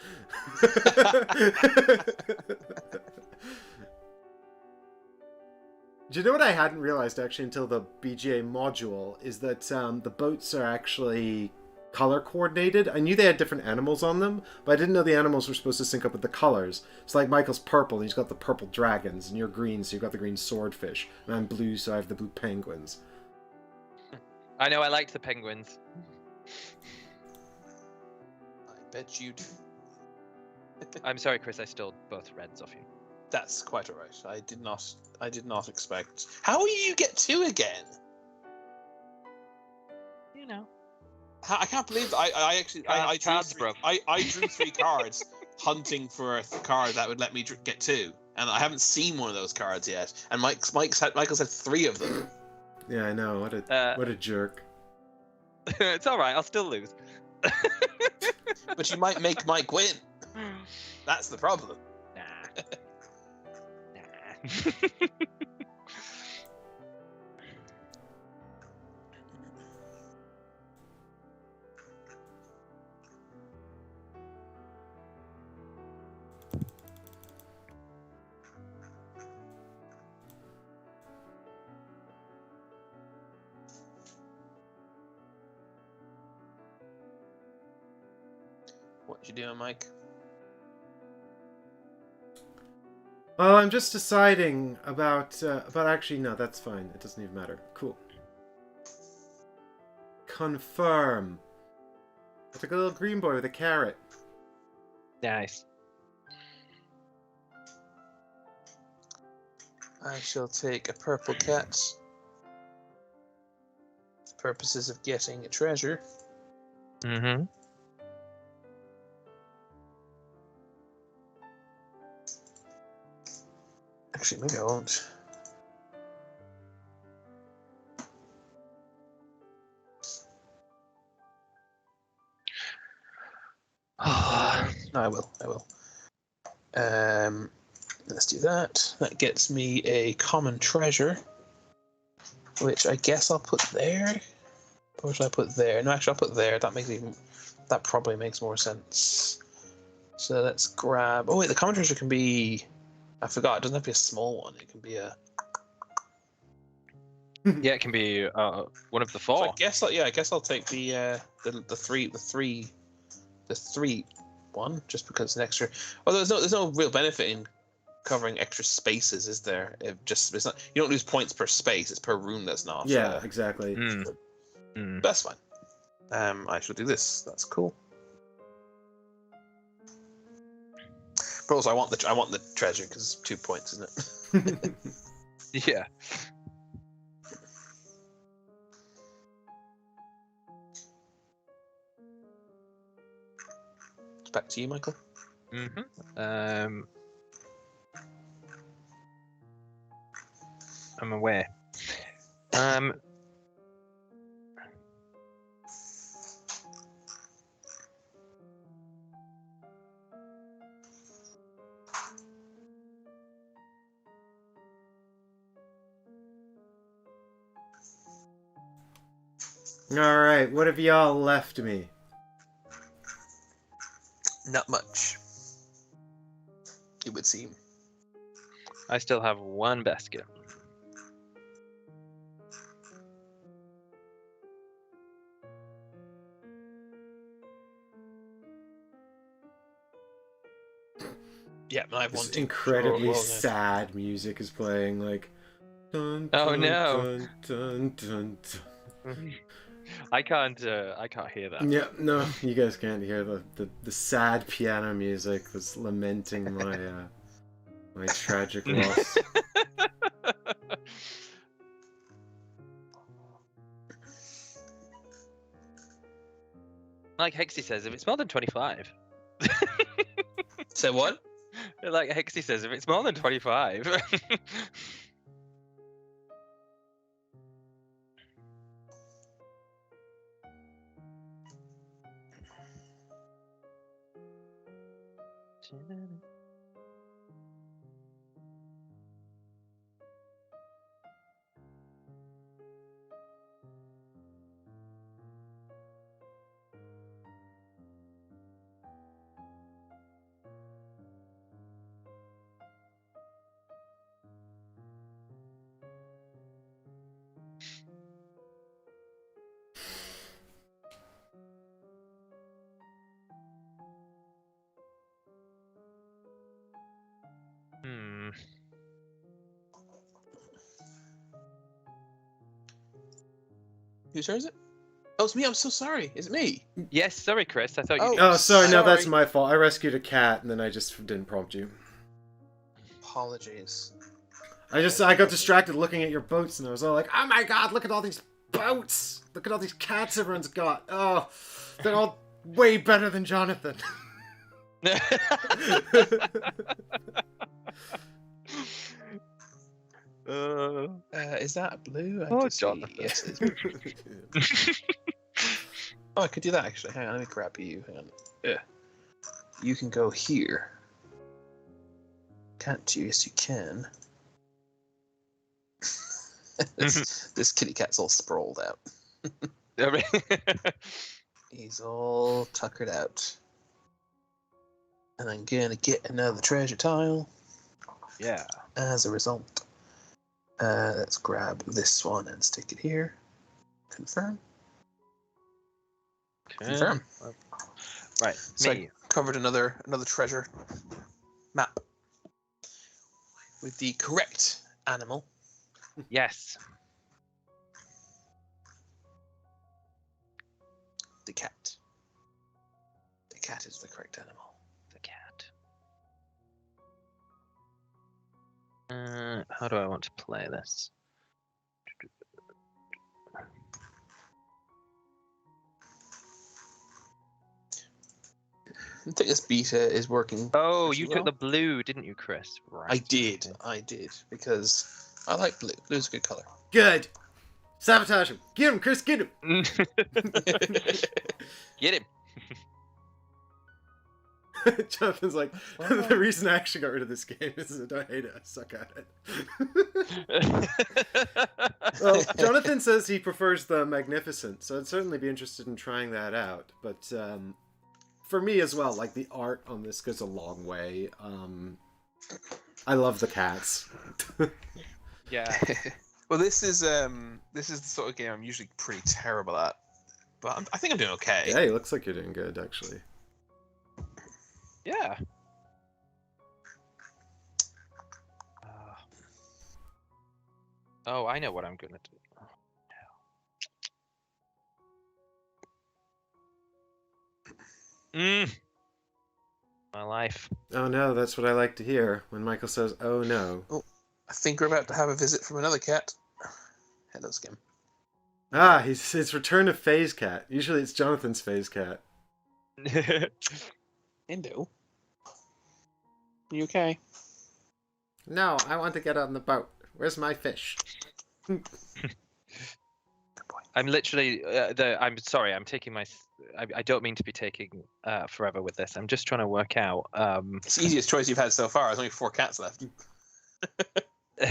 S1: Do you know what I hadn't realized actually until the BGA module is that the boats are actually color coordinated. I knew they had different animals on them, but I didn't know the animals were supposed to sync up with the colors. So like Michael's purple, and he's got the purple dragons, and you're green, so you've got the green swordfish, and I'm blue, so I have the blue penguins.
S3: I know. I liked the penguins.
S4: I bet you do.
S3: I'm sorry, Chris. I stole both reds off you.
S4: That's quite alright. I did not expect. How will you get 2 again?
S3: You know.
S4: I can't believe that I actually I drew
S3: Cards
S4: 3,
S3: broke.
S4: I drew 3 cards hunting for a card that would let me get 2, and I haven't seen one of those cards yet. And Michael's had 3 of them.
S1: Yeah, I know. What a jerk.
S3: It's all right. I'll still lose.
S4: But you might make Mike win. That's the problem.
S3: Nah. Nah.
S4: What you doing, Mike?
S1: Well, I'm just deciding about actually, no, that's fine. It doesn't even matter. Cool. Confirm. It's like a little green boy with a carrot.
S3: Nice.
S4: I shall take a purple cat. For the purposes of getting a treasure.
S3: Mm-hmm.
S4: Actually, maybe I won't. No, I will. Let's do that. That gets me a common treasure, which I guess I'll put there. Or should I put there? No, actually, I'll put there. That probably makes more sense. So let's grab. Oh wait, the common treasure can be. I forgot. It doesn't have to be a small one. It can be a.
S3: Yeah, it can be one of the
S4: So
S3: 4.
S4: I guess I'll take the three one just because it's an extra. Well, there's no real benefit in covering extra spaces, is there? It's not. You don't lose points per space. It's per room that's not.
S1: Yeah, exactly.
S4: That's fine. I shall do this. That's cool. But also, I want the treasure because it's 2 points, isn't it?
S3: Yeah.
S4: back to you, Michael.
S3: Mm-hmm. I'm aware.
S1: Alright, what have y'all left me?
S4: Not much, it would seem.
S3: I still have one basket.
S4: Yeah, I have one
S1: This
S4: too.
S1: incredibly
S4: Sure, well,
S1: sad music is playing, like... Dun,
S3: Oh,
S1: dun,
S3: no.
S1: Dun, dun, dun, dun.
S3: I can't hear that.
S1: Yeah, no, you guys can't hear the sad piano music was lamenting my my tragic loss.
S3: Like Hexy says, if it's more than 25.
S4: Say what?
S3: Like Hexy says, if it's more than 25. Hmm.
S4: Whose turn is it? Oh, it's me. I'm so sorry. Is it me?
S3: Yes, sorry, Chris. I thought you.
S4: Oh.
S1: Oh, sorry, no, that's
S4: Sorry.
S1: my fault. I rescued a cat and then I just didn't prompt you.
S4: Apologies.
S1: I got distracted looking at your boats and I was all like, oh my god, look at all these boats! Look at all these cats everyone's got. Oh, they're all way better than Jonathan.
S4: Is that a blue? I
S3: Oh,
S4: have to see.
S3: Jonathan.
S4: Yes, it is. Oh, I could do that actually. Hang on, let me grab you. Hang on. Yeah. You can go here. Can't you? Yes, you can. this kitty cat's all sprawled out. He's all tuckered out. And I'm gonna get another treasure tile
S3: Yeah.
S4: as a result. Let's grab this one and stick it here. Confirm. Confirm.
S3: Right.
S4: So
S3: Me.
S4: I covered another treasure map with the correct animal.
S3: Yes.
S4: The cat. The cat is the correct animal.
S3: The cat. How do I want to play this?
S4: I think this beta is working.
S3: Oh,
S4: pretty
S3: you
S4: well.
S3: took the blue, didn't you, Chris? Right.
S4: I did, because I like blue. Blue's a good color.
S1: Good. Sabotage him. Get him, Chris, get him.
S3: Get him.
S1: Jonathan's like, the reason I actually got rid of this game is that I hate it. I suck at it. Well, Jonathan says he prefers the Magnificent, so I'd certainly be interested in trying that out. But for me as well, like, the art on this goes a long way. I love the cats.
S3: Yeah.
S4: Well, this is the sort of game I'm usually pretty terrible at, but I think I'm doing okay.
S1: Yeah, it looks like you're doing good, actually.
S3: Yeah. Oh, I know what I'm gonna do. Oh, no. My life.
S1: Oh no, that's what I like to hear when Michael says, oh no.
S4: I think we're about to have a visit from another cat. Hello, Skim.
S1: Ah, it's Return of Phase Cat. Usually it's Jonathan's Phase Cat.
S4: Yeah, Indo? You okay?
S1: No, I want to get on the boat. Where's my fish?
S3: I'm literally. I'm sorry. I'm taking my. I don't mean to be taking forever with this. I'm just trying to work out.
S4: It's the easiest choice you've had so far. There's only 4 cats left.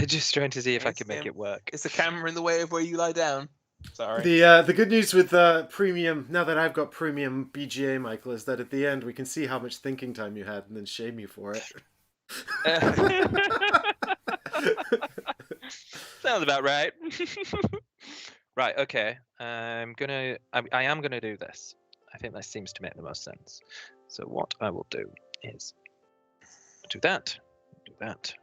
S3: Just trying to see if I
S4: Yes,
S3: can make
S4: Tim.
S3: it work.
S4: Is the camera in the way of where you lie down? Sorry.
S1: The good news with premium, now that I've got premium BGA, Michael, is that at the end we can see how much thinking time you had and then shame you for it.
S3: Sounds about right. Right. Okay. I am gonna do this. I think that seems to make the most sense. So what I will do is do that. Do that.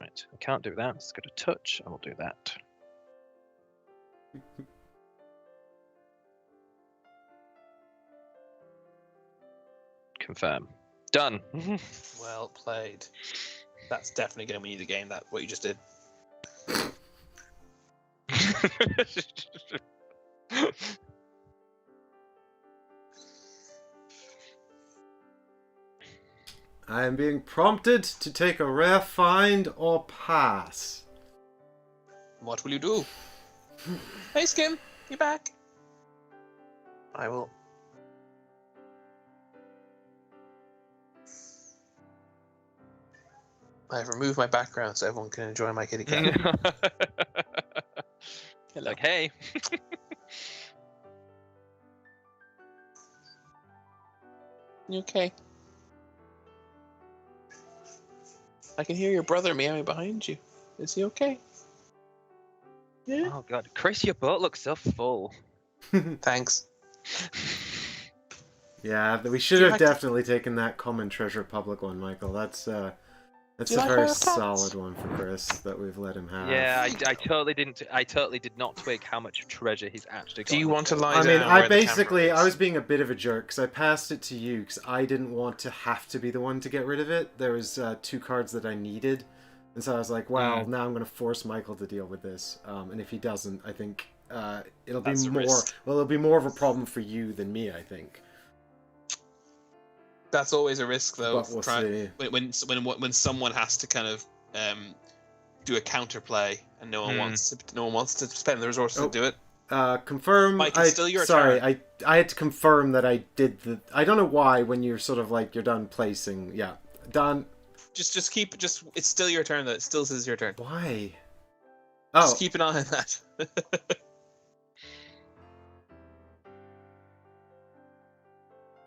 S3: Right. I can't do that. It's got a touch. I will do that. Confirm. Done.
S4: Well played. That's definitely going to win you the game, that what you just did.
S1: I am being prompted to take a rare find or pass.
S4: What will you do? Hey, Skim, you back? I will. I've removed my background so everyone can enjoy my kitty cat. Hello.
S3: Like, hey.
S4: You okay? I can hear your brother meowing behind you. Is he okay? Yeah.
S3: Oh god, Chris, your boat looks so full.
S4: Thanks.
S1: Yeah, we should
S4: Do you
S1: have
S4: like-
S1: definitely taken that common treasure public one, Michael. That's a
S4: Do you like
S1: very
S4: our cats?
S1: solid one for Chris that we've let him have.
S3: Yeah, I totally didn't. I totally did not twig how much treasure he's actually got.
S4: Do you
S3: on
S4: want
S3: his
S4: to
S3: boat.
S4: lie
S1: I mean,
S4: down
S1: I
S4: where the camera
S1: basically, I
S4: is?
S1: was being a bit of a jerk because I passed it to you because I didn't want to have to be the one to get rid of it. There was 2 cards that I needed, and so I was like, well, now I'm going to force Michael to deal with this. And if he doesn't, I think it'll be
S4: That's a
S1: more.
S4: risk.
S1: Well, it'll be more of a problem for you than me, I think.
S4: That's always a risk, though.
S1: But we'll see.
S4: When someone has to kind of do a counterplay and no one wants to spend the resources
S1: Oh.
S4: to do it.
S1: Confirm.
S4: Mike, it's still your
S1: sorry,
S4: turn.
S1: I had to confirm that I did the. I don't know why when you're sort of like you're done placing. Yeah, done.
S4: Just it's still your turn. Though it still says your turn.
S1: Why?
S4: Just
S1: Oh,
S4: keep an eye on that.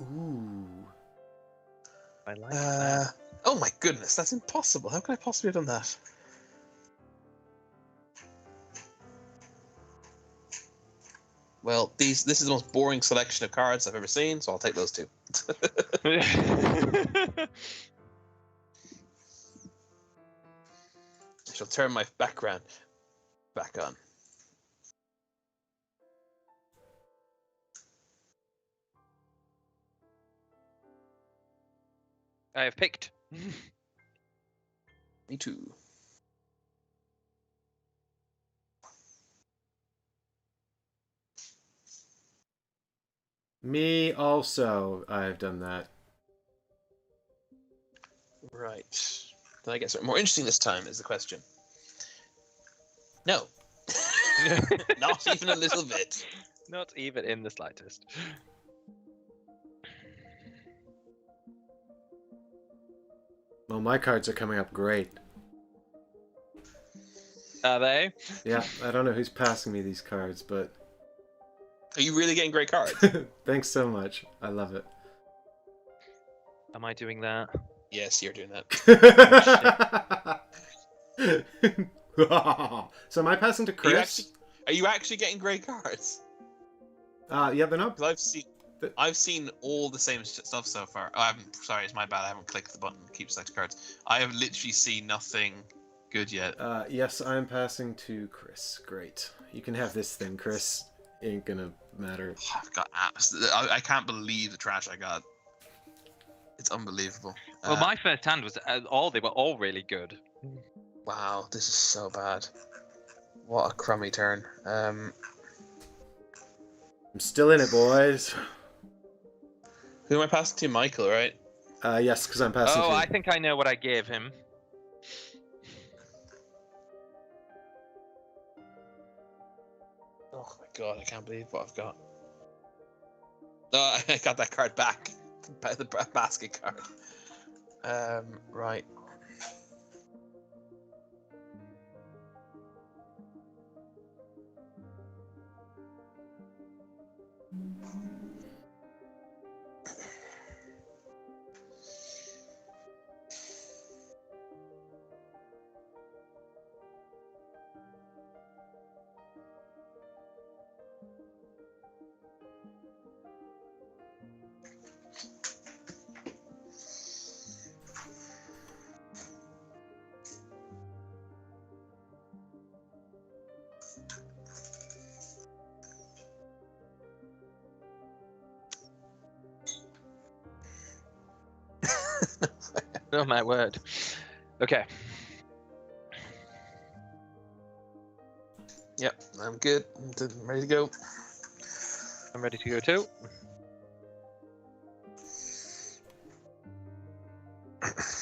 S1: ooh.
S3: I like that.
S4: Oh my goodness, that's impossible. How could I possibly have done that? Well, this is the most boring selection of cards I've ever seen, so I'll take those 2. I shall turn my background back on.
S3: I have picked.
S4: Me too.
S1: Me also. I've done that.
S4: Right. Did I get something more interesting this time? Is the question. No. Not even a little bit.
S3: Not even in the slightest.
S1: Well, my cards are coming up great.
S3: Are they?
S1: Yeah, I don't know who's passing me these cards, but
S4: Are you really getting great cards?
S1: thanks so much. I love it.
S3: Am I doing that?
S4: Yes, you're doing that.
S1: So am I passing to Chris?
S4: Are you actually getting great cards?
S1: Yeah, they're not.
S4: Because I've seen all the same stuff so far. Oh, I haven't. Sorry, it's my bad. I haven't clicked the button. Keep select cards. I have literally seen nothing good yet.
S1: Yes, I'm passing to Chris. Great. You can have this thing, Chris. Ain't gonna matter.
S4: I've got apps. I can't believe the trash I got. It's unbelievable.
S3: Well, my first hand was they were all really good.
S4: Wow, this is so bad. What a crummy turn.
S1: I'm still in it, boys.
S4: Who am I passing to? Michael, right?
S1: Yes, because I'm passing
S3: Oh,
S1: to you.
S3: I think I know what I gave him.
S4: Oh my god, I can't believe what I've got. Oh, I got that card back. The basket card. Right.
S3: Oh my word. Okay.
S4: Yep, I'm good. I'm ready to go.
S3: I'm ready to go too.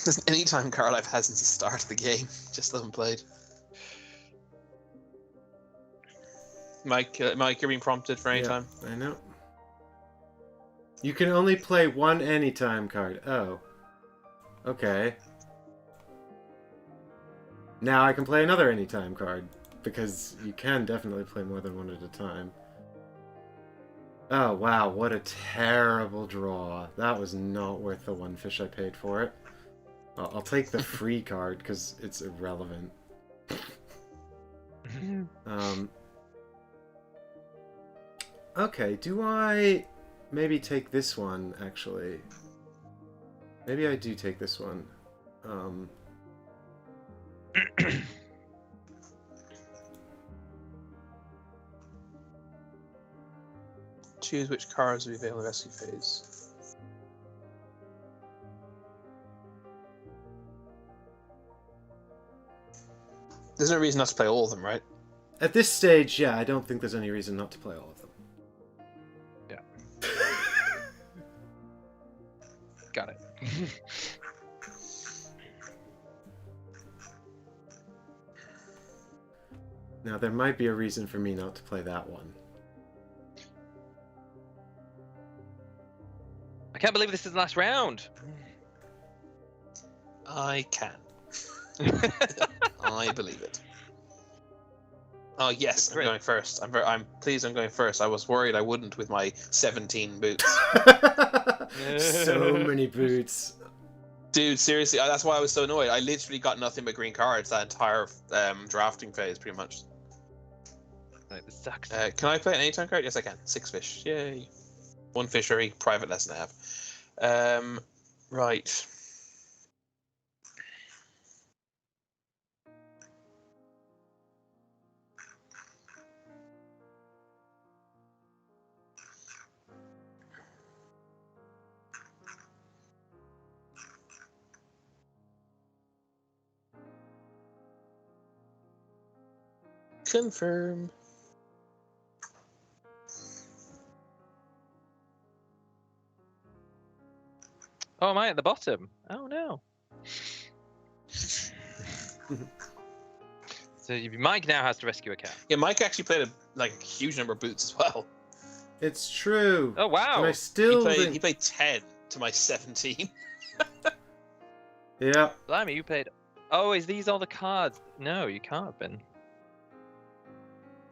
S4: There's any time card I've had since the start of the game. Just haven't played. Mike, you're being prompted for any time.
S1: I know. You can only play one anytime card. Oh. Okay. Now I can play another anytime card, because you can definitely play more than one at a time. Oh wow, what a terrible draw. That was not worth the one fish I paid for it. I'll take the free card, because it's irrelevant. Okay, do I maybe take this one, actually? Maybe I do take this one.
S4: Choose which cards will be available in the rescue phase. There's no reason not to play all of them, right?
S1: At this stage, yeah, I don't think there's any reason not to play all of them.
S3: Yeah. Got it.
S1: Now, there might be a reason for me not to play that one.
S3: I can't believe this is the last round.
S4: I can. I believe it. Oh yes, I'm
S3: Great.
S4: going first. I'm pleased I'm going first. I was worried I wouldn't with my 17 boots.
S1: So many boots.
S4: Dude, seriously, that's why I was so annoyed. I literally got nothing but green cards that entire drafting phase, pretty much.
S3: Right, this sucks.
S4: Can I play an anytime card? Yes, I can. 6 fish. Yay. 1 fishery, private lesson I have. Right. Confirm.
S3: Oh, am I at the bottom? Oh no. So Mike now has to rescue a cat.
S4: Yeah, Mike actually played a huge number of boots as well.
S1: It's true.
S3: Oh wow.
S1: And I still
S4: He played 10 to my 17.
S1: Yeah.
S3: Blimey, you played. Oh, is these all the cards? No, you can't have been.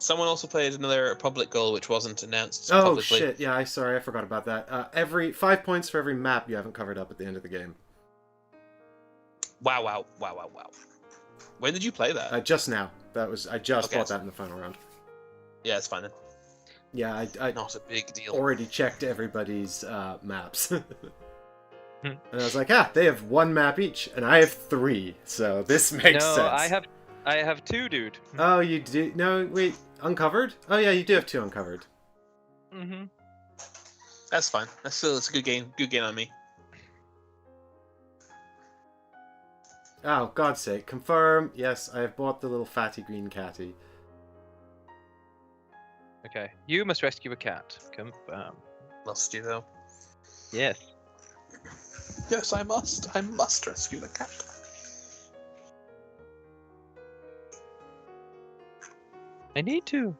S4: Someone also played another public goal which wasn't announced
S1: Oh
S4: publicly.
S1: shit! Yeah, I forgot about that. Every 5 points for every map you haven't covered up at the end of the game.
S4: Wow. When did you play that?
S1: Just now. I just
S4: Okay,
S1: bought that in the final round.
S4: Yeah, it's fine then.
S1: Yeah, I
S4: Not a big deal.
S1: already checked everybody's maps.
S3: Hmm.
S1: And I was like, they have 1 map each, and I have 3, so this makes
S3: No,
S1: sense.
S3: I have 2, dude.
S1: Oh, you do? No, wait, uncovered? Oh yeah, you do have 2 uncovered.
S3: Mm-hmm.
S4: That's fine. It's a good game. Good game on me.
S1: Oh, God's sake, confirm. Yes, I have bought the little fatty green catty.
S3: Okay. You must rescue a cat. Confirm.
S4: Must you though?
S3: Yes.
S4: Yes, I must. I must rescue the cat.
S3: I need to.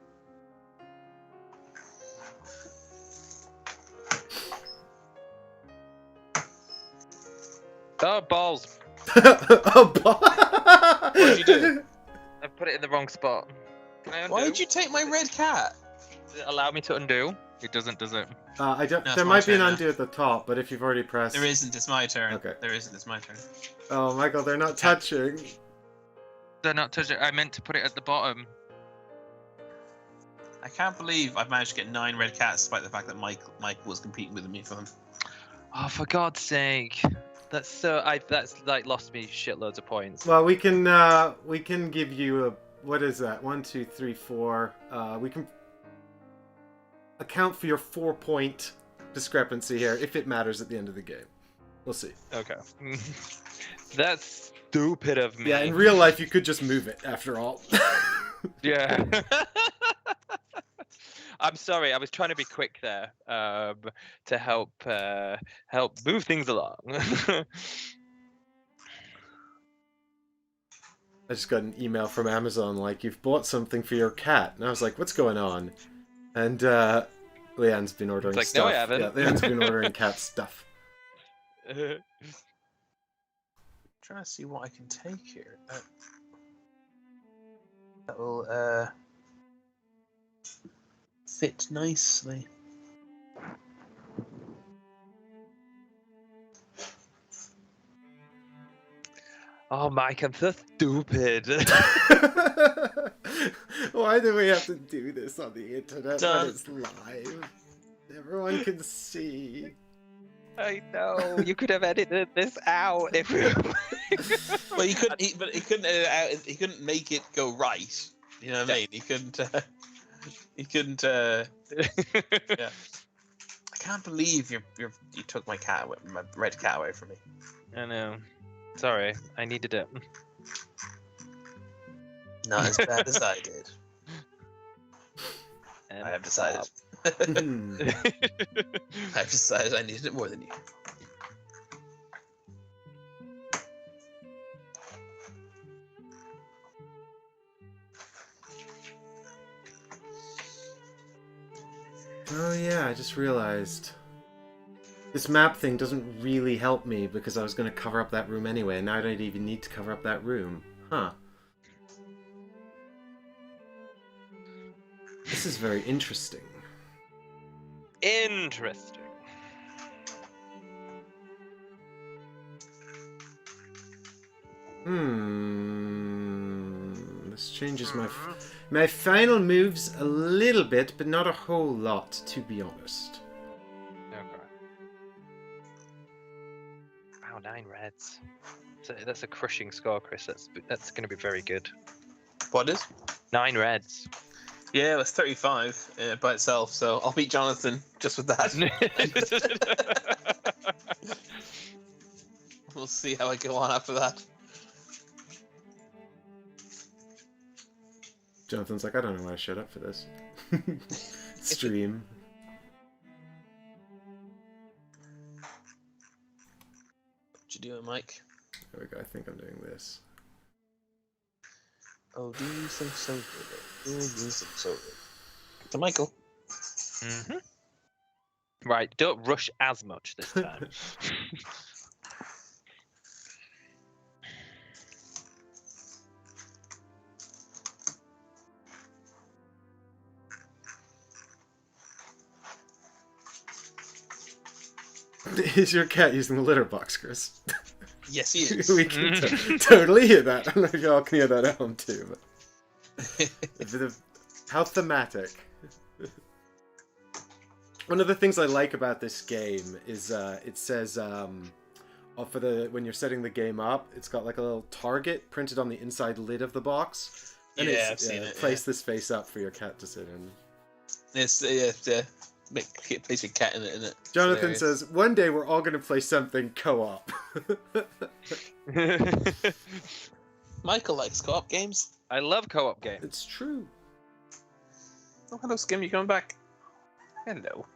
S3: Oh, balls.
S1: What
S4: What'd you do?
S3: I put it in the wrong spot. Can I undo?
S4: Why did you take my red cat?
S3: Does it allow me to undo? It doesn't, does it?
S1: I don't.
S2: No, it's
S1: There
S2: my
S1: might be an
S2: turn now.
S1: undo at the top, but if you've already pressed.
S2: There isn't. It's my turn.
S1: Okay.
S2: There isn't. It's my turn.
S1: Oh, Michael, they're not touching.
S3: They're not touching. I meant to put it at the bottom.
S2: I can't believe I've managed to get 9 red cats, despite the fact that Mike was competing with me for them.
S3: Oh, for God's sake! That's like lost me shitloads of points.
S1: Well, we can give you a, what is that? 1, 2, 3, 4. We can account for your 4-point discrepancy here if it matters at the end of the game. We'll see.
S3: Okay. That's stupid of me.
S1: Yeah, in real life you could just move it after all.
S3: Yeah. I'm sorry. I was trying to be quick there, to help move things along.
S1: I just got an email from Amazon like, you've bought something for your cat. And I was like, what's going on? And Leanne's been ordering
S3: like,
S1: stuff.
S3: no, I haven't.
S1: Yeah, Leanne's been ordering cat stuff.
S2: Trying to see what I can take here. That will fit nicely.
S3: Oh, Mike, I'm so stupid.
S1: Why do we have to do this on the internet
S2: Done.
S1: when it's live? Everyone can see.
S3: I know. You could have edited this out if we.
S2: Well, he couldn't. But he couldn't edit it out. He couldn't make it go right. You know what I mean? He couldn't. He couldn't. Yeah. I can't believe you took my cat away, my red cat away from me.
S3: I know. Sorry, I needed it.
S2: Not as bad as I did.
S3: And
S2: I have decided. I've decided I needed it more than you.
S1: Oh yeah, I just realized. This map thing doesn't really help me because I was going to cover up that room anyway, and now I don't even need to cover up that room. Huh. This is very interesting.
S3: Interesting.
S1: This changes my final moves a little bit, but not a whole lot, to be honest.
S3: Okay. Wow, 9 reds. So that's a crushing score, Chris. That's going to be very good.
S2: What is?
S3: 9 reds.
S2: Yeah, it was 35 by itself, so I'll beat Jonathan just with that. We'll see how I go on after that.
S1: Jonathan's like, I don't know why I showed up for this. Stream.
S2: What you doing, Mike?
S1: There we go, I think I'm doing this.
S2: Oh, do you think so good? Do you think so good? To Michael.
S3: Right, don't rush as much this time.
S1: Is your cat using the litter box, Chris?
S2: Yes, he is.
S1: We can totally hear that. I don't know if y'all can hear that at home too, but a bit of how thematic. One of the things I like about this game is it says for when you're setting the game up, it's got like a little target printed on the inside lid of the box. And
S2: Yeah,
S1: it's,
S2: I've seen it.
S1: Place this face up for your cat to sit in.
S2: It's place your cat in it, isn't it?
S1: Jonathan
S2: Hilarious.
S1: says, one day we're all going to play something co-op.
S2: Michael likes co-op games.
S3: I love co-op games.
S1: It's true.
S4: Oh, hello, Skim. You coming back? Hello.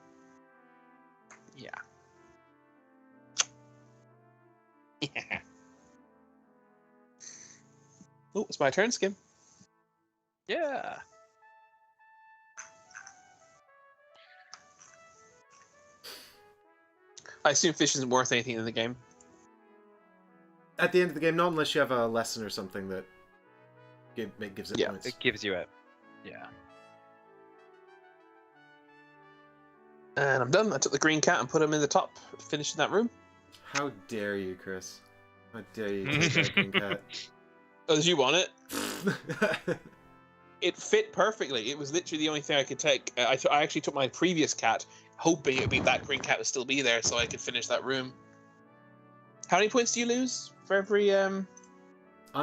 S4: Yeah. Yeah. Oh, it's my turn, Skim.
S3: Yeah.
S4: I assume fish isn't worth anything in the game.
S1: At the end of the game, not unless you have a lesson or something that gives it
S4: Yeah,
S1: points.
S3: It gives you it. Yeah.
S4: And I'm done. I took the green cat and put him in the top, finishing that room.
S1: How dare you, Chris? How dare you take that green cat?
S4: Oh, did you want it? It fit perfectly. It was literally the only thing I could take. I actually took my previous cat, hoping that green cat would still be there, so I could finish that room. How many points do you lose for every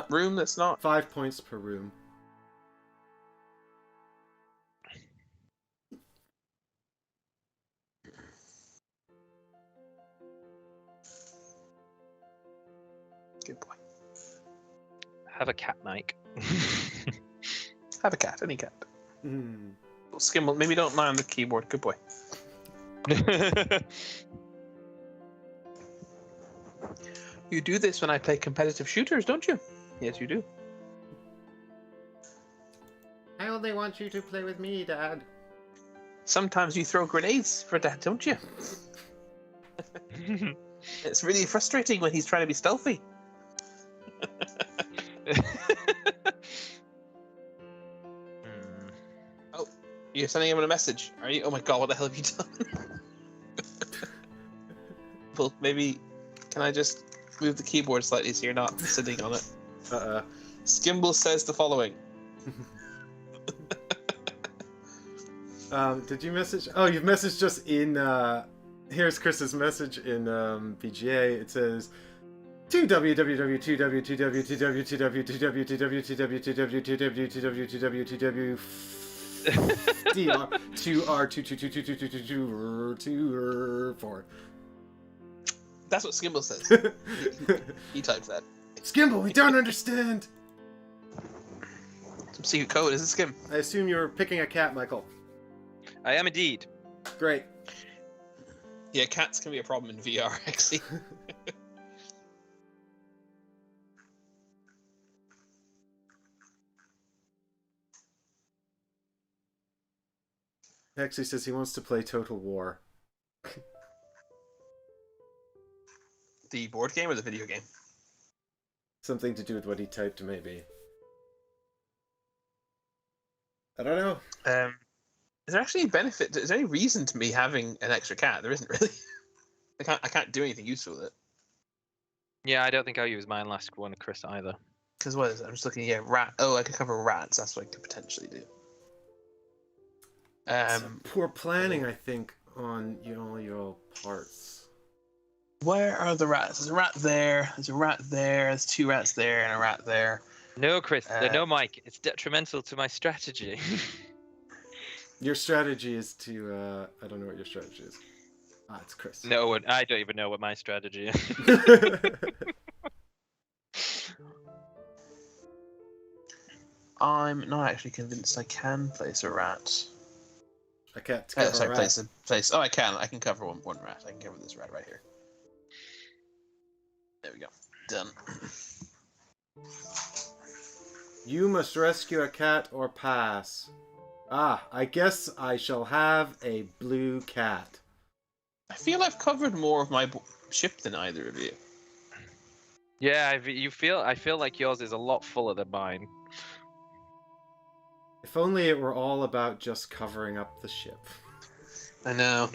S4: room that's not?
S1: 5 points per room.
S4: Good boy.
S3: Have a cat, Mike.
S4: Have a cat, any cat.
S1: Mm.
S4: Skimble, maybe don't lie on the keyboard. Good boy. You do this when I play competitive shooters, don't you? Yes, you do.
S1: I only want you to play with me, Dad.
S4: Sometimes you throw grenades for that, don't you? It's really frustrating when he's trying to be stealthy. Oh, you're sending him a message, are you? Oh my god, what the hell have you done? Well, maybe can I just move the keyboard slightly so you're not sitting on it? Skimble says the following.
S1: Did you message? Oh, you've messaged just in. Here's Chris's message in BGA. It says, to www.2r22222222222r2r2222222
S4: That's what Skimble says. He typed that.
S1: Skimble, we don't understand.
S4: Some secret code, is it Skim?
S1: I assume you're picking a cat, Michael.
S3: I am indeed.
S1: Great.
S4: Yeah, cats can be a problem in VR, actually.
S1: He actually says he wants to play Total War.
S4: The board game or the video game?
S1: Something to do with what he typed, maybe. I don't know.
S4: Is there actually any benefit? Is there any reason to me having an extra cat? There isn't really. I can't do anything useful with it.
S3: Yeah, I don't think I'll use mine last one, Chris, either.
S4: Because what is it? I'm just looking here. Rat. Oh, I could cover rats. That's what I could potentially do.
S1: Some poor planning, I think, on your parts.
S4: Where are the rats? There's a rat there. There's a rat there. There's 2 rats there and a rat there.
S3: No, Chris. No, Mike. It's detrimental to my strategy.
S1: Your strategy is to, I don't know what your strategy is. Ah, it's Chris.
S3: No, I don't even know what my strategy is.
S4: I'm not actually convinced I can place a rat.
S1: I can't cover
S4: Sorry,
S1: a rat.
S4: place. Oh, I can. I can cover one rat. I can cover this rat right here. There we go. Done.
S1: You must rescue a cat or pass. Ah, I guess I shall have a blue cat.
S4: I feel I've covered more of my ship than either of you.
S3: Yeah, I feel like yours is a lot fuller than mine.
S1: If only it were all about just covering up the ship.
S4: I know.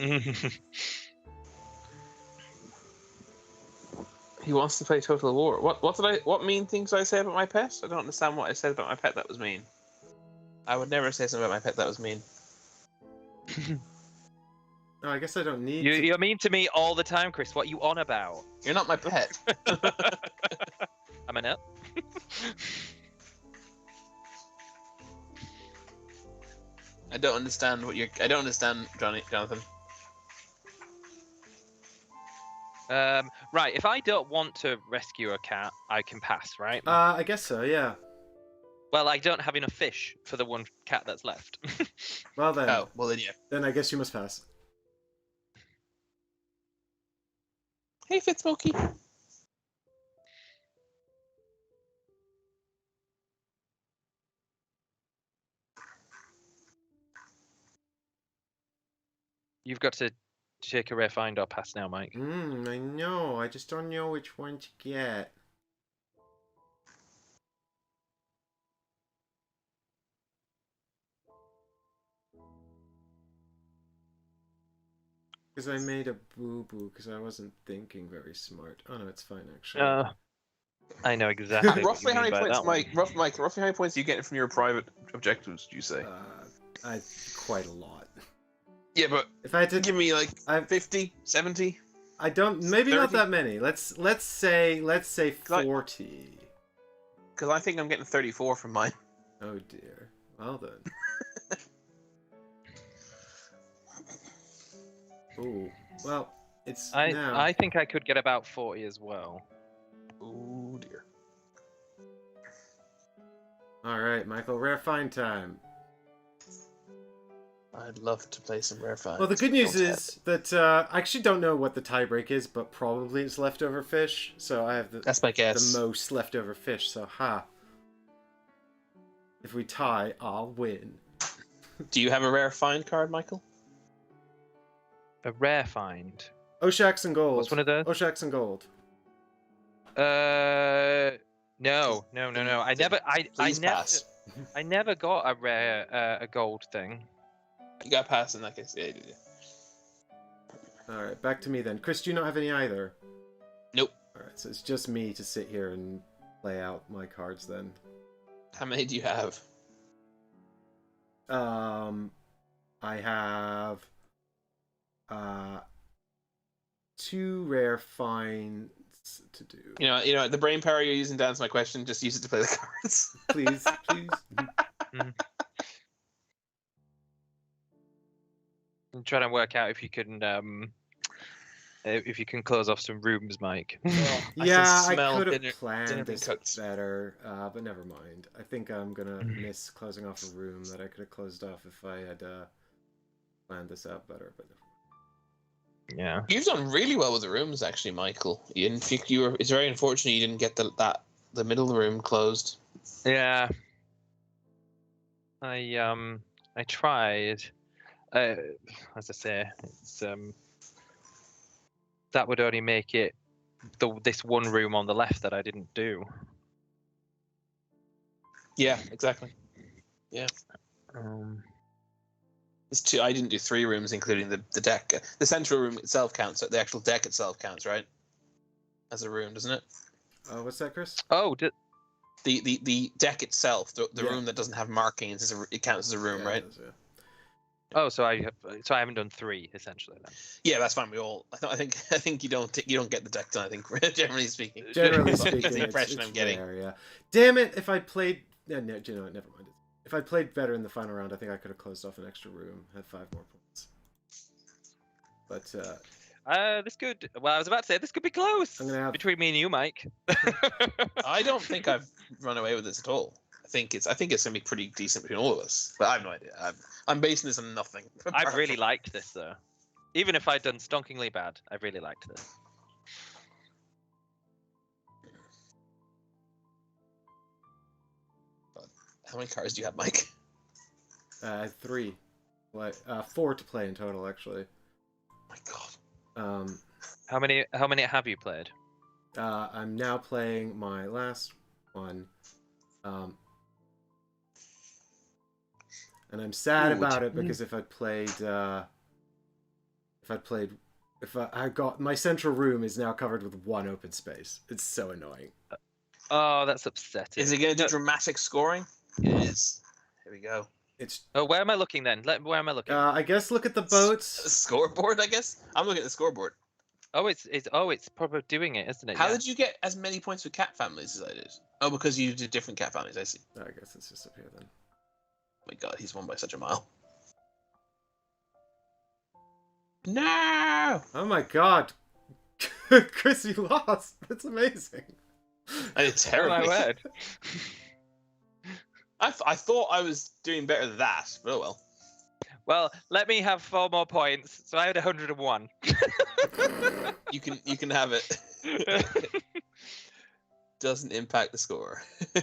S4: He wants to play Total War. What mean things did I say about my pet? I don't understand what I said about my pet that was mean. I would never say something about my pet that was mean.
S1: Oh, I guess I don't need
S3: You're mean to me all the time, Chris. What are you on about?
S4: You're not my pet.
S3: I'm a nut.
S4: I don't understand I don't understand, Jonathan.
S3: Right, if I don't want to rescue a cat, I can pass, right?
S1: I guess so, yeah.
S3: Well, I don't have enough fish for the one cat that's left.
S1: Well then,
S4: Oh, well then, yeah.
S1: then I guess you must pass.
S4: Hey, Fitzsmoky.
S3: You've got to take a rare find or pass now, Mike.
S1: I know. I just don't know which one to get. Because I made a boo-boo because I wasn't thinking very smart. Oh no, it's fine actually.
S3: I know exactly what you
S4: Roughly how
S3: mean
S4: many
S3: by
S4: points,
S3: that one.
S4: Mike? Roughly how many points are you getting from your private objectives? Do you say?
S1: Quite a lot.
S4: Yeah, but
S1: If I had to
S4: give me like
S1: I
S4: 50, 70.
S1: I don't. Maybe not
S4: 30?
S1: that many. Let's say 40.
S4: Because I think I'm getting 34 from mine.
S1: Oh dear. Well then. Ooh. Well, it's now.
S3: I think I could get about 40 as well.
S4: Oh dear.
S1: All right, Michael. Rare find time.
S4: I'd love to play some rare finds.
S1: Well, the good news
S4: Don't have
S1: is that I actually don't know what the tiebreak is, but probably it's leftover fish. So I have
S4: it. That's my guess.
S1: the most leftover fish. So ha. If we tie, I'll win.
S4: Do you have a rare find card, Michael?
S3: A rare find.
S1: Oshaks and gold.
S3: What's one of those?
S1: Oshaks and gold.
S3: No. I
S4: Please
S3: never,
S4: pass.
S3: I never got a rare, a gold thing.
S4: You got pass in that case. Yeah, yeah.
S1: All right, back to me then. Chris, do you not have any either?
S4: Nope.
S1: All right, so it's just me to sit here and play out my cards then.
S4: How many do you have?
S1: I have 2 rare finds to do.
S4: You know, the brain power you're using to answer my question, just use it to play the cards.
S1: Please.
S3: I'm trying to work out if you can close off some rooms, Mike.
S1: Yeah, I
S4: smell
S1: could
S4: dinner
S1: have planned
S4: being
S1: this
S4: cooked.
S1: better, but never mind. I think I'm gonna miss closing off a room that I could have closed off if I had planned this out better. But
S3: Yeah.
S4: You've done really well with the rooms, actually, Michael. It's very unfortunate you didn't get the middle room closed.
S3: Yeah. I tried. As I say, it's that would only make it this one room on the left that I didn't do.
S4: Yeah, exactly. It's 2. I didn't do 3 rooms, including the deck. The central room itself counts. The actual deck itself counts, right? As a room, doesn't it?
S1: what's that, Chris?
S3: Oh,
S4: The deck itself, the
S1: Yeah.
S4: room that doesn't have markings, it counts as a room,
S1: Yeah,
S4: right?
S1: it is, yeah.
S3: oh, so I haven't done 3 essentially then.
S4: Yeah, that's fine. I think you don't get the deck done. I think generally speaking.
S1: Generally
S4: That's
S1: speaking,
S4: the impression
S1: it's
S4: I'm getting.
S1: rare, yeah. Damn it! If I played, no, you know what? Never mind. If I played better in the final round, I think I could have closed off an extra room, had 5 more points. But
S3: This could. Well, I was about to say this could be close
S1: I'm gonna have.
S3: between me and you, Mike.
S4: I don't think I've run away with this at all. I think it's gonna be pretty decent between all of us. But I have no idea. I'm basing this on nothing.
S3: I've really liked this though. Even if I'd done stonkingly bad, I really liked this.
S4: How many cards do you have, Mike?
S1: 3. 4 to play in total, actually.
S4: Oh my god.
S3: How many have you played?
S1: I'm now playing my last one. And I'm sad
S4: Ooh,
S1: about it because if I got my central room is now covered with 1 open space. It's so annoying.
S3: Oh, that's upsetting.
S4: Is it gonna do
S3: No.
S4: dramatic scoring? It is. Here we go.
S1: It's
S3: Oh, where am I looking then? Where am I looking?
S1: I guess look at the boats.
S4: Scoreboard, I guess. I'm looking at the scoreboard.
S3: Oh, it's probably doing it, isn't it?
S4: How
S3: Yeah.
S4: did you get as many points with cat families as I did? Oh, because you did different cat families. I see.
S1: I guess it's just up here then.
S4: Oh my god, he's won by such a mile. No!
S1: Oh my god. Chris, you lost. That's amazing.
S4: I did
S3: Oh,
S4: terribly.
S3: my word.
S4: I thought I was doing better than that, but oh well.
S3: Well, let me have 4 more points. So I had 101.
S4: You can have it. Doesn't impact the score.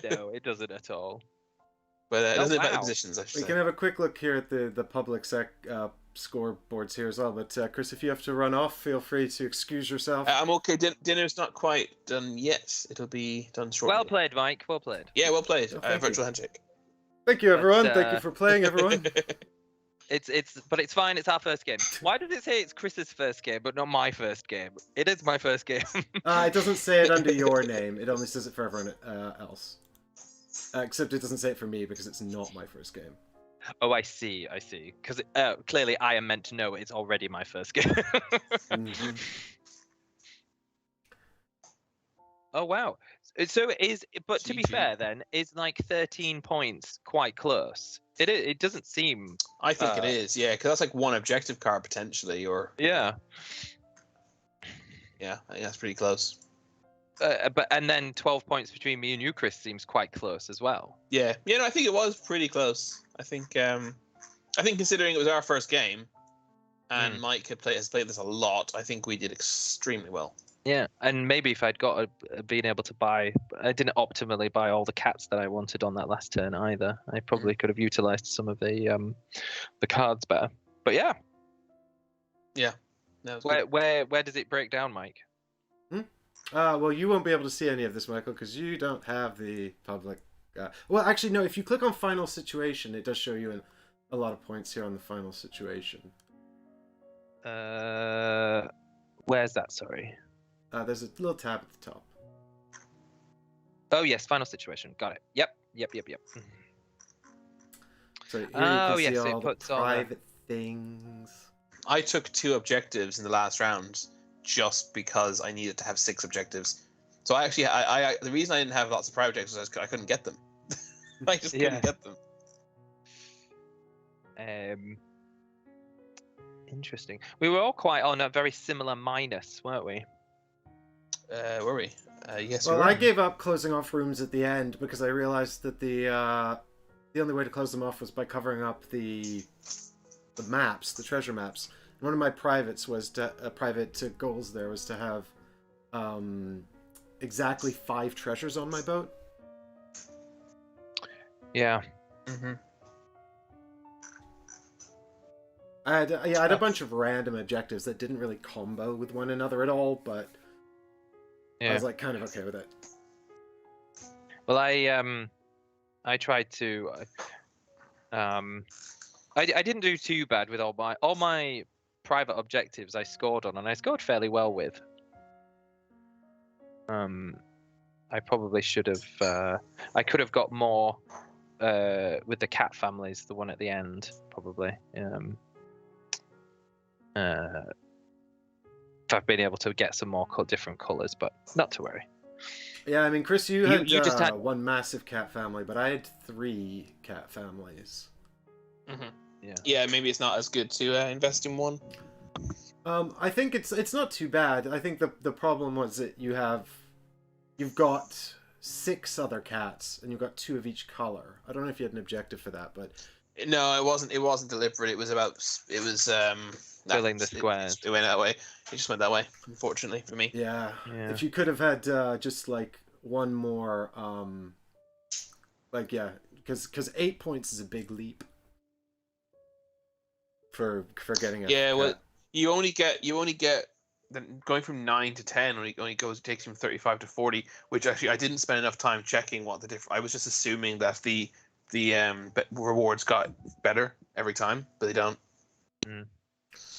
S3: No, it doesn't at all.
S4: But it
S3: Oh,
S4: doesn't impact the
S3: wow.
S4: positions, I should
S1: We
S4: say.
S1: can have a quick look here at the public scoreboards here as well. But Chris, if you have to run off, feel free to excuse yourself.
S4: I'm okay. Dinner's not quite done yet. It'll be done shortly.
S3: Well played, Mike. Well played.
S4: Yeah, well played.
S1: Oh, thank you.
S4: Virtual handshake.
S1: Thank you, everyone.
S3: But,
S1: Thank you for playing, everyone.
S3: But it's fine. It's our first game. Why did it say it's Chris's first game, but not my first game? It is my first game.
S1: It doesn't say it under your name. It only says it for everyone else. Except it doesn't say it for me because it's not my first game.
S3: Oh, I see. Because clearly I am meant to know it's already my first game.
S1: Mhm.
S3: Oh wow. So it is, but to be
S4: GG.
S3: fair, then is like 13 points quite close. It doesn't seem.
S4: I think it is, yeah, because that's like one objective card potentially, or
S3: Yeah.
S4: yeah, I think that's pretty close.
S3: And then 12 points between me and you, Chris, seems quite close as well.
S4: Yeah, no, I think it was pretty close. I think considering it was our first game, and Mike has played this a lot, I think we did extremely well.
S3: Yeah, and maybe if I'd been able to buy, I didn't optimally buy all the cats that I wanted on that last turn either. I probably could have utilized some of the cards better. But yeah,
S4: No, it was good.
S3: where does it break down, Mike?
S1: Well, you won't be able to see any of this, Michael, because you don't have the public. Well, actually, no. If you click on Final Situation, it does show you a lot of points here on the Final Situation.
S3: Where's that? Sorry.
S1: There's a little tab at the top.
S3: Oh yes, Final Situation. Got it. Yep.
S1: So here you
S3: Oh,
S1: can see
S3: yes, it
S1: all the
S3: puts all the-
S1: private things.
S4: I took 2 objectives in the last round just because I needed to have 6 objectives. So I actually, the reason I didn't have lots of private objectives is I couldn't get them. I just
S3: Yeah.
S4: couldn't get them.
S3: Interesting. We were all quite on a very similar minus, weren't we?
S4: Were we? Yes,
S1: Well,
S4: we were.
S1: I gave up closing off rooms at the end because I realized that the only way to close them off was by covering up the maps, the treasure maps. And one of my privates was private goals there was to have exactly 5 treasures on my boat.
S3: Yeah.
S4: Mm-hmm.
S1: I had a bunch of random objectives that didn't really combo with one another at all, but I
S3: Yeah.
S1: was like kind of okay with it.
S3: Well, I tried to. I didn't do too bad with all my private objectives. I scored on, and I scored fairly well with. I probably should have. I could have got more with the cat families, the one at the end, probably. If I've been able to get some more different colors, but not to worry.
S1: Yeah, I mean, Chris, you
S3: You
S1: had,
S3: just had-
S1: one massive cat family, but I had 3 cat families.
S4: Mm-hmm. Yeah, maybe it's not as good to invest in one.
S1: I think it's not too bad. I think the problem was that you've got 6 other cats and you've got 2 of each color. I don't know if you had an objective for that, but
S4: No, it wasn't. It wasn't deliberate. It was
S3: Filling the squares.
S4: It went that way. It just went that way. Unfortunately for me.
S1: yeah.
S3: Yeah.
S1: If you could have had just like one more, because 8 points is a big leap for getting a
S4: Yeah, well,
S1: cat.
S4: you only get going from 9 to 10 takes from 35 to 40, which actually I didn't spend enough time checking what the difference. I was just assuming that the rewards got better every time, but they don't.
S1: They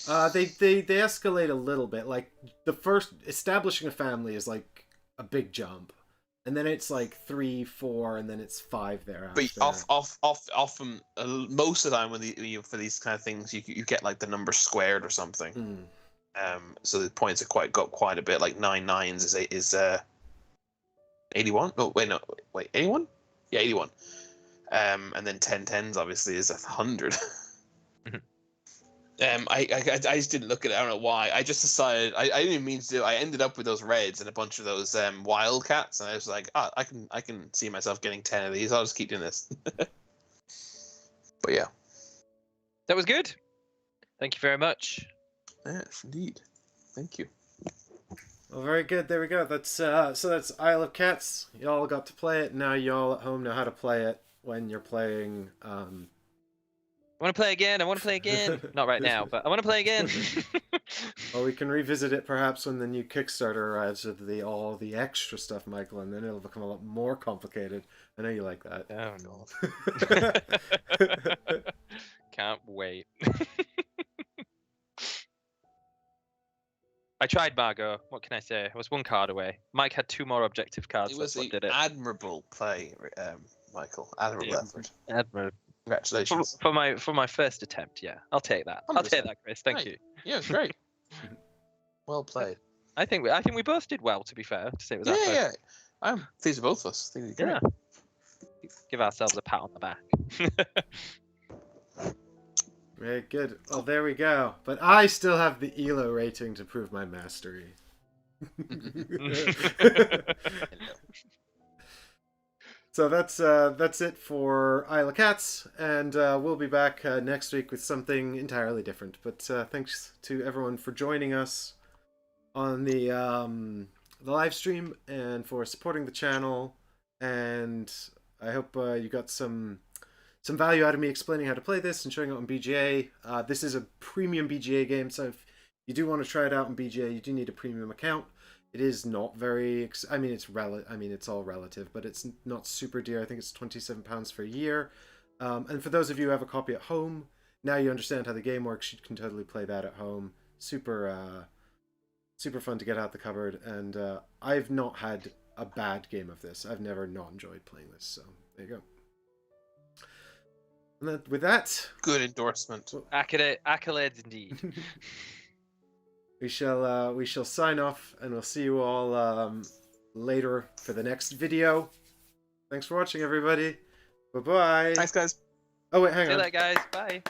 S1: escalate a little bit. Like the first establishing a family is like a big jump, and then it's like 3, 4, and then it's 5 thereafter.
S4: But often most of the time for these kind of things you get like the number squared or something. So the points are got quite a bit. Like 9 nines is 81. Oh wait 81. Yeah, 81. And then 10 tens obviously is 100. I just didn't look at it. I don't know why. I just decided I didn't even mean to do. I ended up with those reds and a bunch of those wildcats, and I was like, I can see myself getting 10 of these. I'll just keep doing this. But yeah,
S5: That was good. Thank you very much.
S4: yes, indeed. Thank you.
S1: Well, very good. There we go. That's that's Isle of Cats. Y'all got to play it. Now y'all at home know how to play it when you're playing.
S5: I want to play again. I want to play again. Not right now, but I want to play again.
S1: Well, we can revisit it perhaps when the new Kickstarter arrives with all the extra stuff, Michael, and then it'll become a lot more complicated. I know you like that.
S5: Oh no. Can't wait. I tried Margot. What can I say? I was one card away. Mike had 2 more objective cards.
S4: It was
S5: That's what
S4: an
S5: did it.
S4: admirable play, Michael. Admirable
S5: Yeah.
S4: effort.
S5: Admirable.
S4: Congratulations.
S5: For my first attempt, yeah. I'll take that. I'll take
S4: 100%.
S5: that, Chris. Thank
S4: Right.
S5: you.
S4: Yeah, it's great. Well played.
S5: I think we both did well, to be fair. To say it was our first.
S4: Yeah. I'm pleased with both of us. I think we did great.
S5: Yeah. Give ourselves a pat on the back.
S1: Very good. Well, there we go. But I still have the ELO rating to prove my mastery. So that's it for Isle of Cats, and we'll be back next week with something entirely different. But thanks to everyone for joining us on the live stream and for supporting the channel. And I hope you got some value out of me explaining how to play this and showing it on BGA. This is a premium BGA game, so if you do want to try it out on BGA, you do need a premium account. It is not very. I mean, it's all relative, but it's not super dear. I think it's £27 for a year. And for those of you who have a copy at home, now you understand how the game works. You can totally play that at home. Super fun to get out the cupboard. And I've not had a bad game of this. I've never not enjoyed playing this. So there you go. And then, with that,
S4: Good endorsement.
S5: Accolades indeed.
S1: we shall sign off, and we'll see you all later for the next video. Thanks for watching, everybody. Bye-bye.
S4: Thanks, guys.
S1: Oh, wait, hang
S5: See you
S1: on.
S5: later, guys. Bye.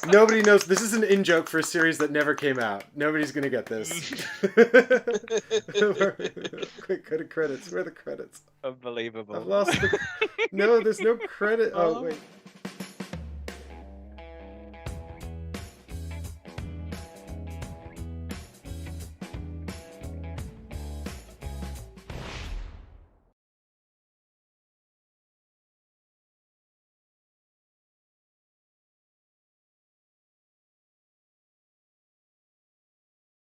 S1: Nobody knows. This is an in-joke for a series that never came out. Nobody's going to get this. Quick, go to credits. Where are the credits?
S5: Unbelievable.
S1: I've lost the... No, there's no credit. Oh, wait.